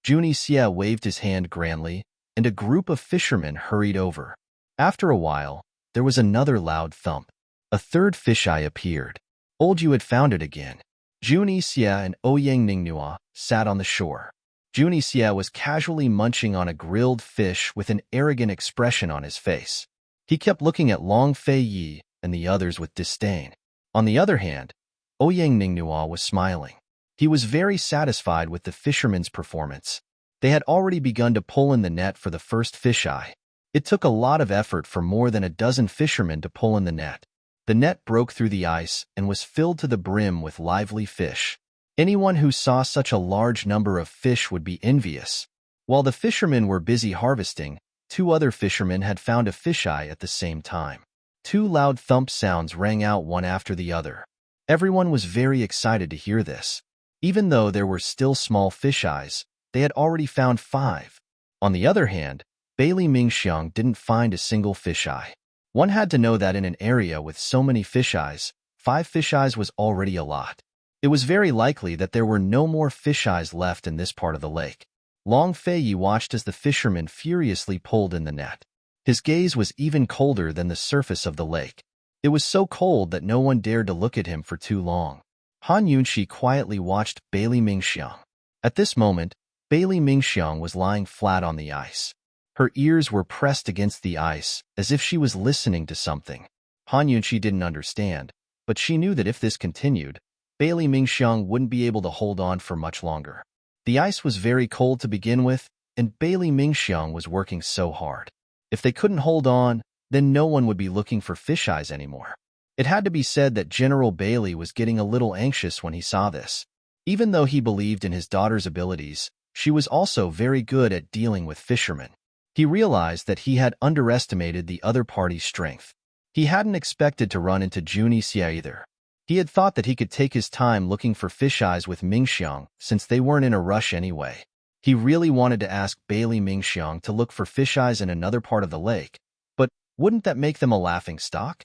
Junie Xie waved his hand grandly, and a group of fishermen hurried over. After a while, there was another loud thump. A third fisheye appeared. Old Yu had found it again. Junie Xie and Ouyang Ningnua sat on the shore. Junie Xie was casually munching on a grilled fish with an arrogant expression on his face. He kept looking at Long Feiyi and the others with disdain. On the other hand, Ouyang Ningnua was smiling. He was very satisfied with the fishermen's performance. They had already begun to pull in the net for the first fisheye. It took a lot of effort for more than a dozen fishermen to pull in the net. The net broke through the ice and was filled to the brim with lively fish. Anyone who saw such a large number of fish would be envious. While the fishermen were busy harvesting, two other fishermen had found a fisheye at the same time. Two loud thump sounds rang out one after the other. Everyone was very excited to hear this. Even though there were still small fisheyes, they had already found 5. On the other hand, Bailey Mingxiang didn't find a single fisheye. One had to know that in an area with so many fisheyes, 5 fisheyes was already a lot. It was very likely that there were no more fisheyes left in this part of the lake. Long Feiyi watched as the fisherman furiously pulled in the net. His gaze was even colder than the surface of the lake. It was so cold that no one dared to look at him for too long. Han Yunqi quietly watched Bailey Mingxiang. At this moment, Bailey Mingxiang was lying flat on the ice. Her ears were pressed against the ice, as if she was listening to something. Han Yunqi didn't understand, but she knew that if this continued, Bailey Mingxiang wouldn't be able to hold on for much longer. The ice was very cold to begin with, and Bailey Mingxiang was working so hard. If they couldn't hold on, then no one would be looking for fisheyes anymore. It had to be said that General Bailey was getting a little anxious when he saw this. Even though he believed in his daughter's abilities, she was also very good at dealing with fishermen. He realized that he had underestimated the other party's strength. He hadn't expected to run into Junie Xie either. He had thought that he could take his time looking for fisheyes with Mingxiang since they weren't in a rush anyway. He really wanted to ask Bailey Mingxiang to look for fisheyes in another part of the lake, but wouldn't that make them a laughingstock?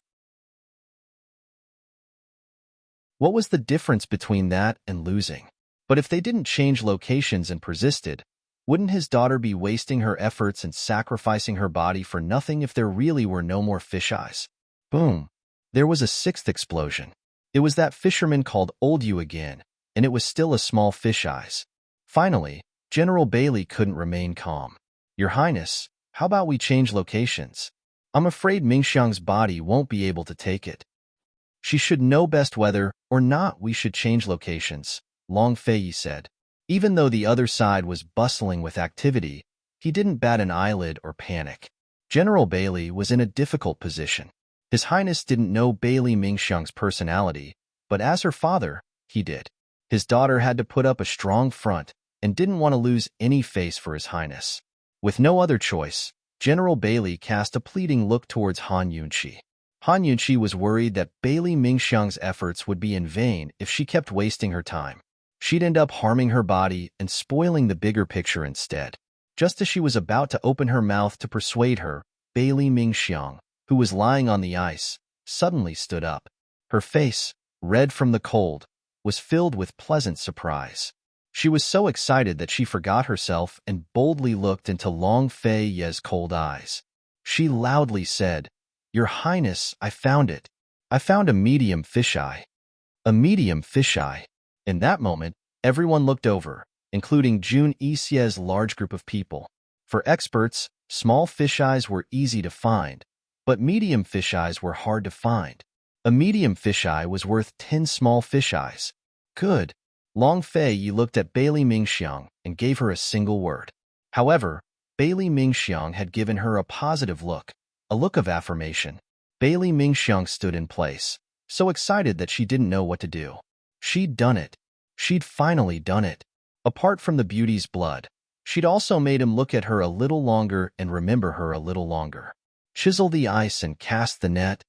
What was the difference between that and losing? But if they didn't change locations and persisted, wouldn't his daughter be wasting her efforts and sacrificing her body for nothing if there really were no more fisheyes? Boom! There was a 6th explosion. It was that fisherman called Old Yu again, and it was still a small fisheyes. Finally, General Bailey couldn't remain calm. Your Highness, how about we change locations? I'm afraid Mingxiang's body won't be able to take it. She should know best whether or not we should change locations, Long Feiyi said. Even though the other side was bustling with activity, he didn't bat an eyelid or panic. General Bailey was in a difficult position. His Highness didn't know Bailey Mingxiang's personality, but as her father, he did. His daughter had to put up a strong front and didn't want to lose any face for His Highness. With no other choice, General Bailey cast a pleading look towards Han Yunqi. Han Yunqi was worried that Bailey Mingxiang's efforts would be in vain if she kept wasting her time. She'd end up harming her body and spoiling the bigger picture instead. Just as she was about to open her mouth to persuade her, Bailey Mingxiang, who was lying on the ice, suddenly stood up. Her face, red from the cold, was filled with pleasant surprise. She was so excited that she forgot herself and boldly looked into Long Feiyi's cold eyes. She loudly said, "Your Highness, I found it. I found a medium fisheye." A medium fisheye. In that moment, everyone looked over, including Junie Xie's large group of people. For experts, small fisheyes were easy to find, but medium fisheyes were hard to find. A medium fisheye was worth 10 small fisheyes. Good. Long Fei Yi looked at Bailey Mingxiang and gave her a single word. However, Bailey Mingxiang had given her a positive look, a look of affirmation. Bailey Mingxiang stood in place, so excited that she didn't know what to do. She'd done it. She'd finally done it. Apart from the beauty's blood, she'd also made him look at her a little longer and remember her a little longer. Chisel the ice and cast the net,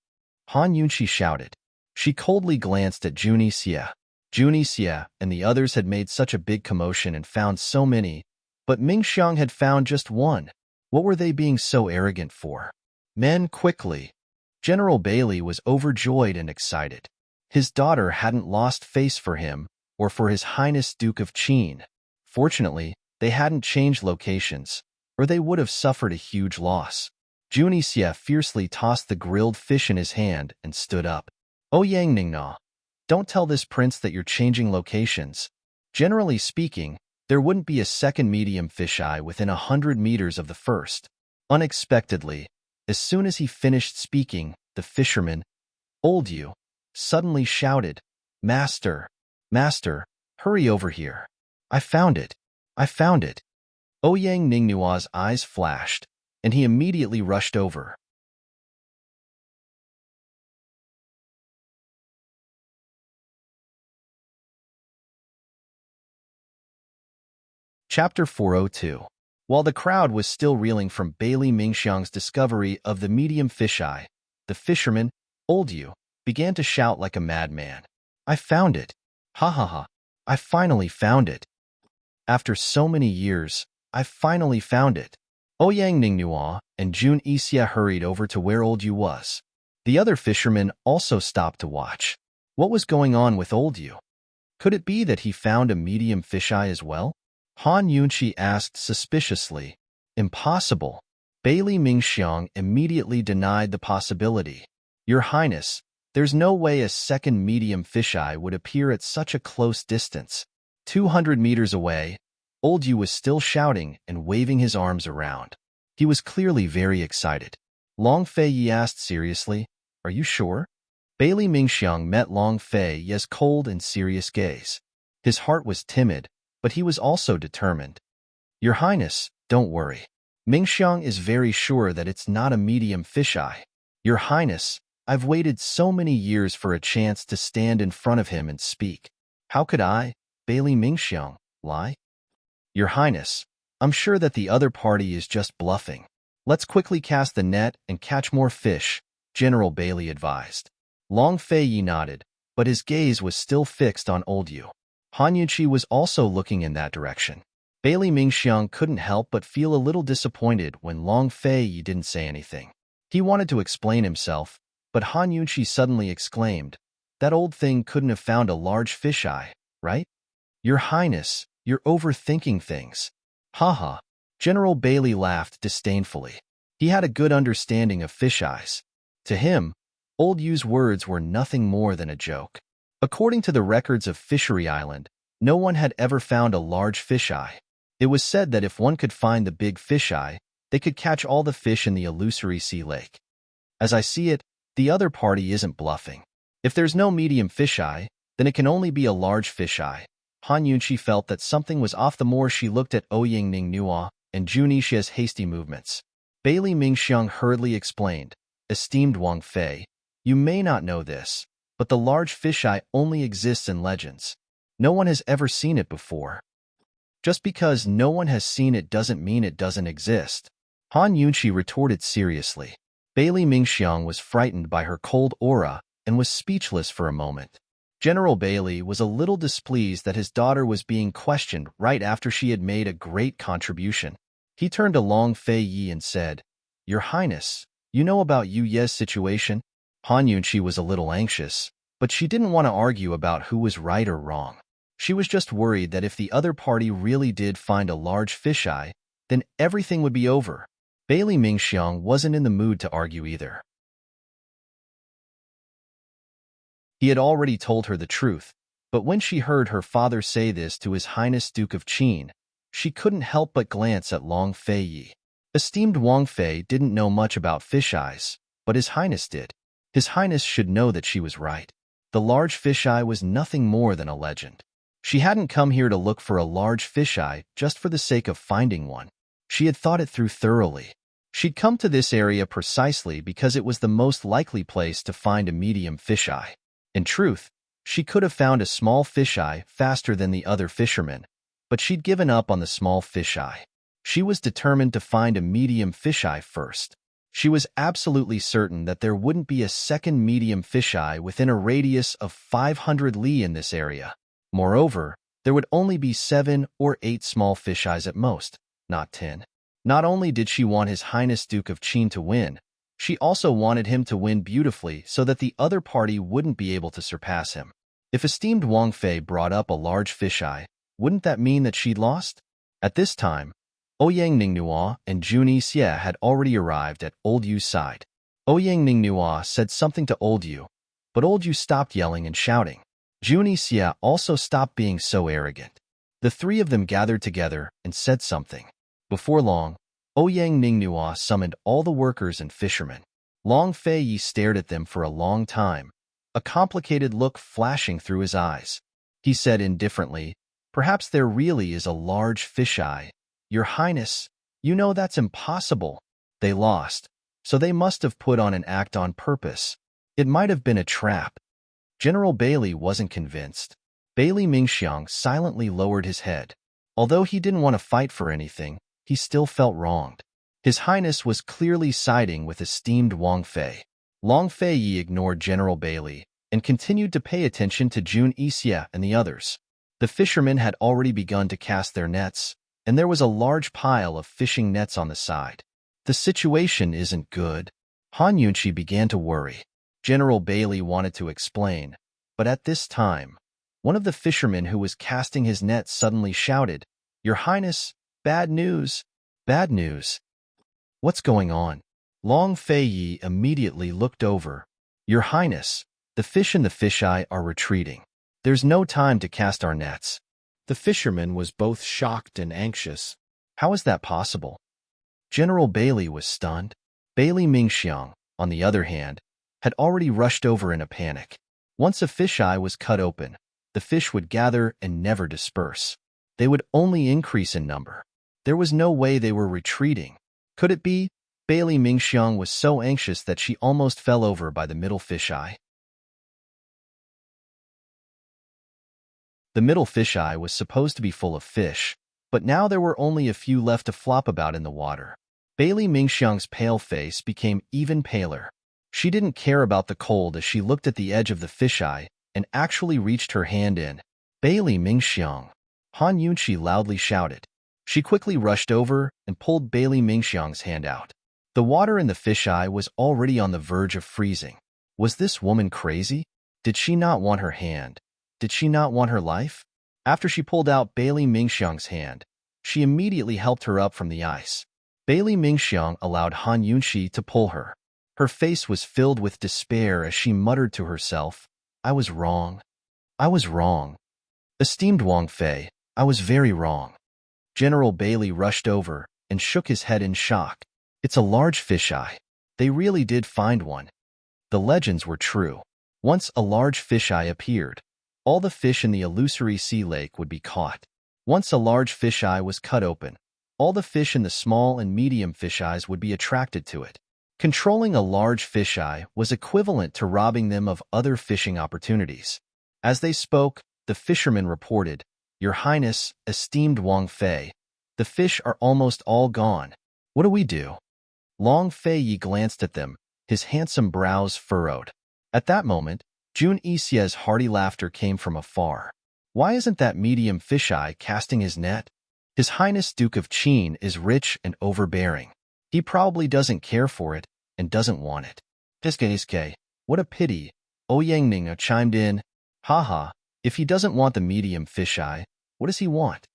Han Yunqi shouted. She coldly glanced at Junie Xie. Junie Xie and the others had made such a big commotion and found so many, but Mingxiang had found just one. What were they being so arrogant for? Men, quickly. General Bailey was overjoyed and excited. His daughter hadn't lost face for him or for His Highness Duke of Qin. Fortunately, they hadn't changed locations, or they would have suffered a huge loss. Junie Xie fiercely tossed the grilled fish in his hand and stood up. "Oh Yang Ningna, don't tell this prince that you're changing locations. Generally speaking, there wouldn't be a second medium fisheye within 100 meters of the first." Unexpectedly, as soon as he finished speaking, the fisherman, Old Yu, suddenly shouted, Master, Master, hurry over here. I found it. I found it." Ouyang Ningnua's eyes flashed, and he immediately rushed over. Chapter 402. While the crowd was still reeling from Bailey Mingxiang's discovery of the medium fisheye, the fisherman, Old Yu, began to shout like a madman. "I found it! Ha ha ha! I finally found it! After so many years, I finally found it!" Ouyang Ningnua and Jun Yixia hurried over to where Old Yu was. The other fishermen also stopped to watch. What was going on with Old Yu? Could it be that he found a medium fisheye as well? Han Yunqi asked suspiciously. "Impossible." Bailey Mingxiang immediately denied the possibility. "Your Highness, there's no way a second medium fisheye would appear at such a close distance." 200 meters away, Old Yu was still shouting and waving his arms around. He was clearly very excited. Long Fei Yi asked seriously, "Are you sure?" Bailey Mingxiang met Long Fei Yi's cold and serious gaze. His heart was timid, but he was also determined. "Your Highness, don't worry. Mingxiang is very sure that it's not a medium fisheye. Your Highness, I've waited so many years for a chance to stand in front of him and speak. How could I, Bailey Mingxiang, lie? Your Highness, I'm sure that the other party is just bluffing. Let's quickly cast the net and catch more fish," General Bailey advised. Long Fei Yi nodded, but his gaze was still fixed on Old Yu. Han Yunqi was also looking in that direction. Bailey Mingxiang couldn't help but feel a little disappointed when Long Fei Yi didn't say anything. He wanted to explain himself, but Han Yunqi suddenly exclaimed, "That old thing couldn't have found a large fisheye, right? Your Highness, you're overthinking things." "Ha." General Bailey laughed disdainfully. He had a good understanding of fisheyes. To him, Old Yu's words were nothing more than a joke. According to the records of Fishery Island, no one had ever found a large fisheye. It was said that if one could find the big fisheye, they could catch all the fish in the illusory sea lake. As I see it, the other party isn't bluffing. If there's no medium fisheye, then it can only be a large fisheye. Han Yunqi felt that something was off the more she looked at Ouyang Ningnua and Junie Xie's hasty movements. Bailey Mingxiang hurriedly explained, "Esteemed Wang Fei, you may not know this, but the large fisheye only exists in legends. No one has ever seen it before. Just because no one has seen it doesn't mean it doesn't exist." Han Yunqi retorted seriously. Bailey Mingxiang was frightened by her cold aura and was speechless for a moment. General Bailey was a little displeased that his daughter was being questioned right after she had made a great contribution. He turned to Long Fei Yi and said, "Your Highness, you know about Yu Ye's situation?" Han Yunqi was a little anxious, but she didn't want to argue about who was right or wrong. She was just worried that if the other party really did find a large fisheye, then everything would be over. Bailey Mingxiang wasn't in the mood to argue either. He had already told her the truth, but when she heard her father say this to His Highness Duke of Qin, she couldn't help but glance at Long Fei Yi. Esteemed Wang Fei didn't know much about fisheyes, but His Highness did. His Highness should know that she was right. The large fisheye was nothing more than a legend. She hadn't come here to look for a large fisheye just for the sake of finding one. She had thought it through thoroughly. She'd come to this area precisely because it was the most likely place to find a medium fisheye. In truth, she could have found a small fisheye faster than the other fishermen, but she'd given up on the small fisheye. She was determined to find a medium fisheye first. She was absolutely certain that there wouldn't be a second medium fisheye within a radius of 500 li in this area. Moreover, there would only be 7 or 8 small fisheyes at most, not 10. Not only did she want His Highness Duke of Qin to win, she also wanted him to win beautifully so that the other party wouldn't be able to surpass him. If esteemed Wang Fei brought up a large fisheye, wouldn't that mean that she'd lost? At this time, Ouyang Ningnua and Jun Yixie had already arrived at Old Yu's side. Ouyang Ningnua said something to Old Yu, but Old Yu stopped yelling and shouting. Jun Yixie also stopped being so arrogant. The three of them gathered together and said something. Before long, Ouyang Ningnua summoned all the workers and fishermen. Long Fei Yi stared at them for a long time, a complicated look flashing through his eyes. He said indifferently, "Perhaps there really is a large fisheye. Your Highness, you know that's impossible." They lost, so they must have put on an act on purpose. It might have been a trap. General Bailey wasn't convinced. Bailey Mingxiang silently lowered his head. Although he didn't want to fight for anything, he still felt wronged. His Highness was clearly siding with esteemed Wang Fei. Long Fei Yi ignored General Bailey and continued to pay attention to Jun Yixie and the others. The fishermen had already begun to cast their nets, and there was a large pile of fishing nets on the side. The situation isn't good. Han Yunqi began to worry. General Bailey wanted to explain, but at this time, one of the fishermen who was casting his net suddenly shouted, "Your Highness, bad news! Bad news! What's going on?" Long Fei Yi immediately looked over. "Your Highness, the fish in the fisheye are retreating. There's no time to cast our nets." The fisherman was both shocked and anxious. How is that possible? General Bailey was stunned. Bailey Mingxiang, on the other hand, had already rushed over in a panic. Once a fisheye was cut open, the fish would gather and never disperse. They would only increase in number. There was no way they were retreating. Could it be? Bailey Mingxiang was so anxious that she almost fell over by the middle fisheye. The middle fisheye was supposed to be full of fish, but now there were only a few left to flop about in the water. Bailey Mingxiang's pale face became even paler. She didn't care about the cold as she looked at the edge of the fisheye and actually reached her hand in. "Bailey Mingxiang!" Han Yunqi loudly shouted. She quickly rushed over and pulled Bailey Mingxiang's hand out. The water in the fisheye was already on the verge of freezing. Was this woman crazy? Did she not want her hand? Did she not want her life? After she pulled out Bailey Mingxiang's hand, she immediately helped her up from the ice. Bailey Mingxiang allowed Han Yunqi to pull her. Her face was filled with despair as she muttered to herself, "I was wrong. I was wrong. Esteemed Wang Fei, I was very wrong." General Bailey rushed over and shook his head in shock. It's a large fisheye. They really did find one. The legends were true. Once a large fisheye appeared, all the fish in the illusory sea lake would be caught. Once a large fisheye was cut open, all the fish in the small and medium fisheyes would be attracted to it. Controlling a large fisheye was equivalent to robbing them of other fishing opportunities. As they spoke, the fisherman reported, "Your Highness, esteemed Wang Fei, the fish are almost all gone. What do we do?" Long Fei Yi glanced at them, his handsome brows furrowed. At that moment, Jun Yixie's hearty laughter came from afar. "Why isn't that medium fisheye casting his net? His Highness Duke of Qin is rich and overbearing. He probably doesn't care for it and doesn't want it." "Iske, what a pity," Ouyang Ninga chimed in. "Haha, if he doesn't want the medium fisheye, what does he want?"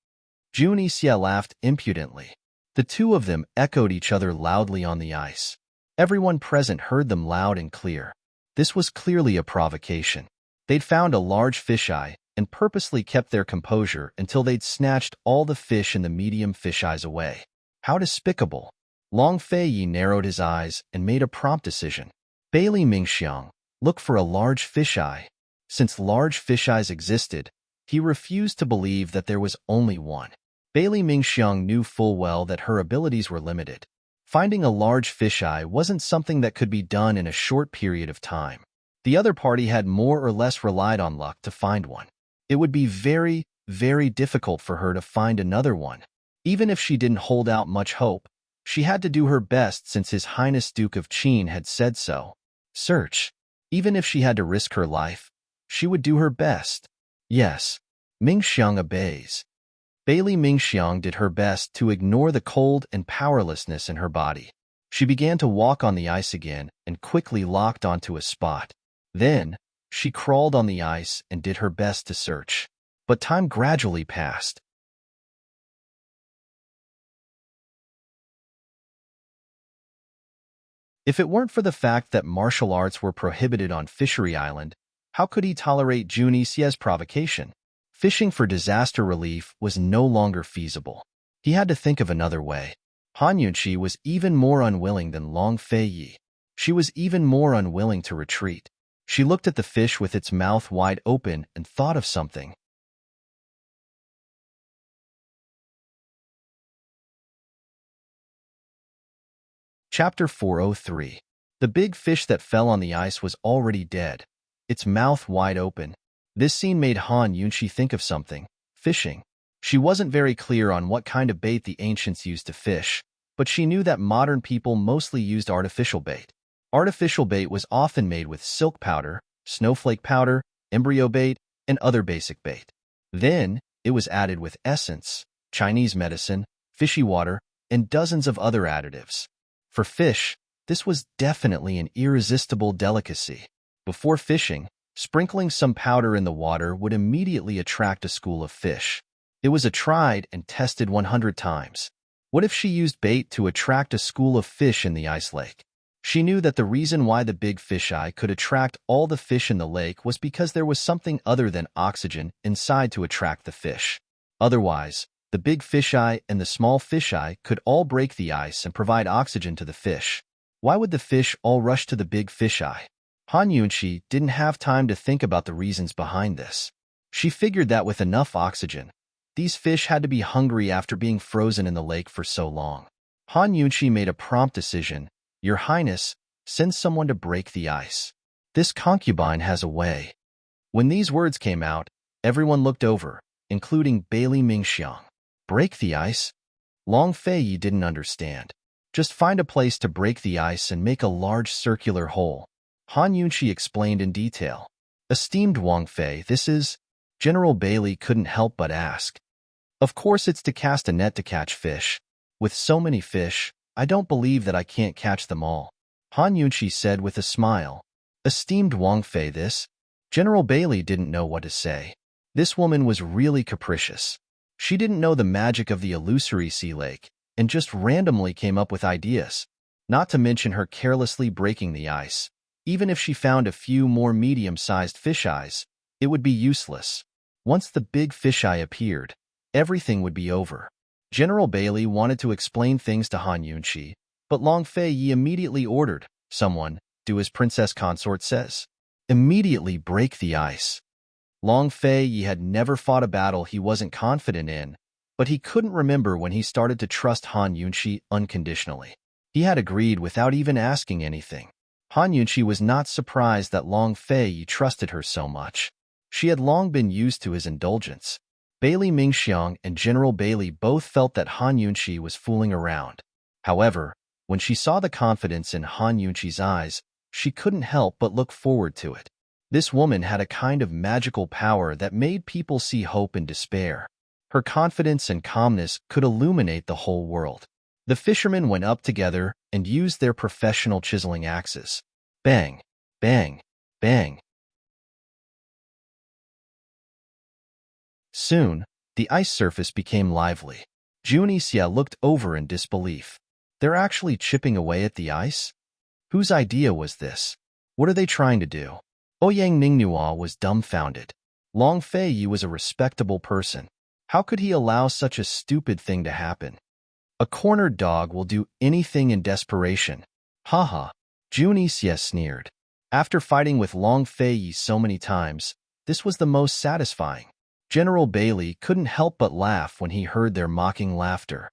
Jun Yixie laughed impudently. The two of them echoed each other loudly on the ice. Everyone present heard them loud and clear. This was clearly a provocation. They'd found a large fisheye and purposely kept their composure until they'd snatched all the fish in the medium fisheyes away. How despicable! Long Fei Yi narrowed his eyes and made a prompt decision. "Bailey Mingxiang, look for a large fisheye." Since large fisheyes existed, He refused to believe that there was only one. Bailey Mingxiang knew full well that her abilities were limited. Finding a large fisheye wasn't something that could be done in a short period of time. The other party had more or less relied on luck to find one. It would be very, very difficult for her to find another one. Even if she didn't hold out much hope, she had to do her best since His Highness Duke of Qin had said so. Search. Even if she had to risk her life, she would do her best. Yes. Mingxiang obeys. Bailey Mingxiang did her best to ignore the cold and powerlessness in her body. She began to walk on the ice again and quickly locked onto a spot. Then, she crawled on the ice and did her best to search. But time gradually passed. If it weren't for the fact that martial arts were prohibited on Fishery Island, how could he tolerate Juni Xie's provocation? Fishing for disaster relief was no longer feasible. He had to think of another way. Han Yunqi was even more unwilling than Long Feiyi. She was even more unwilling to retreat. She looked at the fish with its mouth wide open and thought of something. Chapter 403. The big fish that fell on the ice was already dead, its mouth wide open. This scene made Han Yunqi think of something: fishing. She wasn't very clear on what kind of bait the ancients used to fish, but she knew that modern people mostly used artificial bait. Artificial bait was often made with silk powder, snowflake powder, embryo bait, and other basic bait. Then, it was added with essence, Chinese medicine, fishy water, and dozens of other additives. For fish, this was definitely an irresistible delicacy. Before fishing, sprinkling some powder in the water would immediately attract a school of fish. It was a tried and tested 100 times. What if she used bait to attract a school of fish in the ice lake? She knew that the reason why the big fisheye could attract all the fish in the lake was because there was something other than oxygen inside to attract the fish. Otherwise, the big fisheye and the small fisheye could all break the ice and provide oxygen to the fish. Why would the fish all rush to the big fisheye? Han Yunqi didn't have time to think about the reasons behind this. She figured that with enough oxygen, these fish had to be hungry after being frozen in the lake for so long. Han Yunqi made a prompt decision. Your Highness, send someone to break the ice. This concubine has a way. When these words came out, everyone looked over, including Bailey Mingxiang. Break the ice? Long Feiyi didn't understand. Just find a place to break the ice and make a large circular hole. Han Yunqi explained in detail. Esteemed Wang Fei, this is... General Bailey couldn't help but ask. Of course it's to cast a net to catch fish. With so many fish, I don't believe that I can't catch them all. Han Yunqi said with a smile. Esteemed Wang Fei, this... General Bailey didn't know what to say. This woman was really capricious. She didn't know the magic of the illusory sea lake, and just randomly came up with ideas. Not to mention her carelessly breaking the ice. Even if she found a few more medium-sized fisheyes, it would be useless. Once the big fisheye appeared, everything would be over. General Bailey wanted to explain things to Han Yunqi, but Long Feiyi immediately ordered, someone, do as Princess Consort says. Immediately break the ice. Long Feiyi had never fought a battle he wasn't confident in, but he couldn't remember when he started to trust Han Yunqi unconditionally. He had agreed without even asking anything. Han Yunqi was not surprised that Long Feiyi trusted her so much. She had long been used to his indulgence. Bailey Mingxiang and General Bailey both felt that Han Yunqi was fooling around. However, when she saw the confidence in Han Yunqi's eyes, she couldn't help but look forward to it. This woman had a kind of magical power that made people see hope in despair. Her confidence and calmness could illuminate the whole world. The fishermen went up together and used their professional chiseling axes. Bang, bang, bang. Soon, the ice surface became lively. Juni Xie looked over in disbelief. They're actually chipping away at the ice? Whose idea was this? What are they trying to do? Ouyang Ningnua was dumbfounded. Long Feiyi was a respectable person. How could he allow such a stupid thing to happen? A cornered dog will do anything in desperation. Haha, Juni Xie sneered. After fighting with Long Feiyi so many times, this was the most satisfying. General Bailey couldn't help but laugh when he heard their mocking laughter.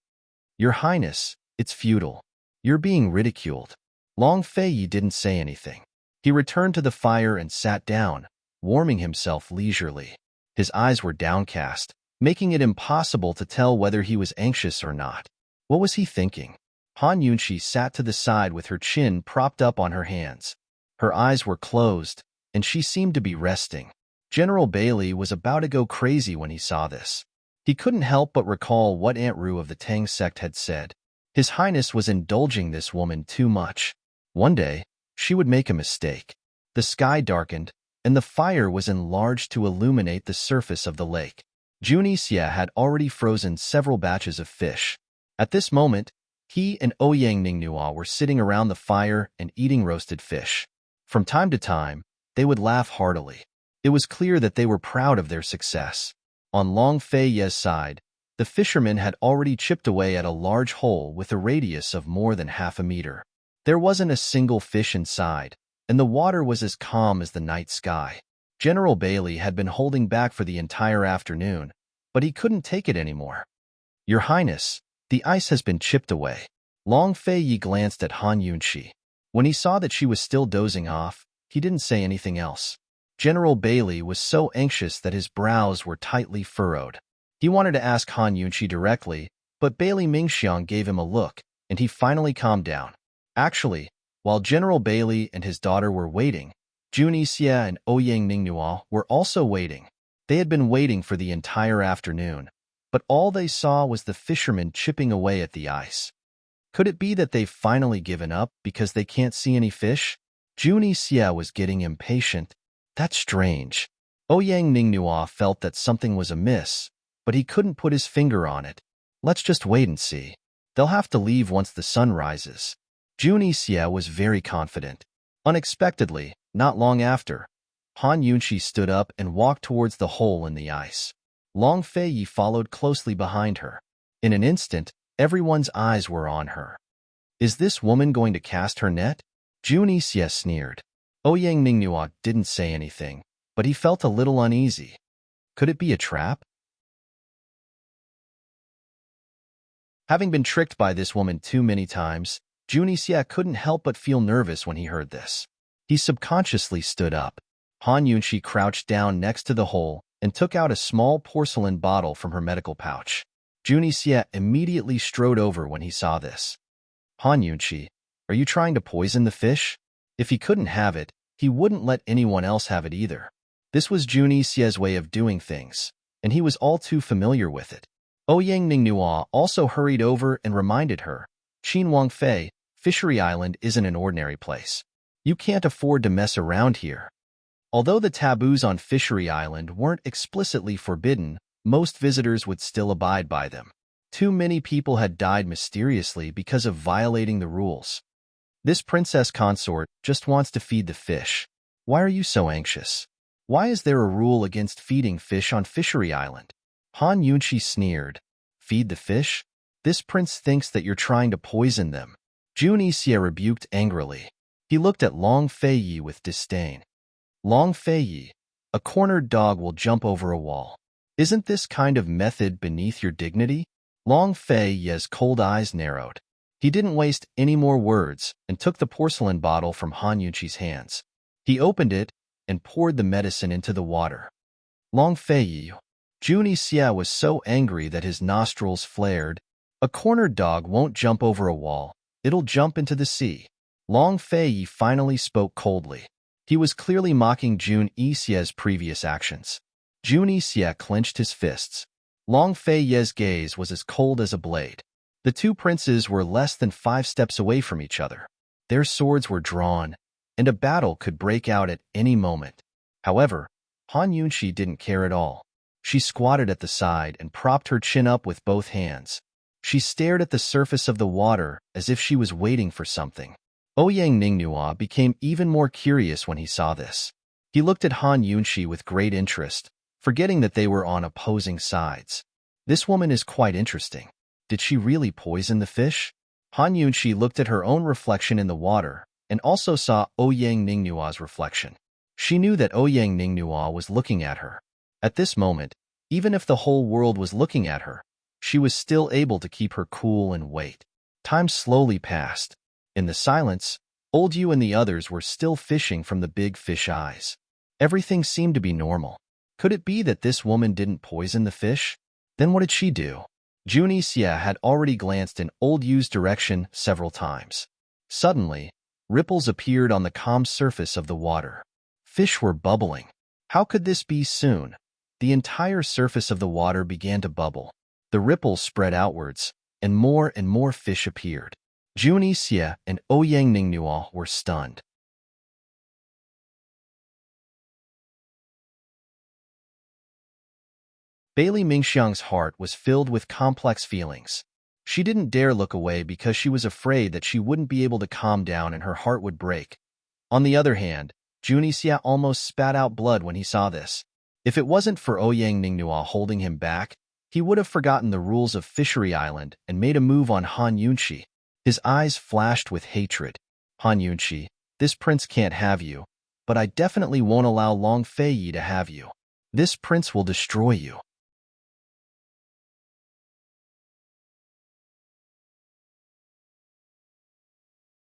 "Your Highness, it's futile. You're being ridiculed." Long Fei didn't say anything. He returned to the fire and sat down, warming himself leisurely. His eyes were downcast, making it impossible to tell whether he was anxious or not. What was he thinking? Han Yunxi sat to the side with her chin propped up on her hands. Her eyes were closed, and she seemed to be resting. General Bailey was about to go crazy when he saw this. He couldn't help but recall what Aunt Ru of the Tang sect had said. His Highness was indulging this woman too much. One day, she would make a mistake. The sky darkened, and the fire was enlarged to illuminate the surface of the lake. Junixia had already frozen several batches of fish. At this moment, he and Ouyang Ningnua were sitting around the fire and eating roasted fish. From time to time, they would laugh heartily. It was clear that they were proud of their success. On Long Fei Ye's side, the fishermen had already chipped away at a large hole with a radius of more than half a meter. There wasn't a single fish inside, and the water was as calm as the night sky. General Bailey had been holding back for the entire afternoon, but he couldn't take it anymore. "Your Highness, the ice has been chipped away." Long Fei glanced at Han Yunxi. When he saw that she was still dozing off, he didn't say anything else. General Bailey was so anxious that his brows were tightly furrowed. He wanted to ask Han Yunxi directly, but Bailey Mingxiang gave him a look, and he finally calmed down. Actually, while General Bailey and his daughter were waiting, Junixia and Ouyang Ningnua were also waiting. They had been waiting for the entire afternoon, but all they saw was the fishermen chipping away at the ice. Could it be that they've finally given up because they can't see any fish? Junixia was getting impatient. That's strange. Ouyang Ningnua felt that something was amiss, but he couldn't put his finger on it. Let's just wait and see. They'll have to leave once the sun rises. Junixia was very confident. Unexpectedly, not long after, Han Yunxi stood up and walked towards the hole in the ice. Long Fei followed closely behind her. In an instant, everyone's eyes were on her. Is this woman going to cast her net? Junixia sneered. Ouyang Ningnua didn't say anything, but he felt a little uneasy. Could it be a trap? Having been tricked by this woman too many times, Junixia couldn't help but feel nervous when he heard this. He subconsciously stood up. Han Yunxi crouched down next to the hole and took out a small porcelain bottle from her medical pouch. Junixia immediately strode over when he saw this. Han Yunxi, are you trying to poison the fish? If he couldn't have it, he wouldn't let anyone else have it either. This was Junixia's way of doing things, and he was all too familiar with it. Ouyang Ningnua also hurried over and reminded her, Qin Wangfei, Fishery Island isn't an ordinary place. You can't afford to mess around here. Although the taboos on Fishery Island weren't explicitly forbidden, most visitors would still abide by them. Too many people had died mysteriously because of violating the rules. This princess consort just wants to feed the fish. Why are you so anxious? Why is there a rule against feeding fish on Fishery Island? Han Yunxi sneered. Feed the fish? This prince thinks that you're trying to poison them. Junixia rebuked angrily. He looked at Long Fei with disdain. Long Fei, a cornered dog will jump over a wall. Isn't this kind of method beneath your dignity? Long Fei's cold eyes narrowed. He didn't waste any more words and took the porcelain bottle from Han Yunxi's hands. He opened it and poured the medicine into the water. Long Fei, Junixia was so angry that his nostrils flared. A cornered dog won't jump over a wall. It'll jump into the sea. Long Fei finally spoke coldly. He was clearly mocking Junixia's previous actions. Junixia clenched his fists. Long Fei's gaze was as cold as a blade. The two princes were less than 5 steps away from each other. Their swords were drawn, and a battle could break out at any moment. However, Han Yunxi didn't care at all. She squatted at the side and propped her chin up with both hands. She stared at the surface of the water as if she was waiting for something. Ouyang Ningnua became even more curious when he saw this. He looked at Han Yunxi with great interest, forgetting that they were on opposing sides. This woman is quite interesting. Did she really poison the fish? Han Yunxi looked at her own reflection in the water and also saw Ouyang Ningnua's reflection. She knew that Ouyang Ningnua was looking at her. At this moment, Even if the whole world was looking at her, she was still able to keep her cool and wait. Time slowly passed. In the silence, Old Yu and the others were still fishing from the big fish eyes. Everything seemed to be normal. Could it be that this woman didn't poison the fish? Then what did she do? Junixia had already glanced in Old Yu's direction several times. Suddenly, ripples appeared on the calm surface of the water. Fish were bubbling. How could this be soon? The entire surface of the water began to bubble. The ripples spread outwards, and more fish appeared. Junixia and Ouyang Ningnuo were stunned. Bailey Mingxiang's heart was filled with complex feelings. She didn't dare look away because she was afraid that she wouldn't be able to calm down and her heart would break. On the other hand, Junixia almost spat out blood when he saw this. If it wasn't for Ouyang Ningnuo holding him back, he would have forgotten the rules of Fishery Island and made a move on Han Yunqi. His eyes flashed with hatred. Han Yunqi, this prince can't have you, but I definitely won't allow Long Feiyi to have you. This prince will destroy you.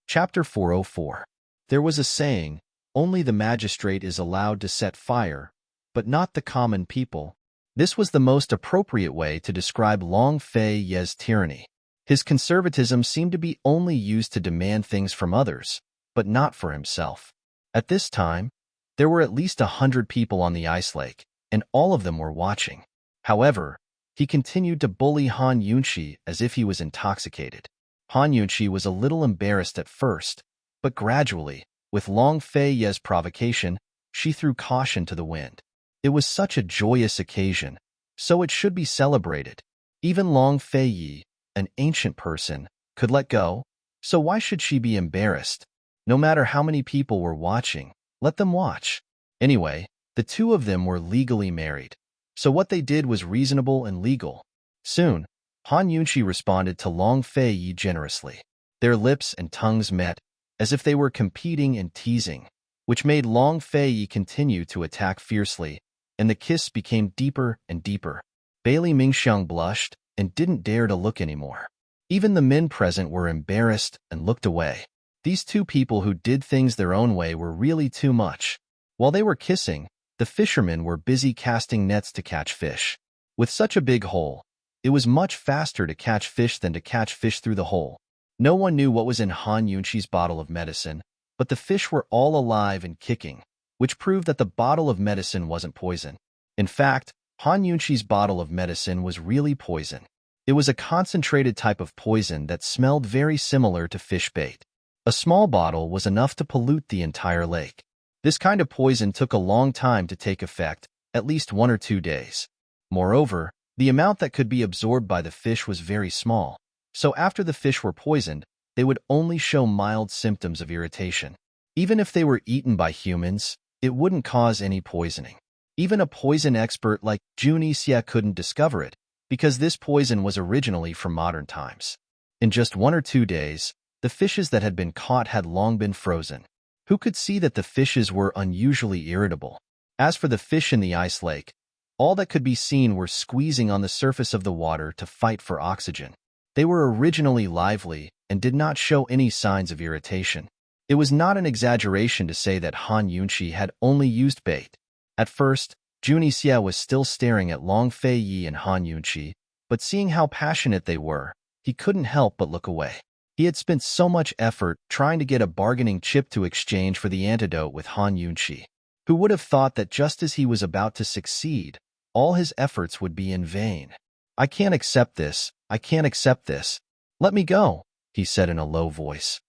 Chapter 404. There was a saying, only the magistrate is allowed to set fire, but not the common people. This was the most appropriate way to describe Long Feiyi's tyranny. His conservatism seemed to be only used to demand things from others, but not for himself. At this time, there were at least 100 people on the ice lake, and all of them were watching. However, he continued to bully Han Yunqi as if he was intoxicated. Han Yunqi was a little embarrassed at first, but gradually, with Long Feiyi's provocation, she threw caution to the wind. It was such a joyous occasion, so it should be celebrated. Even Long Feiyi, an ancient person, could let go, so why should she be embarrassed? No matter how many people were watching, let them watch. Anyway, the two of them were legally married, so what they did was reasonable and legal. Soon, Han Yunqi responded to Long Feiyi generously. Their lips and tongues met, as if they were competing and teasing, which made Long Feiyi continue to attack fiercely, and the kiss became deeper and deeper. Bailey Mingxiang blushed and didn't dare to look anymore. Even the men present were embarrassed and looked away. These two people who did things their own way were really too much. While they were kissing, the fishermen were busy casting nets to catch fish. With such a big hole, it was much faster to catch fish than to catch fish through the hole. No one knew what was in Han Yunqi's bottle of medicine, but the fish were all alive and kicking, which proved that the bottle of medicine wasn't poison. In fact, Han Yunqi's bottle of medicine was really poison. It was a concentrated type of poison that smelled very similar to fish bait. A small bottle was enough to pollute the entire lake. This kind of poison took a long time to take effect, at least 1 or 2 days. Moreover, the amount that could be absorbed by the fish was very small, so after the fish were poisoned, they would only show mild symptoms of irritation. Even if they were eaten by humans, it wouldn't cause any poisoning. Even a poison expert like Junixia couldn't discover it, because this poison was originally from modern times. In just 1 or 2 days, the fishes that had been caught had long been frozen. Who could see that the fishes were unusually irritable? As for the fish in the ice lake, all that could be seen were squeezing on the surface of the water to fight for oxygen. They were originally lively and did not show any signs of irritation. It was not an exaggeration to say that Han Yunqi had only used bait. At first, Junixia was still staring at Long Feiyi and Han Yunqi, but seeing how passionate they were, he couldn't help but look away. He had spent so much effort trying to get a bargaining chip to exchange for the antidote with Han Yunqi. Who would have thought that just as he was about to succeed, all his efforts would be in vain? I can't accept this. I can't accept this. Let me go, he said in a low voice.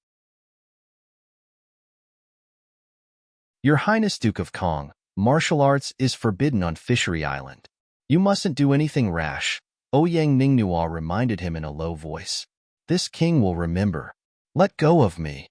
Your Highness Duke of Kong, martial arts is forbidden on Fishery Island. You mustn't do anything rash, Ouyang Ningnuo reminded him in a low voice. This king will remember. Let go of me.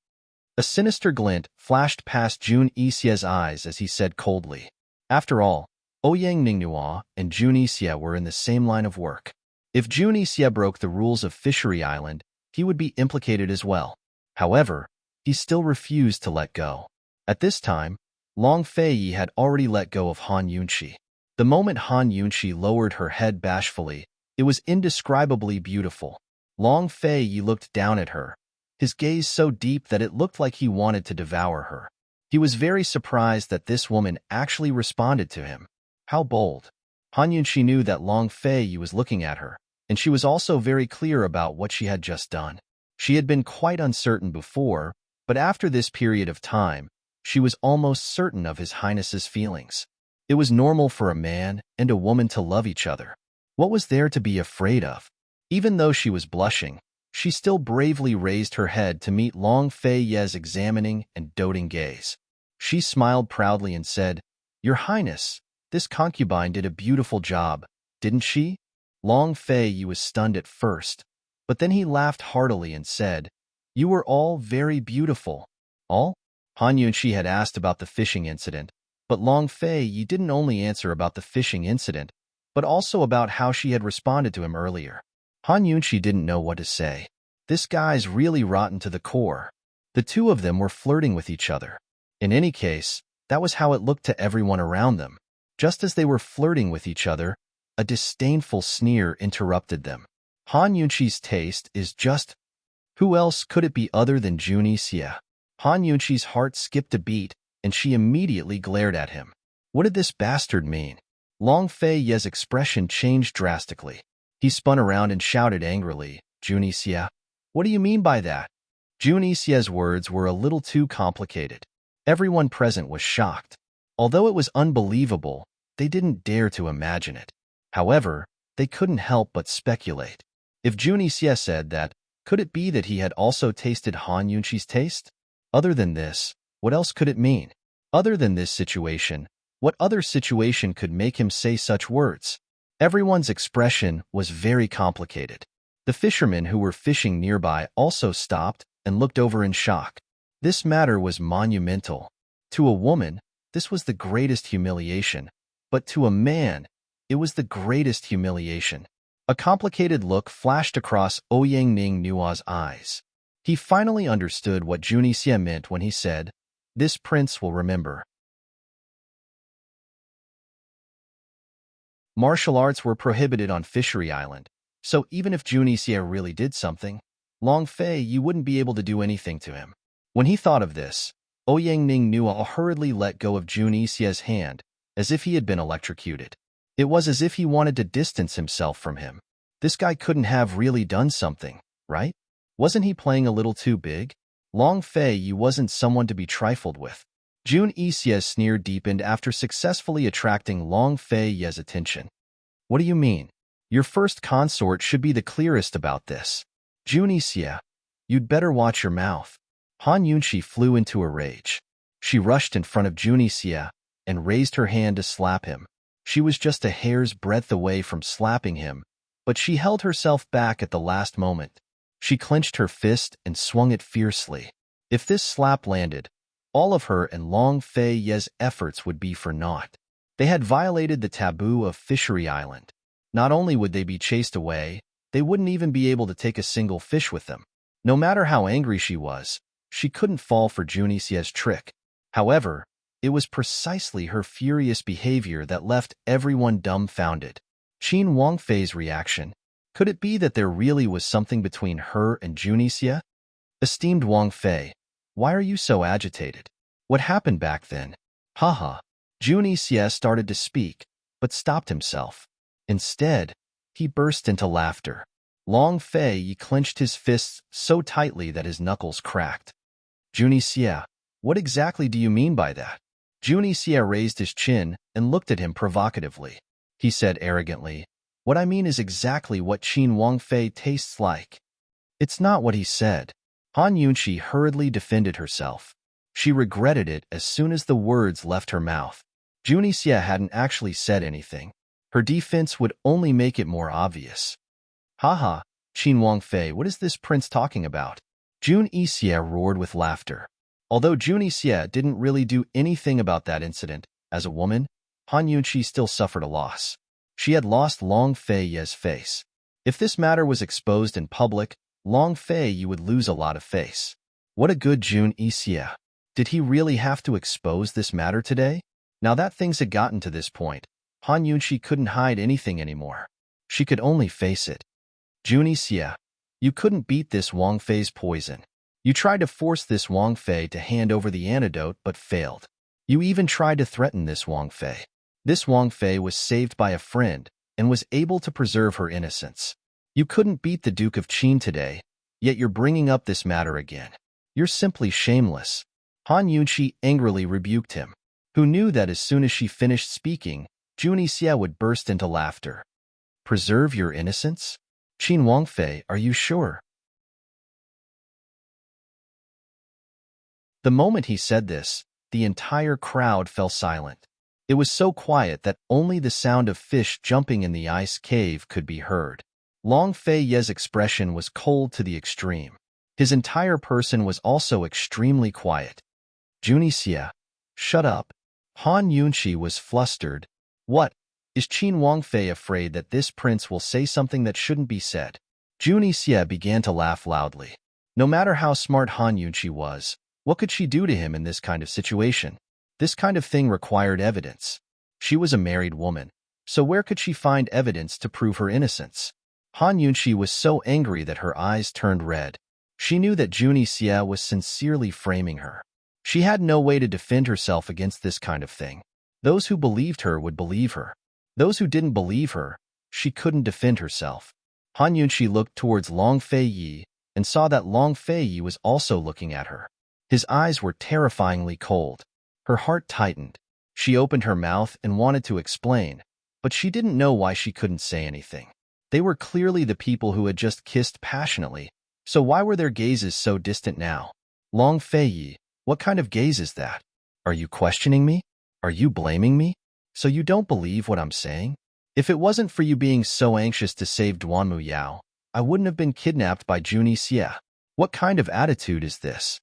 A sinister glint flashed past Junxia's eyes as he said coldly. After all, Ouyang Ningnuo and Junixia were in the same line of work. If Junixia broke the rules of Fishery Island, he would be implicated as well. However, he still refused to let go. At this time, Long Feiyi had already let go of Han Yunqi. The moment Han Yunxi lowered her head bashfully, it was indescribably beautiful. Long Fei Yi looked down at her, his gaze so deep that it looked like he wanted to devour her. He was very surprised that this woman actually responded to him. How bold. Han Yunxi knew that Long Fei Yi was looking at her, and she was also very clear about what she had just done. She had been quite uncertain before, but after this period of time, she was almost certain of His Highness's feelings. It was normal for a man and a woman to love each other. What was there to be afraid of? Even though she was blushing, she still bravely raised her head to meet Long Fei Ye's examining and doting gaze. She smiled proudly and said, "Your Highness, this concubine did a beautiful job, didn't she?" Long Fei Yi was stunned at first, but then he laughed heartily and said, "You were all very beautiful." All? Han Yunxi had asked about the fishing incident, but Long Fei Yi didn't only answer about the fishing incident, but also about how she had responded to him earlier. Han Yunxi didn't know what to say. This guy's really rotten to the core. The two of them were flirting with each other. In any case, that was how it looked to everyone around them. Just as they were flirting with each other, a disdainful sneer interrupted them. Han Yunxi's taste is just... Who else could it be other than Junie Xie? Han Yunxi's heart skipped a beat, and she immediately glared at him. What did this bastard mean? Long Fei Ye's expression changed drastically. He spun around and shouted angrily, "Junie Xie, what do you mean by that?" Junie Xie's words were a little too complicated. Everyone present was shocked. Although it was unbelievable, they didn't dare to imagine it. However, they couldn't help but speculate. If Junie Xie said that, could it be that he had also tasted Han Yunxi's taste? Other than this, what else could it mean? Other than this situation, what other situation could make him say such words? Everyone's expression was very complicated. The fishermen who were fishing nearby also stopped and looked over in shock. This matter was monumental. To a woman, this was the greatest humiliation, but to a man, it was the greatest humiliation. A complicated look flashed across Ouyang Ning Nua's eyes. He finally understood what Junie Xie meant when he said, "This prince will remember." Martial arts were prohibited on Fishery Island, so even if Junie Xie really did something, Long Fei Yi wouldn't be able to do anything to him. When he thought of this, Ouyang Ning Nua hurriedly let go of Junie Xie's hand, as if he had been electrocuted. It was as if he wanted to distance himself from him. This guy couldn't have really done something, right? Wasn't he playing a little too big? Long Fei Yi wasn't someone to be trifled with. Junie Xie's sneer deepened after successfully attracting Long Fei Yi's attention. "What do you mean? Your first consort should be the clearest about this. Junie Xie, you'd better watch your mouth." Han Yunxi flew into a rage. She rushed in front of Junie Xie and raised her hand to slap him. She was just a hair's breadth away from slapping him, but she held herself back at the last moment. She clenched her fist and swung it fiercely. If this slap landed, all of her and Long Fei Yi's efforts would be for naught. They had violated the taboo of Fishery Island. Not only would they be chased away, they wouldn't even be able to take a single fish with them. No matter how angry she was, she couldn't fall for Junie Xie's trick. However, it was precisely her furious behavior that left everyone dumbfounded. Qin Wangfei's reaction. Could it be that there really was something between her and Junie Xie? "Esteemed Wang Fei, why are you so agitated? What happened back then?" Haha. Junie Xie started to speak, but stopped himself. Instead, he burst into laughter. Long Fei Yi clenched his fists so tightly that his knuckles cracked. "Junie Xie, what exactly do you mean by that?" Junie Xie raised his chin and looked at him provocatively. He said arrogantly, "What I mean is exactly what Qin Wangfei tastes like." It's not what he said. Han Yunxi hurriedly defended herself. She regretted it as soon as the words left her mouth. Junie Xie hadn't actually said anything. Her defense would only make it more obvious. "Haha, Qin Wangfei, what is this prince talking about?" Junie Xie roared with laughter. Although Junie Xie didn't really do anything about that incident, as a woman, Han Yunxi still suffered a loss. She had lost Long Fei Yi's face. If this matter was exposed in public, Long Fei Yi would lose a lot of face. What a good Junie Xie. Did he really have to expose this matter today? Now that things had gotten to this point, Han Yunxi couldn't hide anything anymore. She could only face it. Junie Xie, you couldn't beat this Wang Fei's poison. You tried to force this Wang Fei to hand over the antidote but failed. You even tried to threaten this Wang Fei. This Wang Fei was saved by a friend and was able to preserve her innocence. You couldn't beat the Duke of Qin today, yet you're bringing up this matter again. You're simply shameless. Han Yunxi angrily rebuked him, who knew that as soon as she finished speaking, Junie Xie would burst into laughter. Preserve your innocence? Qin Wang Fei, are you sure? The moment he said this, the entire crowd fell silent. It was so quiet that only the sound of fish jumping in the ice cave could be heard. Long Fei Ye's expression was cold to the extreme. His entire person was also extremely quiet. Junie Xie, shut up. Han Yunxi was flustered. What? Is Qin Wang Fei afraid that this prince will say something that shouldn't be said? Junie Xie began to laugh loudly. No matter how smart Han Yunxi was, what could she do to him in this kind of situation? This kind of thing required evidence. She was a married woman, so where could she find evidence to prove her innocence? Han Yunxi was so angry that her eyes turned red. She knew that Junie Xie was sincerely framing her. She had no way to defend herself against this kind of thing. Those who believed her would believe her. Those who didn't believe her, she couldn't defend herself. Han Yunxi looked towards Long Fei Yi and saw that Long Fei Yi was also looking at her. His eyes were terrifyingly cold. Her heart tightened. She opened her mouth and wanted to explain, but she didn't know why she couldn't say anything. They were clearly the people who had just kissed passionately, so why were their gazes so distant now? Long Fei Yi, what kind of gaze is that? Are you questioning me? Are you blaming me? So you don't believe what I'm saying? If it wasn't for you being so anxious to save Duanmu Yao, I wouldn't have been kidnapped by Junie Xie. What kind of attitude is this?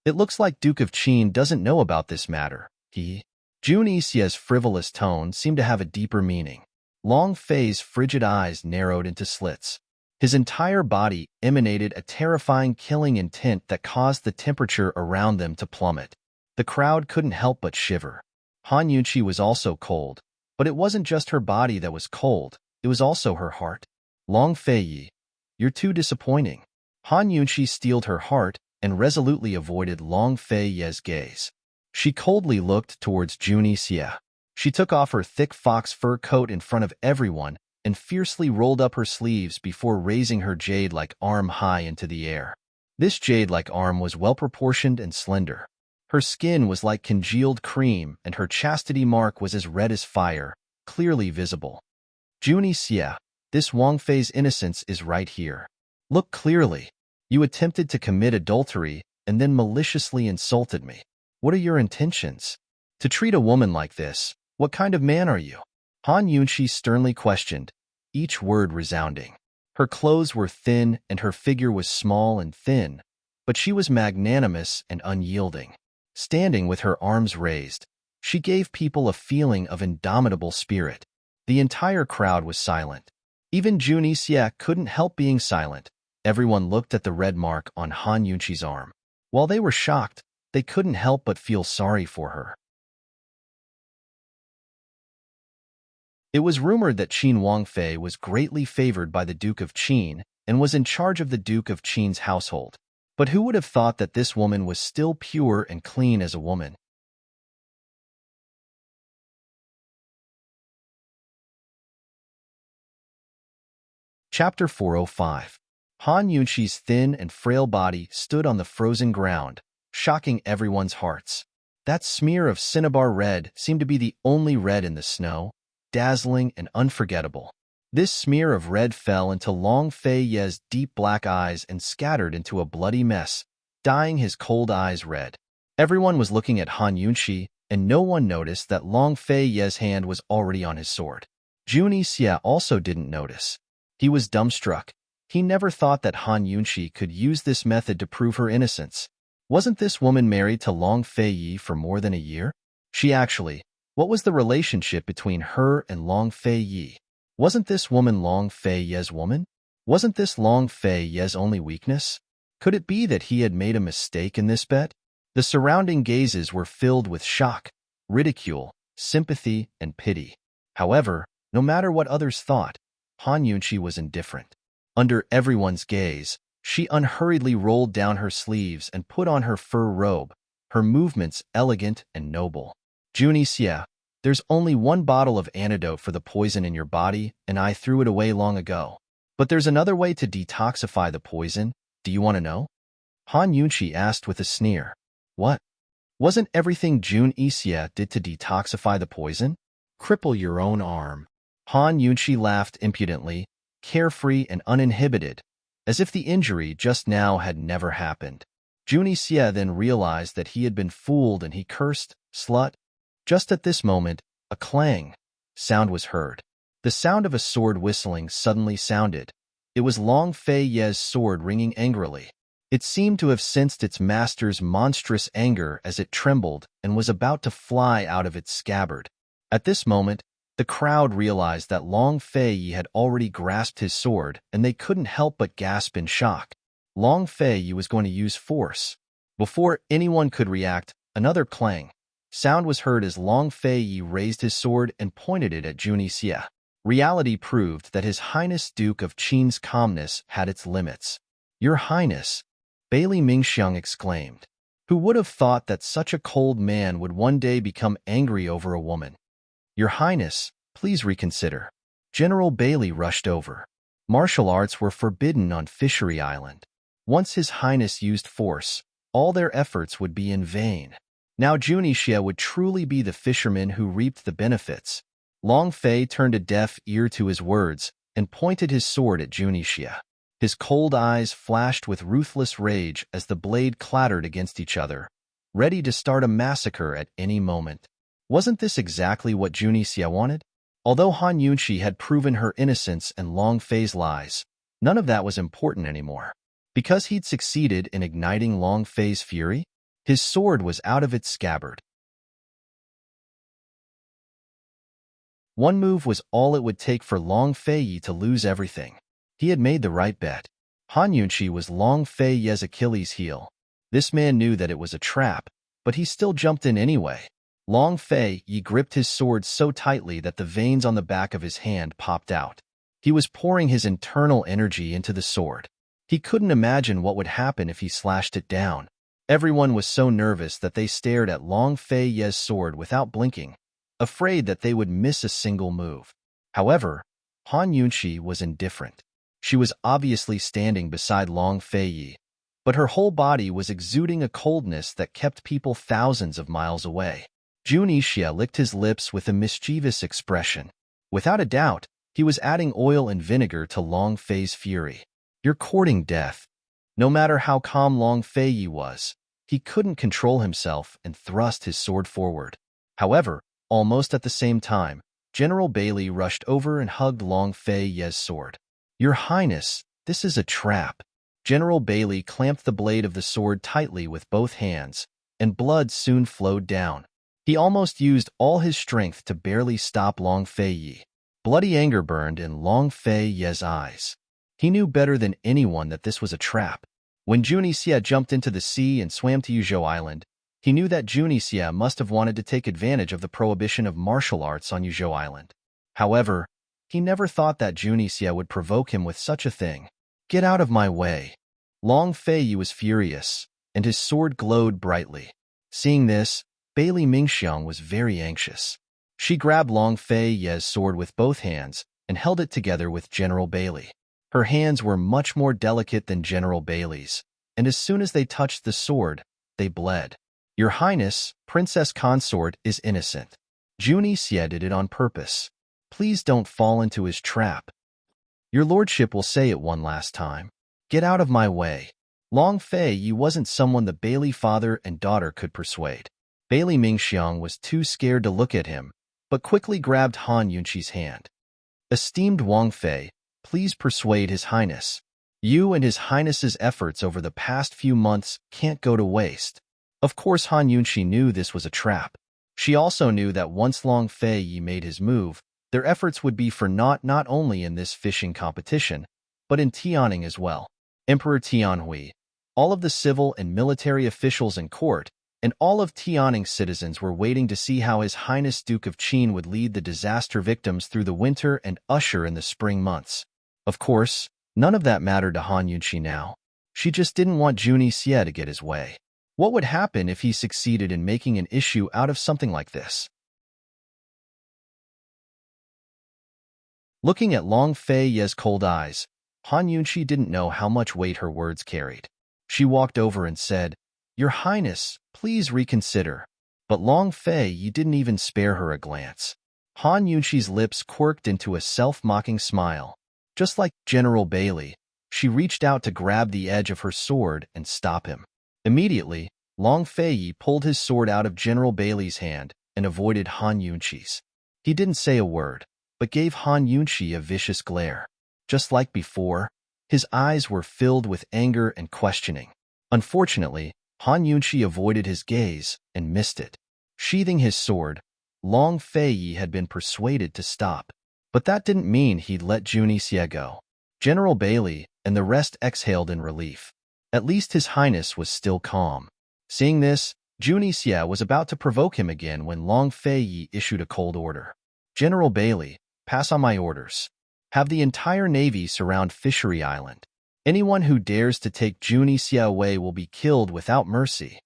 It looks like Duke of Qin doesn't know about this matter. Junie Xie's frivolous tone seemed to have a deeper meaning. Long Fei's frigid eyes narrowed into slits. His entire body emanated a terrifying killing intent that caused the temperature around them to plummet. The crowd couldn't help but shiver. Han Yunxi was also cold, but it wasn't just her body that was cold, it was also her heart. Long Fei Yi, you're too disappointing. Han Yunxi steeled her heart and resolutely avoided Long Fei Ye's gaze. She coldly looked towards Junie Xie. She took off her thick fox fur coat in front of everyone and fiercely rolled up her sleeves before raising her jade-like arm high into the air. This jade-like arm was well-proportioned and slender. Her skin was like congealed cream, and her chastity mark was as red as fire, clearly visible. Junie Xie, this Wang Fei's innocence is right here. Look clearly. You attempted to commit adultery and then maliciously insulted me. What are your intentions? To treat a woman like this, what kind of man are you? Han Yunxi sternly questioned, each word resounding. Her clothes were thin and her figure was small and thin, but she was magnanimous and unyielding. Standing with her arms raised, she gave people a feeling of indomitable spirit. The entire crowd was silent. Even Junie Xie couldn't help being silent. Everyone looked at the red mark on Han Yunxi's arm. While they were shocked, they couldn't help but feel sorry for her. It was rumored that Qin Wang Fei was greatly favored by the Duke of Qin and was in charge of the Duke of Qin's household. But who would have thought that this woman was still pure and clean as a woman? Chapter 405. Han Yunxi's thin and frail body stood on the frozen ground, shocking everyone's hearts. That smear of cinnabar red seemed to be the only red in the snow, dazzling and unforgettable. This smear of red fell into Long Fei Ye's deep black eyes and scattered into a bloody mess, dyeing his cold eyes red. Everyone was looking at Han Yunxi, and no one noticed that Long Fei Ye's hand was already on his sword. Junie Xie also didn't notice. He was dumbstruck. He never thought that Han Yunxi could use this method to prove her innocence. Wasn't this woman married to Long Fei Yi for more than a year? What was the relationship between her and Long Fei Yi? Wasn't this woman Long Fei Ye's woman? Wasn't this Long Fei Ye's only weakness? Could it be that he had made a mistake in this bet? The surrounding gazes were filled with shock, ridicule, sympathy, and pity. However, no matter what others thought, Han Yunqi was indifferent. Under everyone's gaze, she unhurriedly rolled down her sleeves and put on her fur robe, her movements elegant and noble. Junie Xie, there's only one bottle of antidote for the poison in your body, and I threw it away long ago. But there's another way to detoxify the poison. Do you want to know? Han Yunqi asked with a sneer. What? Wasn't everything Jun Xie did to detoxify the poison? Cripple your own arm. Han Yunqi laughed impudently, carefree and uninhibited, as if the injury just now had never happened. Jun Xie then realized that he had been fooled and he cursed, "Slut." Just at this moment, a clang sound was heard. The sound of a sword whistling suddenly sounded. It was Long Fei Ye's sword ringing angrily. It seemed to have sensed its master's monstrous anger as it trembled and was about to fly out of its scabbard. At this moment, the crowd realized that Long Fei Yi had already grasped his sword, and they couldn't help but gasp in shock. Long Fei Yi was going to use force. Before anyone could react, another clang sound was heard as Long Fei Yi raised his sword and pointed it at Junie Xie. Reality proved that His Highness Duke of Qin's calmness had its limits. "Your Highness," Bailey Mingxiang exclaimed. Who would have thought that such a cold man would one day become angry over a woman? "Your Highness, please reconsider." General Bailey rushed over. Martial arts were forbidden on Fishery Island. Once His Highness used force, all their efforts would be in vain. Now Junie Xie would truly be the fisherman who reaped the benefits. Long Fei turned a deaf ear to his words and pointed his sword at Junie Xie. His cold eyes flashed with ruthless rage as the blade clattered against each other, ready to start a massacre at any moment. Wasn't this exactly what Junie Xie wanted? Although Han Yunqi had proven her innocence and Long Fei's lies, none of that was important anymore. Because he'd succeeded in igniting Long Fei's fury, his sword was out of its scabbard. One move was all it would take for Long Fei Yi to lose everything. He had made the right bet. Han Yunqi was Long Fei Ye's Achilles heel. This man knew that it was a trap, but he still jumped in anyway. Long Fei Yi gripped his sword so tightly that the veins on the back of his hand popped out. He was pouring his internal energy into the sword. He couldn't imagine what would happen if he slashed it down. Everyone was so nervous that they stared at Long Fei Ye's sword without blinking, afraid that they would miss a single move. However, Han Yunqi was indifferent. She was obviously standing beside Long Fei Yi, but her whole body was exuding a coldness that kept people thousands of miles away. Junie Xie licked his lips with a mischievous expression. Without a doubt, he was adding oil and vinegar to Long Fei's fury. "You're courting death." No matter how calm Long Fei Yi was, he couldn't control himself and thrust his sword forward. However, almost at the same time, General Bailey rushed over and hugged Long Fei Ye's sword. "Your Highness, this is a trap." General Bailey clamped the blade of the sword tightly with both hands, and blood soon flowed down. He almost used all his strength to barely stop Long Fei Yi. Bloody anger burned in Long Fei Ye's eyes. He knew better than anyone that this was a trap. When Junie Xie jumped into the sea and swam to Yuzhou Island, he knew that Junie Xie must have wanted to take advantage of the prohibition of martial arts on Yuzhou Island. However, he never thought that Junie Xie would provoke him with such a thing. "Get out of my way." Long Fei Yi was furious, and his sword glowed brightly. Seeing this, Bailey Mingxiang was very anxious. She grabbed Long Fei Ye's sword with both hands and held it together with General Bailey. Her hands were much more delicate than General Bailey's, and as soon as they touched the sword, they bled. "Your Highness, Princess Consort is innocent. Junie Xie did it on purpose. Please don't fall into his trap." "Your lordship will say it one last time. Get out of my way." Long Fei Yi wasn't someone the Bailey father and daughter could persuade. Bailey Mingxiang was too scared to look at him, but quickly grabbed Han Yunqi's hand. "Esteemed Wang Fei, please persuade His Highness. You and His Highness's efforts over the past few months can't go to waste." Of course, Han Yunqi knew this was a trap. She also knew that once Long Fei Yi made his move, their efforts would be for naught not only in this fishing competition, but in Tianning as well. Emperor Tianhui, all of the civil and military officials in court, and all of Tianing's citizens were waiting to see how His Highness Duke of Qin would lead the disaster victims through the winter and usher in the spring months. Of course, none of that mattered to Han Yunqi now. She just didn't want Junie Xie to get his way. What would happen if he succeeded in making an issue out of something like this? Looking at Long Fei Ye's cold eyes, Han Yunqi didn't know how much weight her words carried. She walked over and said, "Your Highness, please reconsider." But Long Fei Ye didn't even spare her a glance. Han Yunqi's lips quirked into a self-mocking smile. Just like General Bailey, she reached out to grab the edge of her sword and stop him. Immediately, Long Fei Yi pulled his sword out of General Bailey's hand and avoided Han Yunqi's. He didn't say a word, but gave Han Yunqi a vicious glare. Just like before, his eyes were filled with anger and questioning. Unfortunately, Han Yunqi avoided his gaze and missed it. Sheathing his sword, Long Fei Yi had been persuaded to stop. But that didn't mean he'd let Junie Xie go. General Bailey and the rest exhaled in relief. At least His Highness was still calm. Seeing this, Junie Xie was about to provoke him again when Long Fei Yi issued a cold order. "General Bailey, pass on my orders. Have the entire Navy surround Fishery Island. Anyone who dares to take Junie Xie away will be killed without mercy."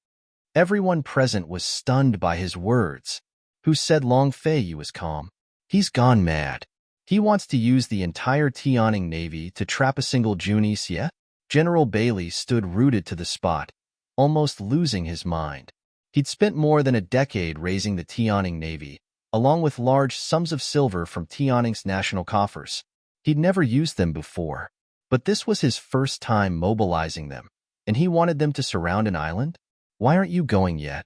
Everyone present was stunned by his words. Who said Long Fei Yi was calm? He's gone mad. He wants to use the entire Tianing Navy to trap a single Junie Xie? General Bailey stood rooted to the spot, almost losing his mind. He'd spent more than a decade raising the Tianing Navy, along with large sums of silver from Tianing's national coffers. He'd never used them before, but this was his first time mobilizing them, and he wanted them to surround an island? "Why aren't you going yet?"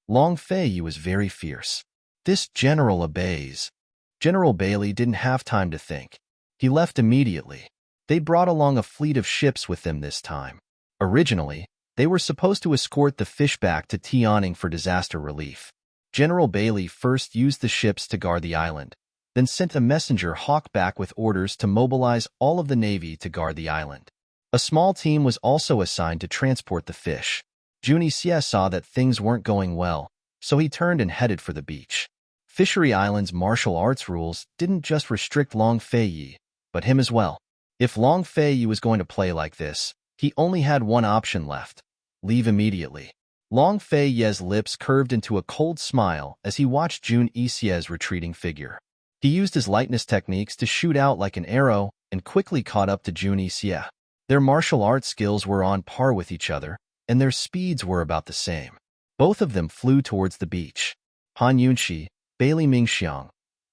Long Fei Yi was very fierce. "This general obeys." General Bailey didn't have time to think. He left immediately. They brought along a fleet of ships with them this time. Originally, they were supposed to escort the fish back to Tianing for disaster relief. General Bailey first used the ships to guard the island, then sent a messenger hawk back with orders to mobilize all of the Navy to guard the island. A small team was also assigned to transport the fish. Junie Xie saw that things weren't going well, so he turned and headed for the beach. Fishery Island's martial arts rules didn't just restrict Long Fei Yi, but him as well. If Long Fei Yi was going to play like this, he only had one option left: leave immediately. Long Fei Ye's lips curved into a cold smile as he watched Junie Xie's retreating figure. He used his lightness techniques to shoot out like an arrow and quickly caught up to Junie Xie. Their martial arts skills were on par with each other, and their speeds were about the same. Both of them flew towards the beach. Han Yunqi, Bailey Mingxiang,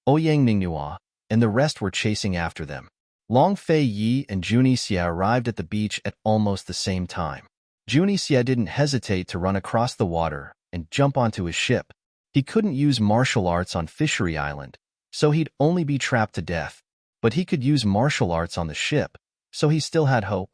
Ouyang Ningnua, and the rest were chasing after them. Long Fei Yi and Junie Xie arrived at the beach at almost the same time. Junie Xie didn't hesitate to run across the water and jump onto his ship. He couldn't use martial arts on Fishery Island, so he'd only be trapped to death. But he could use martial arts on the ship, so he still had hope.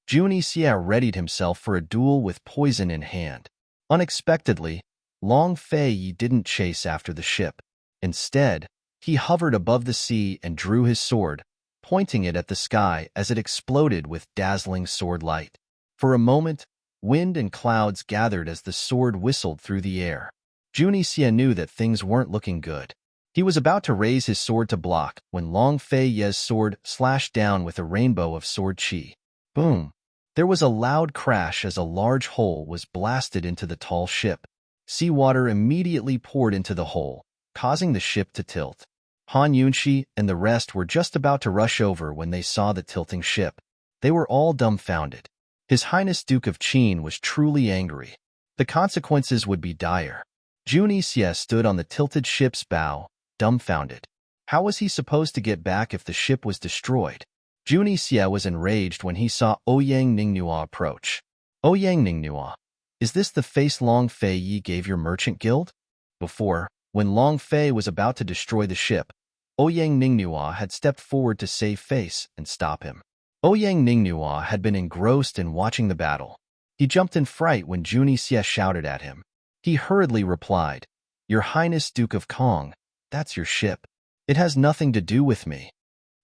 Junie Xie readied himself for a duel with poison in hand. Unexpectedly, Long Fei Yi didn't chase after the ship. Instead, he hovered above the sea and drew his sword, pointing it at the sky as it exploded with dazzling sword light. For a moment, wind and clouds gathered as the sword whistled through the air. Junie Xie knew that things weren't looking good. He was about to raise his sword to block when Long Fei Ye's sword slashed down with a rainbow of sword chi. Boom! There was a loud crash as a large hole was blasted into the tall ship. Seawater immediately poured into the hole, causing the ship to tilt. Han Yunqi and the rest were just about to rush over when they saw the tilting ship. They were all dumbfounded. His Highness Duke of Qin was truly angry. The consequences would be dire. Junie Xie stood on the tilted ship's bow, dumbfounded. How was he supposed to get back if the ship was destroyed? Junie Xie was enraged when he saw Ouyang Ningnua approach. "Ouyang Ningnua, is this the face Long Fei Yi gave your merchant guild?" Before, when Long Fei was about to destroy the ship, Ouyang Ningnua had stepped forward to save face and stop him. Ouyang Ningnua had been engrossed in watching the battle. He jumped in fright when Junie Xie shouted at him. He hurriedly replied, "Your Highness Duke of Kong, that's your ship. It has nothing to do with me."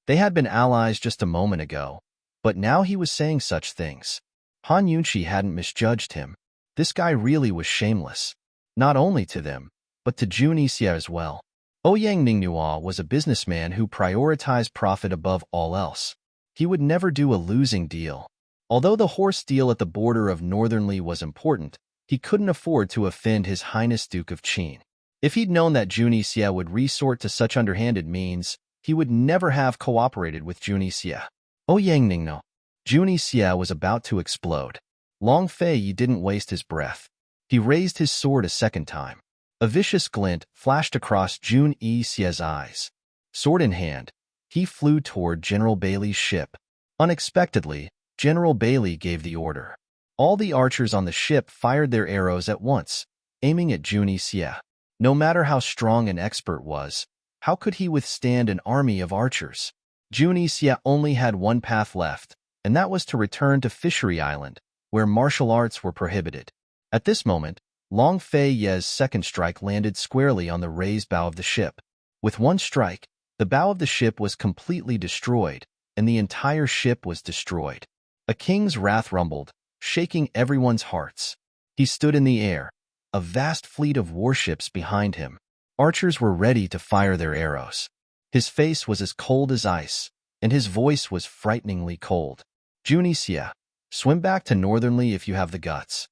They had been allies just a moment ago, but now he was saying such things. Han Yunshi hadn't misjudged him. This guy really was shameless. Not only to them, but to Jun Ixia as well. Ouyang Ningnua was a businessman who prioritized profit above all else. He would never do a losing deal. Although the horse deal at the border of Northernly was important, he couldn't afford to offend His Highness Duke of Qin. If he'd known that Jun Ixia would resort to such underhanded means, he would never have cooperated with Jun Ixia. Ouyang Ningno. Jun Ixia was about to explode. Long Fei didn't waste his breath. He raised his sword a second time. A vicious glint flashed across Jun Ixia's eyes. Sword in hand, he flew toward General Bailey's ship. Unexpectedly, General Bailey gave the order. All the archers on the ship fired their arrows at once, aiming at Jun Ixia. No matter how strong an expert was, how could he withstand an army of archers? Jun Ixia only had one path left, and that was to return to Fishery Island, where martial arts were prohibited. At this moment, Long Fei Ye's second strike landed squarely on the raised bow of the ship. With one strike, the bow of the ship was completely destroyed, and the entire ship was destroyed. A king's wrath rumbled, shaking everyone's hearts. He stood in the air, a vast fleet of warships behind him. Archers were ready to fire their arrows. His face was as cold as ice, and his voice was frighteningly cold. Jun Ixia, swim back to Northernly if you have the guts.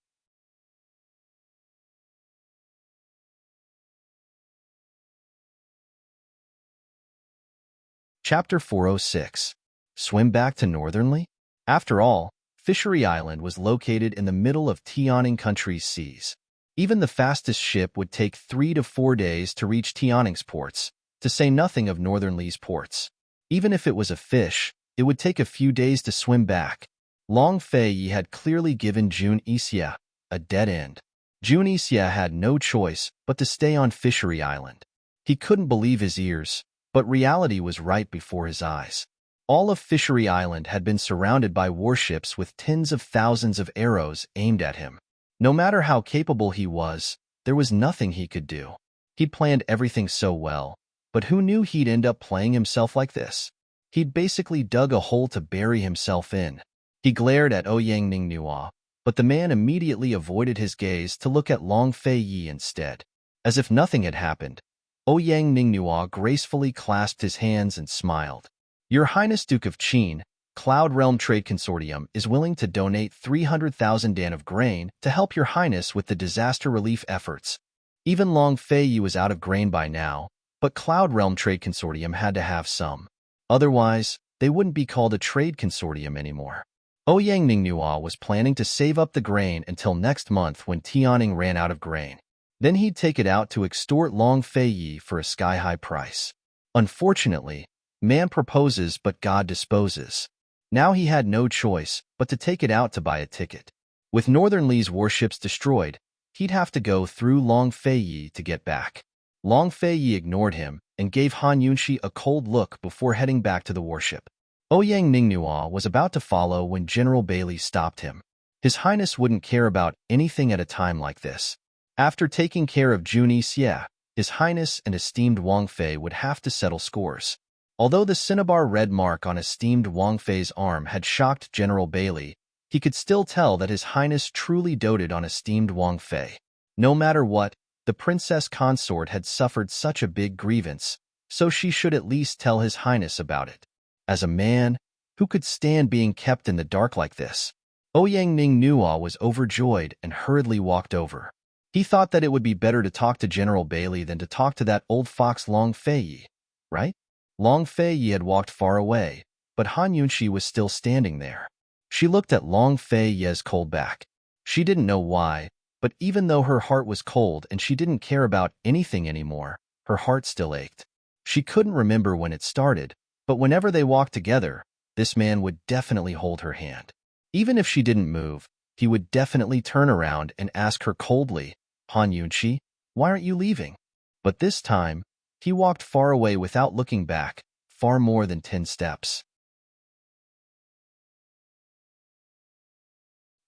Chapter 406. Swim back to Northernly? After all, Fishery Island was located in the middle of Tianing country's seas. Even the fastest ship would take 3 to 4 days to reach Tianing's ports, to say nothing of Northernly's ports. Even if it was a fish, it would take a few days to swim back. Long Fei had clearly given Jun Ixia a dead end. Jun Ixia had no choice but to stay on Fishery Island. He couldn't believe his ears, but reality was right before his eyes. All of Fishery Island had been surrounded by warships with tens of thousands of arrows aimed at him. No matter how capable he was, there was nothing he could do. He'd planned everything so well, but who knew he'd end up playing himself like this? He'd basically dug a hole to bury himself in. He glared at Ouyang Ningnua, but the man immediately avoided his gaze to look at Long Fei instead. As if nothing had happened, Ouyang Ningnua gracefully clasped his hands and smiled. Your Highness Duke of Qin, Cloud Realm Trade Consortium is willing to donate 300,000 dan of grain to help Your Highness with the disaster relief efforts. Even Long Fei was out of grain by now, but Cloud Realm Trade Consortium had to have some. Otherwise, they wouldn't be called a trade consortium anymore. Ouyang Ningnua was planning to save up the grain until next month when Tianing ran out of grain. Then he'd take it out to extort Long Fei for a sky-high price. Unfortunately, man proposes but God disposes. Now he had no choice but to take it out to buy a ticket. With Northernly's warships destroyed, he'd have to go through Long Fei to get back. Long Fei ignored him and gave Han Yunshi a cold look before heading back to the warship. Ouyang Ningnua was about to follow when General Bailey stopped him. His Highness wouldn't care about anything at a time like this. After taking care of Jun Ixia, His Highness and esteemed Wang Fei would have to settle scores. Although the cinnabar red mark on esteemed Wang Fei's arm had shocked General Bailey, he could still tell that His Highness truly doted on esteemed Wang Fei. No matter what, the Princess Consort had suffered such a big grievance, so she should at least tell His Highness about it. As a man, who could stand being kept in the dark like this? Ouyang Ningnua was overjoyed and hurriedly walked over. He thought that it would be better to talk to General Bailey than to talk to that old fox Long Fei, right? Long Fei had walked far away, but Han Yunshi was still standing there. She looked at Long Fei's cold back. She didn't know why, but even though her heart was cold and she didn't care about anything anymore, her heart still ached. She couldn't remember when it started, but whenever they walked together, this man would definitely hold her hand. Even if she didn't move, he would definitely turn around and ask her coldly, Han Yunshi, why aren't you leaving? But this time, he walked far away without looking back, far more than 10 steps.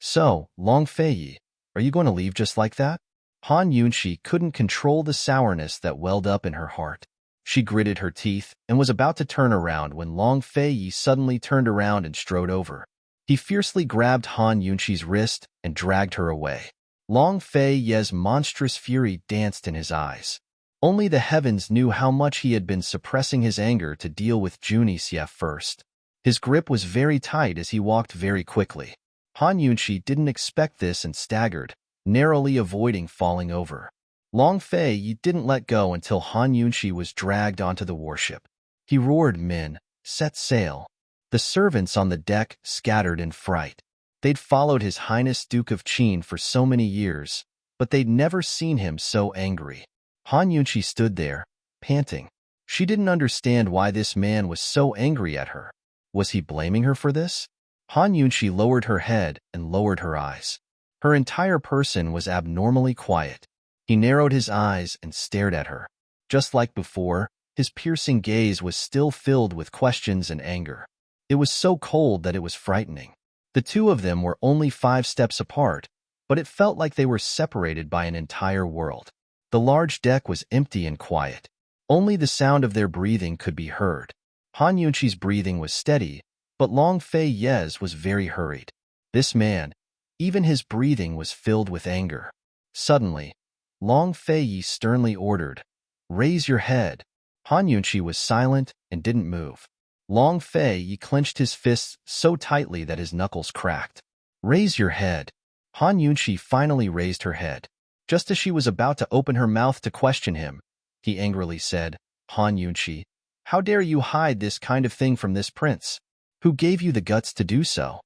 So, Long Fei, are you going to leave just like that? Han Yunshi couldn't control the sourness that welled up in her heart. She gritted her teeth and was about to turn around when Long Fei suddenly turned around and strode over. He fiercely grabbed Han Yunqi's wrist and dragged her away. Long Fei Ye's monstrous fury danced in his eyes. Only the heavens knew how much he had been suppressing his anger to deal with Junie Xie first. His grip was very tight as he walked very quickly. Han Yunqi didn't expect this and staggered, narrowly avoiding falling over. Long Fei Ye didn't let go until Han Yunqi was dragged onto the warship. He roared, "Men, set sail." The servants on the deck scattered in fright. They'd followed His Highness Duke of Qin for so many years, but they'd never seen him so angry. Han Yunqi stood there, panting. She didn't understand why this man was so angry at her. Was he blaming her for this? Han Yunqi lowered her head and lowered her eyes. Her entire person was abnormally quiet. He narrowed his eyes and stared at her. Just like before, his piercing gaze was still filled with questions and anger. It was so cold that it was frightening. The two of them were only 5 steps apart, but it felt like they were separated by an entire world. The large deck was empty and quiet. Only the sound of their breathing could be heard. Han Yunqi's breathing was steady, but Long Fei Ye's was very hurried. This man, even his breathing was filled with anger. Suddenly, Long Fei Ye sternly ordered, "Raise your head." Han Yunqi was silent and didn't move. Long Fei Ye clenched his fists so tightly that his knuckles cracked. "Raise your head." Han Yunqi finally raised her head. Just as she was about to open her mouth to question him, he angrily said, "Han Yunqi, how dare you hide this kind of thing from this prince? Who gave you the guts to do so?"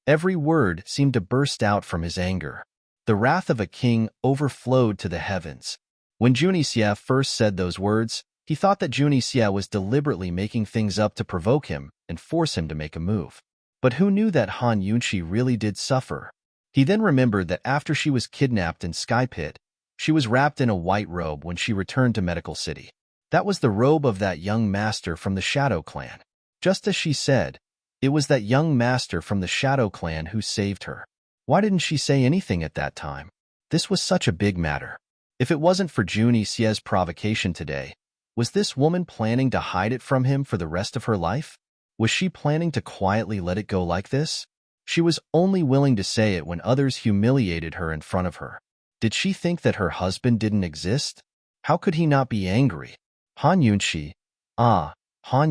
Every word seemed to burst out from his anger. The wrath of a king overflowed to the heavens. When Junie Xie first said those words, he thought that Junie Xie was deliberately making things up to provoke him and force him to make a move. But who knew that Han Yunqi really did suffer? He then remembered that after she was kidnapped in Sky Pit, she was wrapped in a white robe when she returned to Medical City. That was the robe of that young master from the Shadow Clan. Just as she said, it was that young master from the Shadow Clan who saved her. Why didn't she say anything at that time? This was such a big matter. If it wasn't for Junie Xie's provocation today, was this woman planning to hide it from him for the rest of her life? Was she planning to quietly let it go like this? She was only willing to say it when others humiliated her in front of her. Did she think that her husband didn't exist? How could he not be angry? Han Yunqi, Han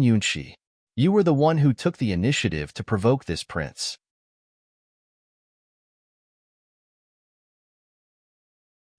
Yunqi, you were the one who took the initiative to provoke this prince.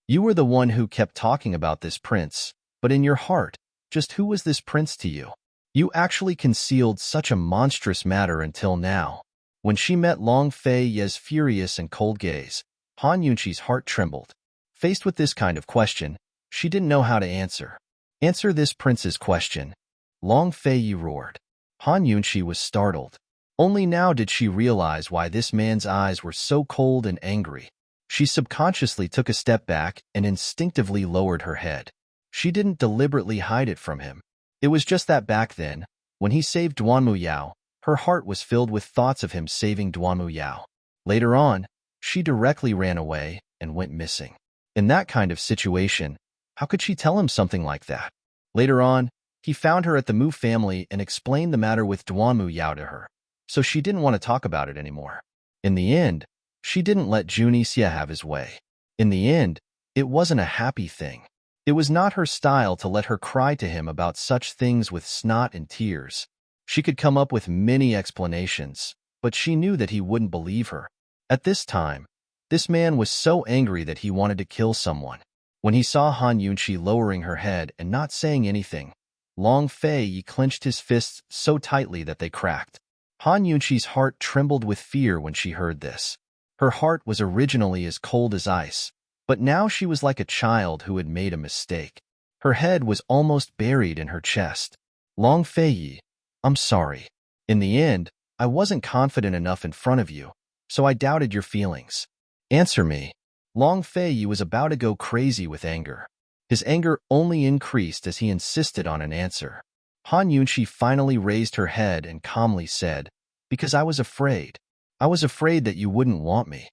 You were the one who kept talking about this prince, but in your heart, just who was this prince to you? You actually concealed such a monstrous matter until now. When she met Long Fei Ye's furious and cold gaze, Han Yunqi's heart trembled. Faced with this kind of question, she didn't know how to answer. Answer this prince's question. Long Fei Ye roared. Han Yunqi was startled. Only now did she realize why this man's eyes were so cold and angry. She subconsciously took a step back and instinctively lowered her head. She didn't deliberately hide it from him. It was just that back then, when he saved Duanmu Yao, her heart was filled with thoughts of him saving Duanmu Yao. Later on, she directly ran away and went missing. In that kind of situation, how could she tell him something like that? Later on, he found her at the Mu family and explained the matter with Duanmu Yao to her, so she didn't want to talk about it anymore. In the end, she didn't let Junie Xie have his way. In the end, it wasn't a happy thing. It was not her style to let her cry to him about such things with snot and tears. She could come up with many explanations, but she knew that he wouldn't believe her. At this time, this man was so angry that he wanted to kill someone. When he saw Han Yunqi lowering her head and not saying anything, Long Fei Ye clenched his fists so tightly that they cracked. Han Yunqi's heart trembled with fear when she heard this. Her heart was originally as cold as ice, but now she was like a child who had made a mistake. Her head was almost buried in her chest. Long Fei Ye, I'm sorry. In the end, I wasn't confident enough in front of you, so I doubted your feelings. Answer me. Long Fei Ye was about to go crazy with anger. His anger only increased as he insisted on an answer. Han Yunqi finally raised her head and calmly said, "Because I was afraid. I was afraid that you wouldn't want me."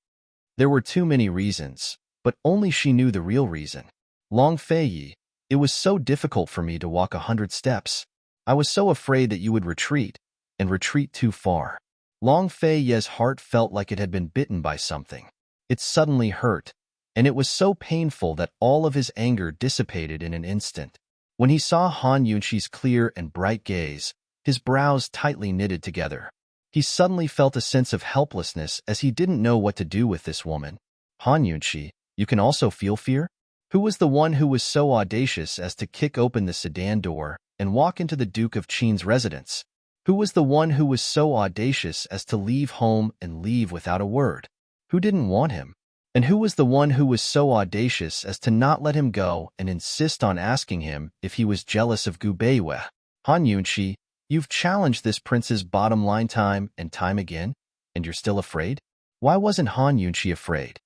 There were too many reasons, but only she knew the real reason. Long Fei Ye, it was so difficult for me to walk 100 steps. I was so afraid that you would retreat, and retreat too far. Long Fei Ye's heart felt like it had been bitten by something. It suddenly hurt, and it was so painful that all of his anger dissipated in an instant. When he saw Han Yunxi's clear and bright gaze, his brows tightly knitted together. He suddenly felt a sense of helplessness as he didn't know what to do with this woman. Han Yunxi, you can also feel fear? Who was the one who was so audacious as to kick open the sedan door and walk into the Duke of Qin's residence? Who was the one who was so audacious as to leave home and leave without a word? Who didn't want him? And who was the one who was so audacious as to not let him go and insist on asking him if he was jealous of Gu Beiwei? Han Yunxi, you've challenged this prince's bottom line time and time again, and you're still afraid? Why wasn't Han Yunxi afraid?